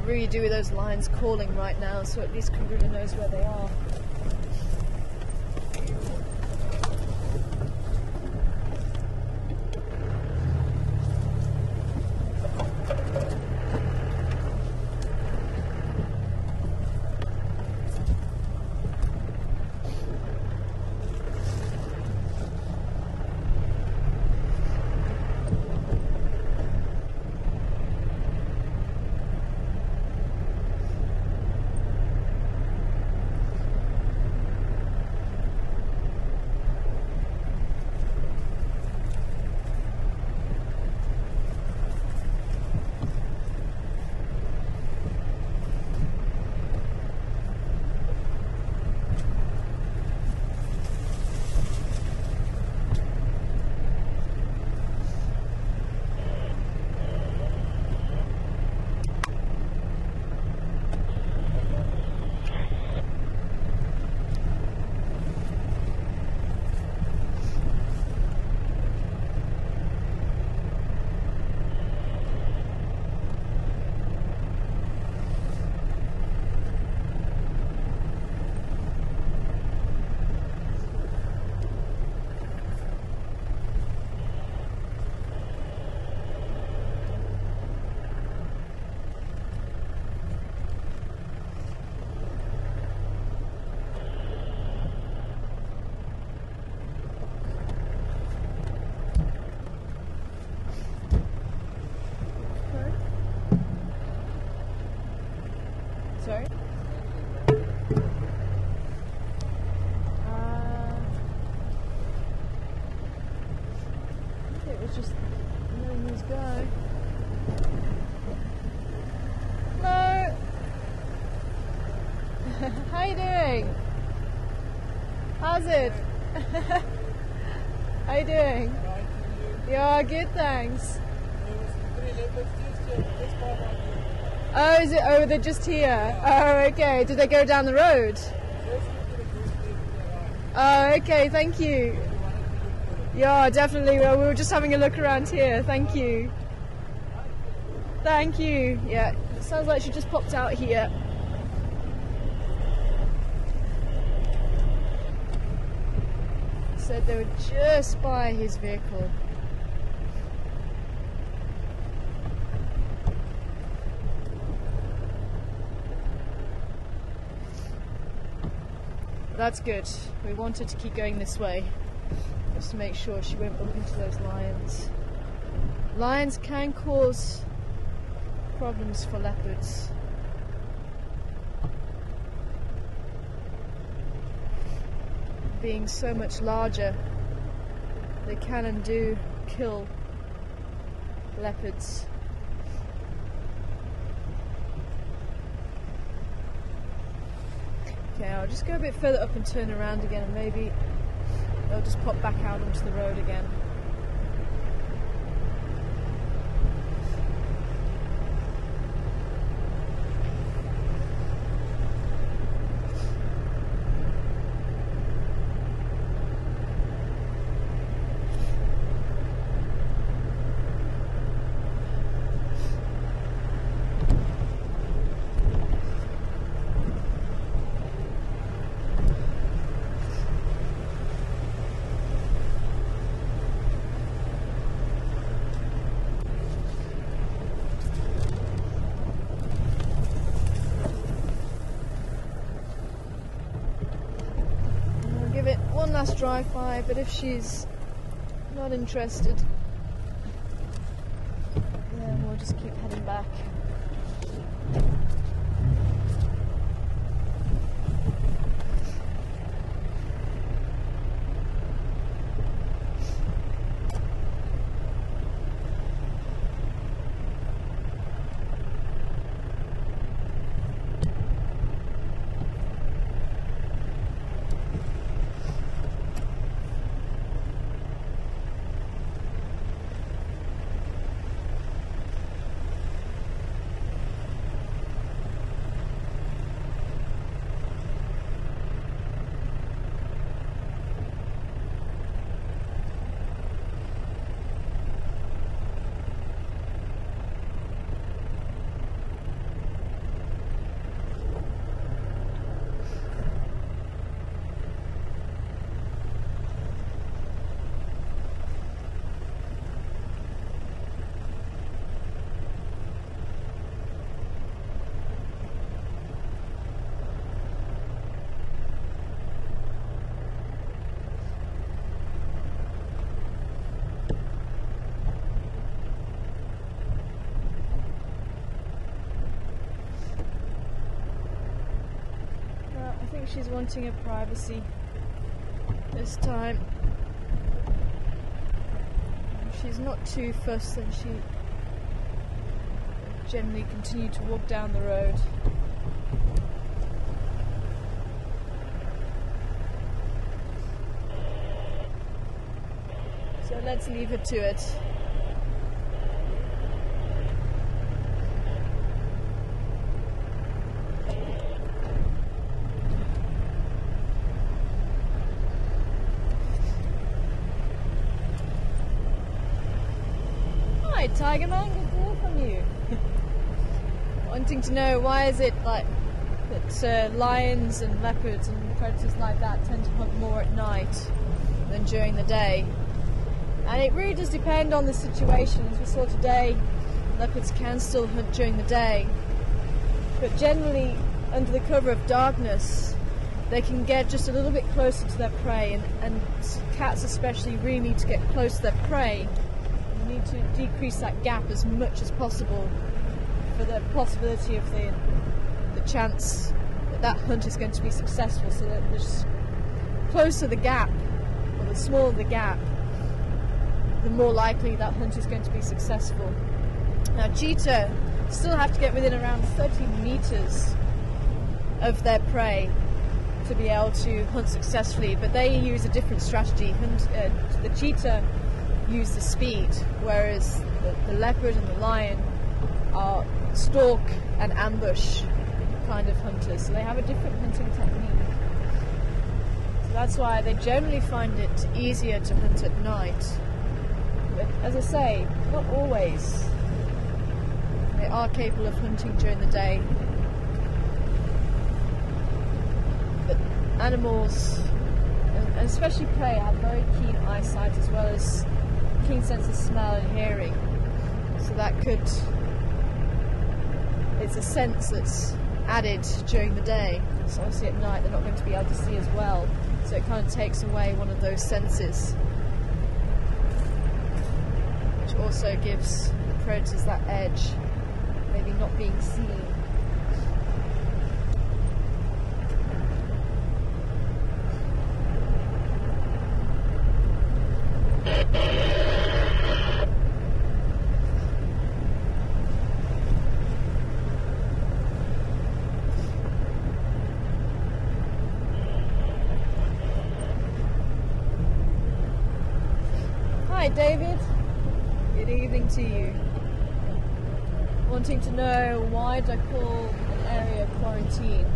really do with those lions calling right now, so at least Karuna knows where they are. Sorry? I think it was just letting these go. Hello! How you doing? How's it? How you doing? Yeah, good, thanks. Oh, is it? Oh, they're just here. Oh, okay. Did they go down the road? Oh, okay. Thank you. Yeah, definitely. Well, we were just having a look around here. Thank you. Thank you. Yeah, it sounds like she just popped out here. Said they were just by his vehicle. That's good. We wanted to keep going this way, just to make sure she won't bump into those lions. Lions can cause problems for leopards. Being so much larger, they can and do kill leopards. Okay, I'll just go a bit further up and turn around again, and maybe they'll just pop back out onto the road again. One last drive by, but if she's not interested, then we'll just keep heading back. she's wanting her privacy this time. If she's not too fussed, then she generally continue to walk down the road. So let's leave her to it. Hi, Tiger Man, good to hear from you. Wanting to know why is it like that lions and leopards and predators like that tend to hunt more at night than during the day. And it really does depend on the situation. As we saw today, leopards can still hunt during the day, but generally under the cover of darkness they can get just a little bit closer to their prey, and cats especially really need to get close to their prey. You need to decrease that gap as much as possible for the possibility of the chance that that hunt is going to be successful. So that the closer the gap, or the smaller the gap, the more likely that hunt is going to be successful. Now, cheetah still have to get within around 30 meters of their prey to be able to hunt successfully, but they use a different strategy. The cheetah use the speed, whereas the leopard and the lion are stalk and ambush kind of hunters, so they have a different hunting technique. So that's why they generally find it easier to hunt at night. But as I say, not always. They are capable of hunting during the day. But animals, and especially prey, have very keen eyesight as well as keen sense of smell and hearing. So that it's a sense that's added during the day. So obviously at night they're not going to be able to see as well. So it kind of takes away one of those senses, which also gives the predators that edge, maybe not being seen. Hi David, good evening to you. Wanting to know why do I call an area quarantine?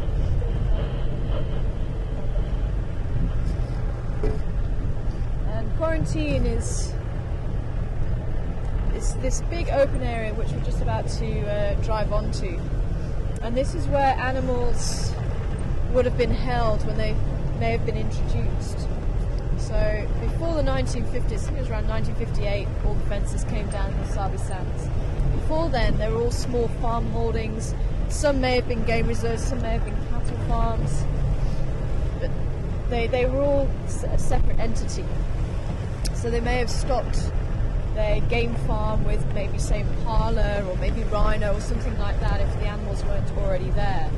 And quarantine is this big open area which we're just about to drive onto. And this is where animals would have been held when they may have been introduced. So before the 1950s, I think it was around 1958, all the fences came down in the Sabi Sands. Before then, they were all small farm holdings. Some may have been game reserves, some may have been cattle farms, but they were all a separate entity. So they may have stocked their game farm with maybe, say, impala or maybe rhino or something like that if the animals weren't already there.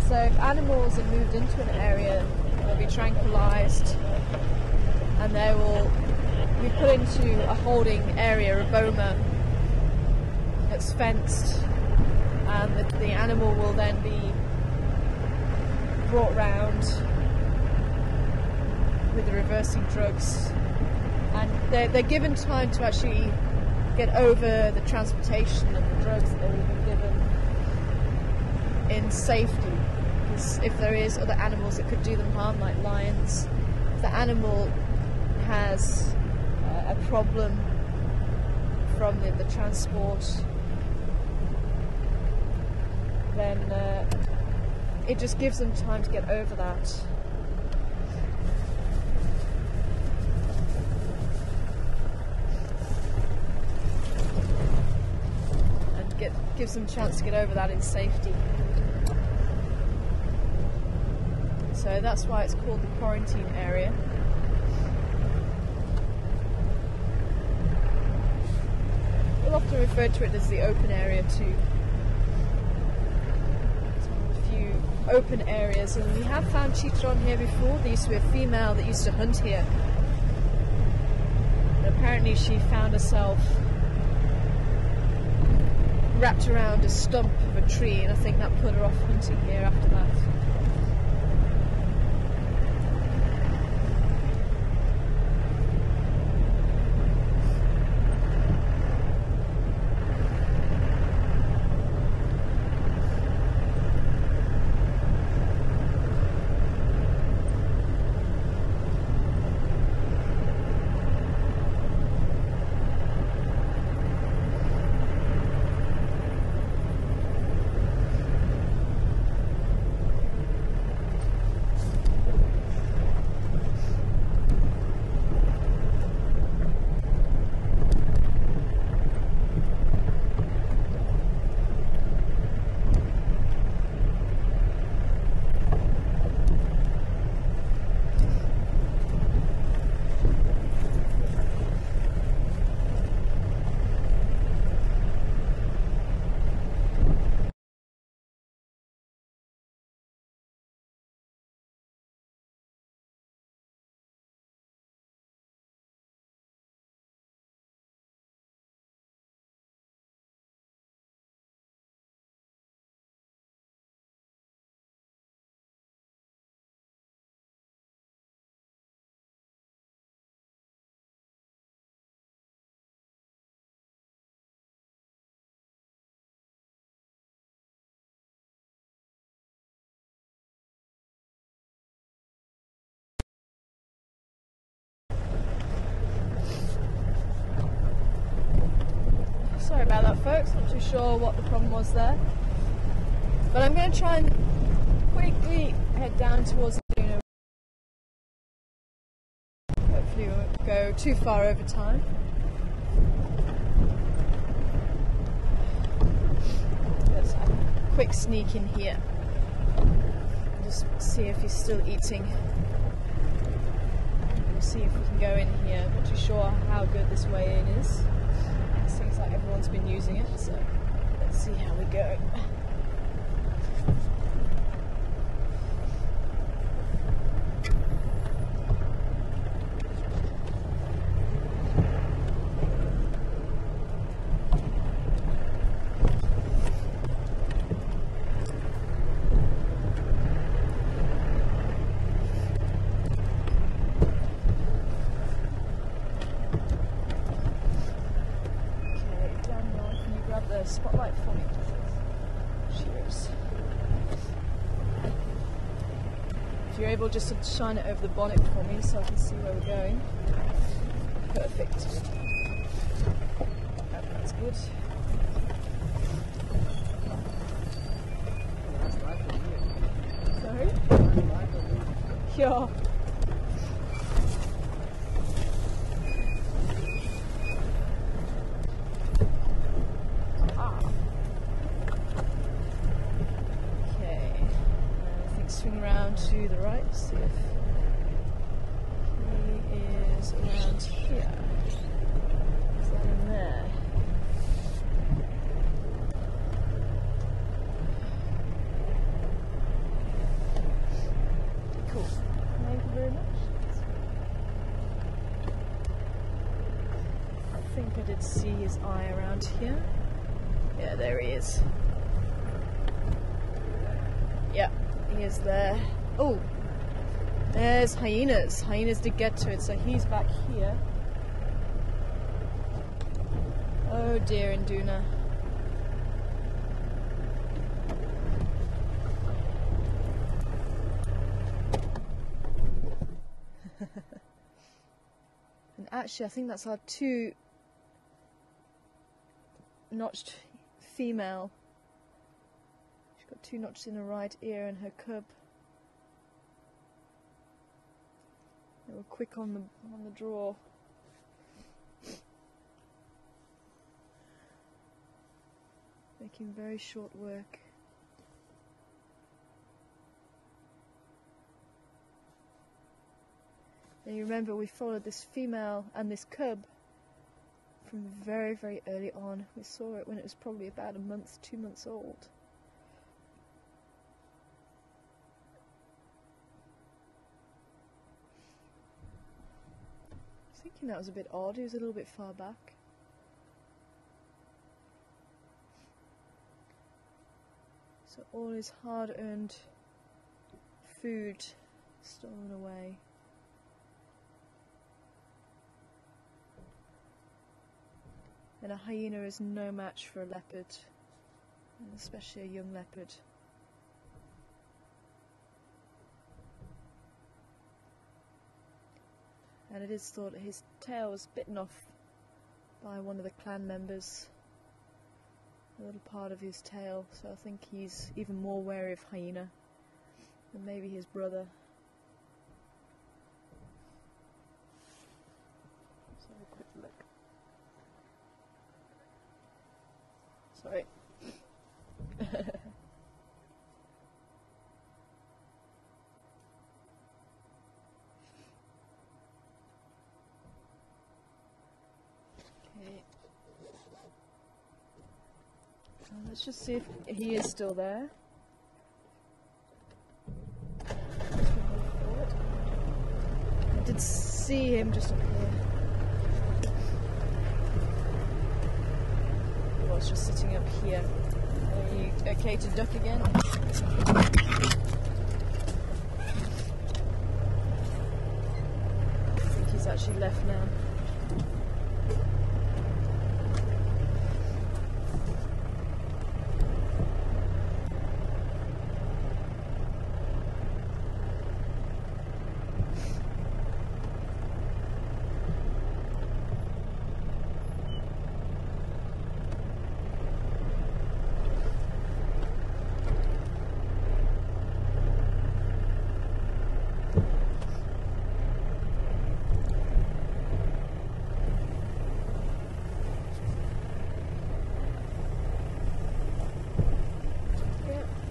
So if animals are moved into an area, they'll be tranquilized and they will be put into a holding area, a boma, that's fenced, and the animal will then be brought round with the reversing drugs, and they're given time to actually get over the transportation of the drugs that they would have been given in safety. If there is other animals that could do them harm, like lions, if the animal has a problem from the transport, then it just gives them time to get over that. And gives them a chance to get over that in safety. So that's why it's called the quarantine area. We'll often refer to it as the open area too. It's one of the few open areas, and we have found cheetah on here before. There used to be a female that used to hunt here, and apparently she found herself wrapped around a stump of a tree, and I think that put her off hunting here after that. Sorry about that, folks, not too sure what the problem was there. But I'm going to try and quickly head down towards the dune. Hopefully we won't go too far over time. Let's have a quick sneak in here. Just see if he's still eating. We'll see if we can go in here. Not too sure how good this way in is. It seems like everyone's been using it, so let's see how we go. Spotlight for me. Cheers. If you're able just to shine it over the bonnet for me so I can see where we're going. Perfect. That's good. Sorry? Yeah. To the right, see if he is around here. Is that in there? Cool. Thank you very much. I think I did see his eye around here. Yeah, there he is. Yeah, he is there. Oh, there's hyenas. Hyenas did get to it, so he's back here. Oh dear, Induna. And actually, I think that's our two notched female. She's got two notches in her right ear and her cub. They were quick on the draw. Making very short work. Now you remember we followed this female and this cub from very, very early on. We saw it when it was probably about a month, 2 months old. thinking that was a bit odd. He was a little bit far back. So all his hard-earned food stolen away. And a hyena is no match for a leopard, and especially a young leopard. And it is thought that his tail was bitten off by one of the clan members, a little part of his tail, so I think he's even more wary of hyena than maybe his brother. Let's have a quick look. Sorry. Okay. Let's just see if he is still there. I did see him just up here. He was just sitting up here. Are you okay to duck again? I think he's actually left now.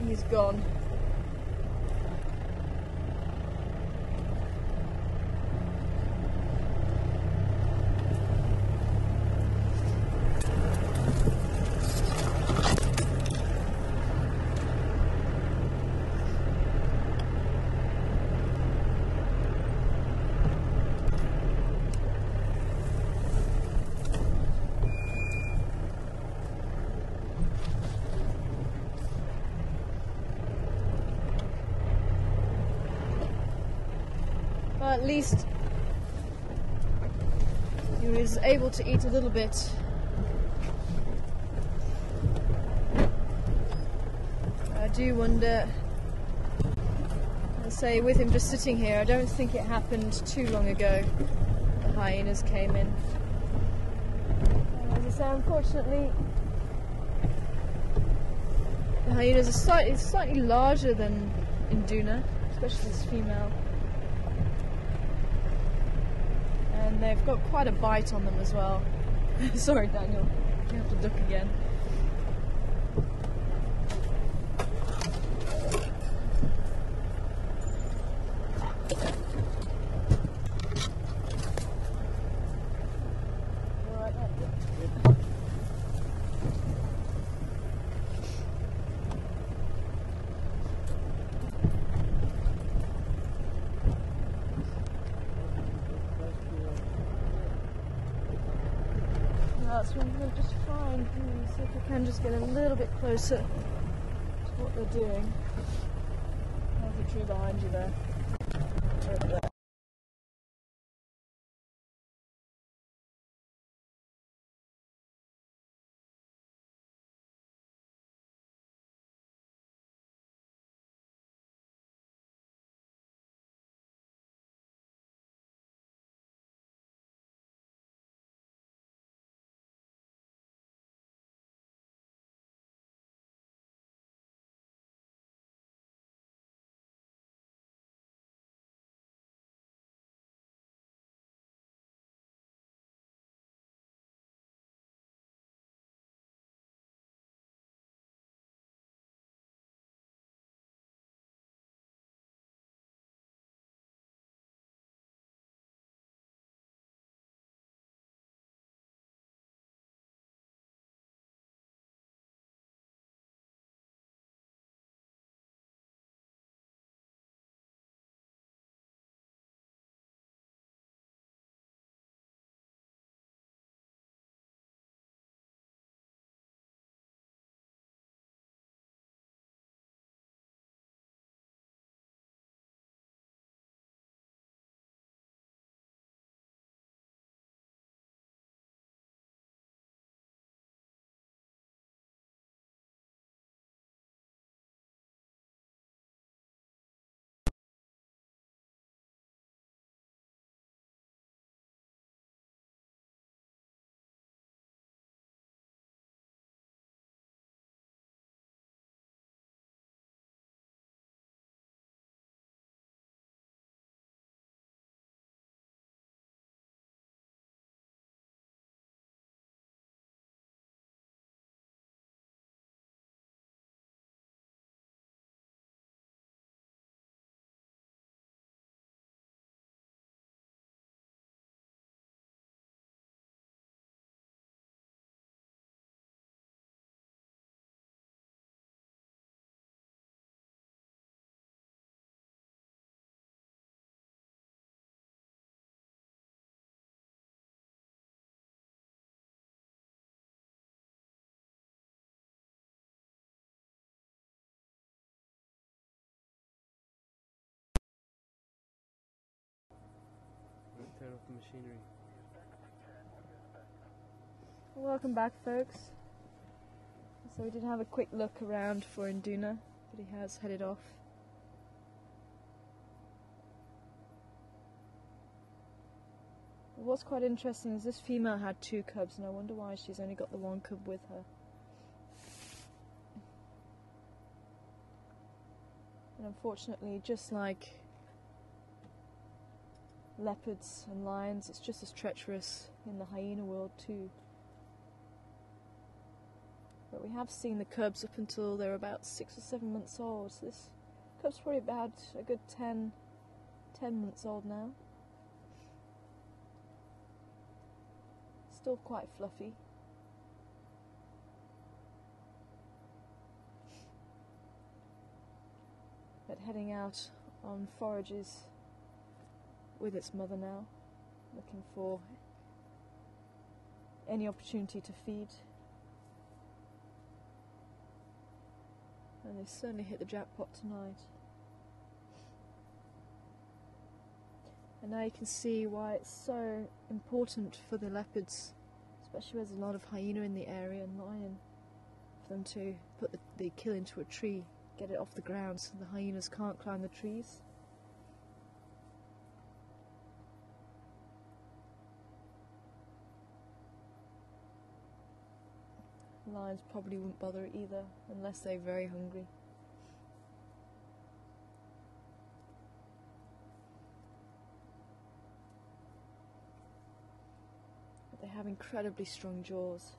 He's gone. Well, at least he was able to eat a little bit. I do wonder, I say, with him just sitting here, I don't think it happened too long ago. The hyenas came in. As I say, unfortunately, the hyenas are slightly larger than in Duna, especially this female. And they've got quite a bite on them as well. Sorry, Daniel, you have to duck again. Alright, that's when we're just fine. See if we can just get a little bit closer to what they're doing. There's a tree behind you there. Over there. machinery. Welcome back, folks. So we did have a quick look around for Induna, but he has headed off. What's quite interesting is this female had 2 cubs, and I wonder why she's only got the 1 cub with her. And unfortunately, just like leopards and lions, it's just as treacherous in the hyena world too. But we have seen the cubs up until they're about 6 or 7 months old. So this cub's probably about a good 10 months old now. Still quite fluffy. But heading out on forages with its mother now, looking for any opportunity to feed. And they certainly hit the jackpot tonight. And now you can see why it's so important for the leopards, especially where there's a lot of hyena in the area and lion, for them to put the kill into a tree, get it off the ground so the hyenas can't climb the trees. Lions probably wouldn't bother either, unless they're very hungry. But they have incredibly strong jaws,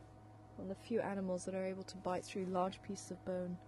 one of the few animals that are able to bite through large pieces of bone.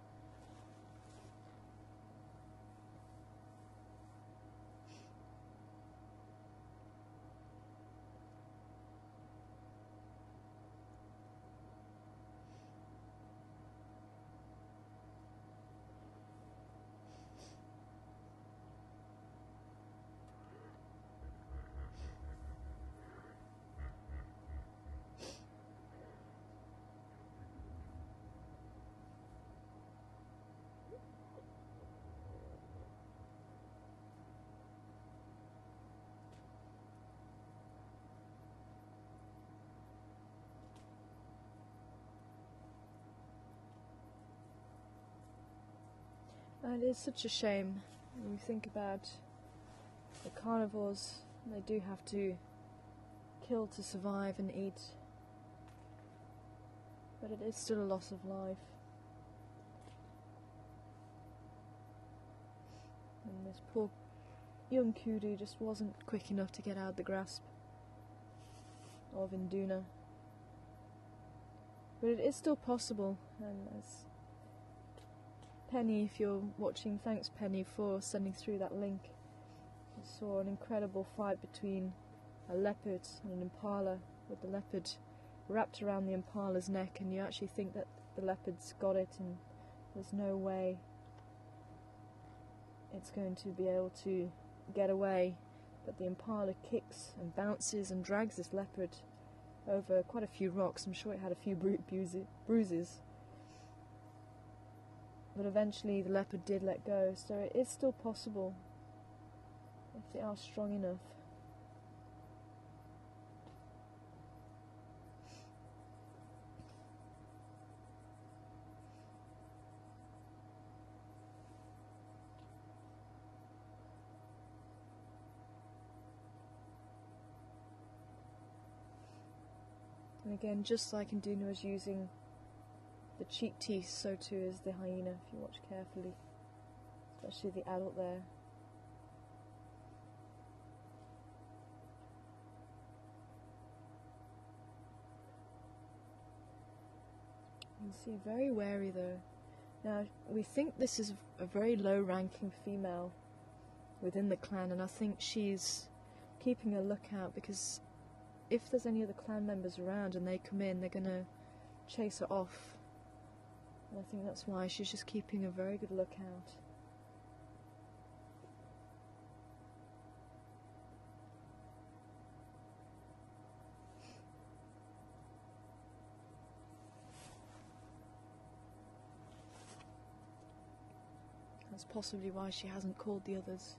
And it is such a shame when you think about the carnivores. They do have to kill to survive and eat, but it is still a loss of life. And this poor young kudu just wasn't quick enough to get out of the grasp of Induna. But it is still possible, and as Penny, if you're watching, thanks Penny for sending through that link. I saw an incredible fight between a leopard and an impala, with the leopard wrapped around the impala's neck, and you actually think that the leopard's got it and there's no way it's going to be able to get away. But the impala kicks and bounces and drags this leopard over quite a few rocks. I'm sure it had a few bruises. But eventually the leopard did let go, so it is still possible if they are strong enough. And again, just like Induna was using the cheek teeth, so too is the hyena, if you watch carefully, especially the adult there. You can see very wary though. Now we think this is a very low ranking female within the clan, and I think she's keeping a lookout, because if there's any other clan members around and they come in, they're going to chase her off. And I think that's why she's just keeping a very good lookout. That's possibly why she hasn't called the others.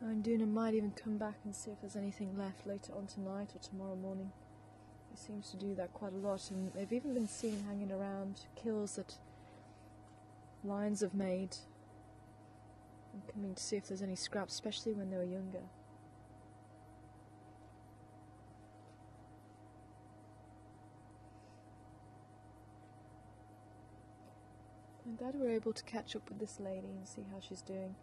And Duna might even come back and see if there's anything left later on tonight or tomorrow morning. He seems to do that quite a lot, and they've even been seen hanging around kills that lions have made and coming to see if there's any scraps, especially when they were younger. I'm glad we're able to catch up with this lady and see how she's doing.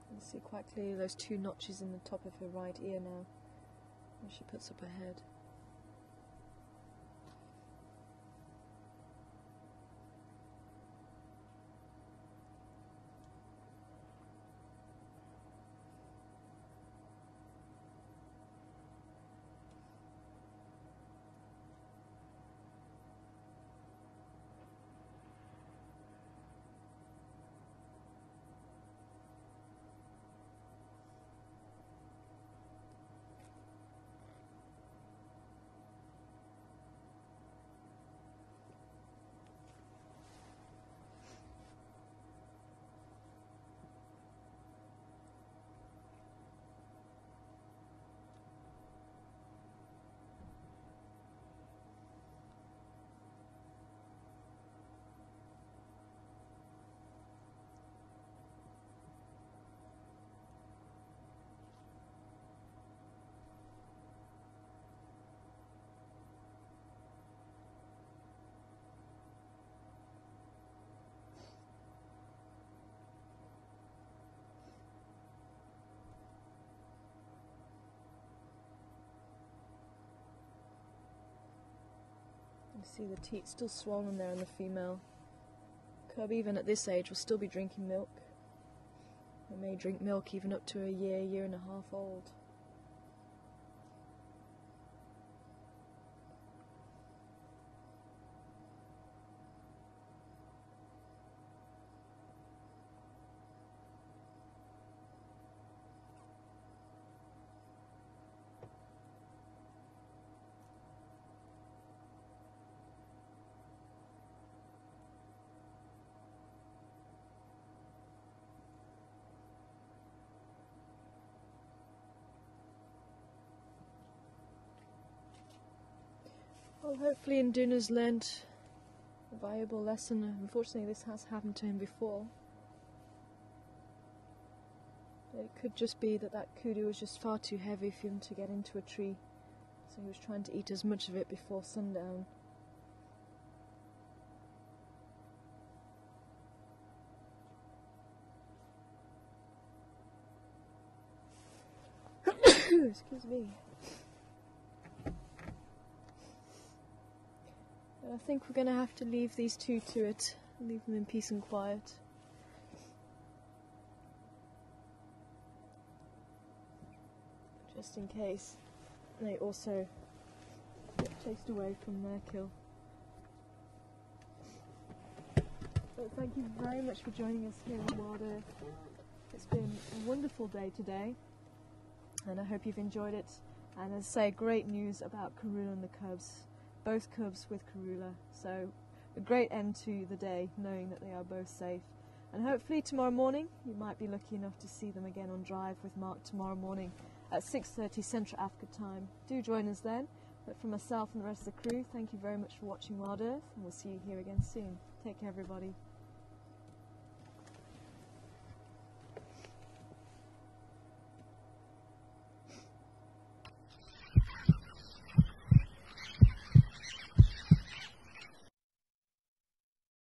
You can see quite clearly those two notches in the top of her right ear now, as she puts up her head. You see the teat still swollen there in the female. Cub, even at this age, will still be drinking milk. They may drink milk even up to a year and a half old. Well, hopefully Nduna's learned a valuable lesson. Unfortunately, this has happened to him before. It could just be that kudu was just far too heavy for him to get into a tree, so he was trying to eat as much of it before sundown. Excuse me. I think we're going to have to leave these two to it, leave them in peace and quiet. Just in case they also get chased away from their kill. But thank you very much for joining us here in Wild Earth. It's been a wonderful day today, and I hope you've enjoyed it. And as I say, great news about Karula and the cubs. Both cubs with Karula, so a great end to the day knowing that they are both safe. And hopefully tomorrow morning you might be lucky enough to see them again on Drive with Mark tomorrow morning at 6:30 Central Africa time. Do join us then. But from myself and the rest of the crew, thank you very much for watching Wild Earth, and we'll see you here again soon. Take care, everybody.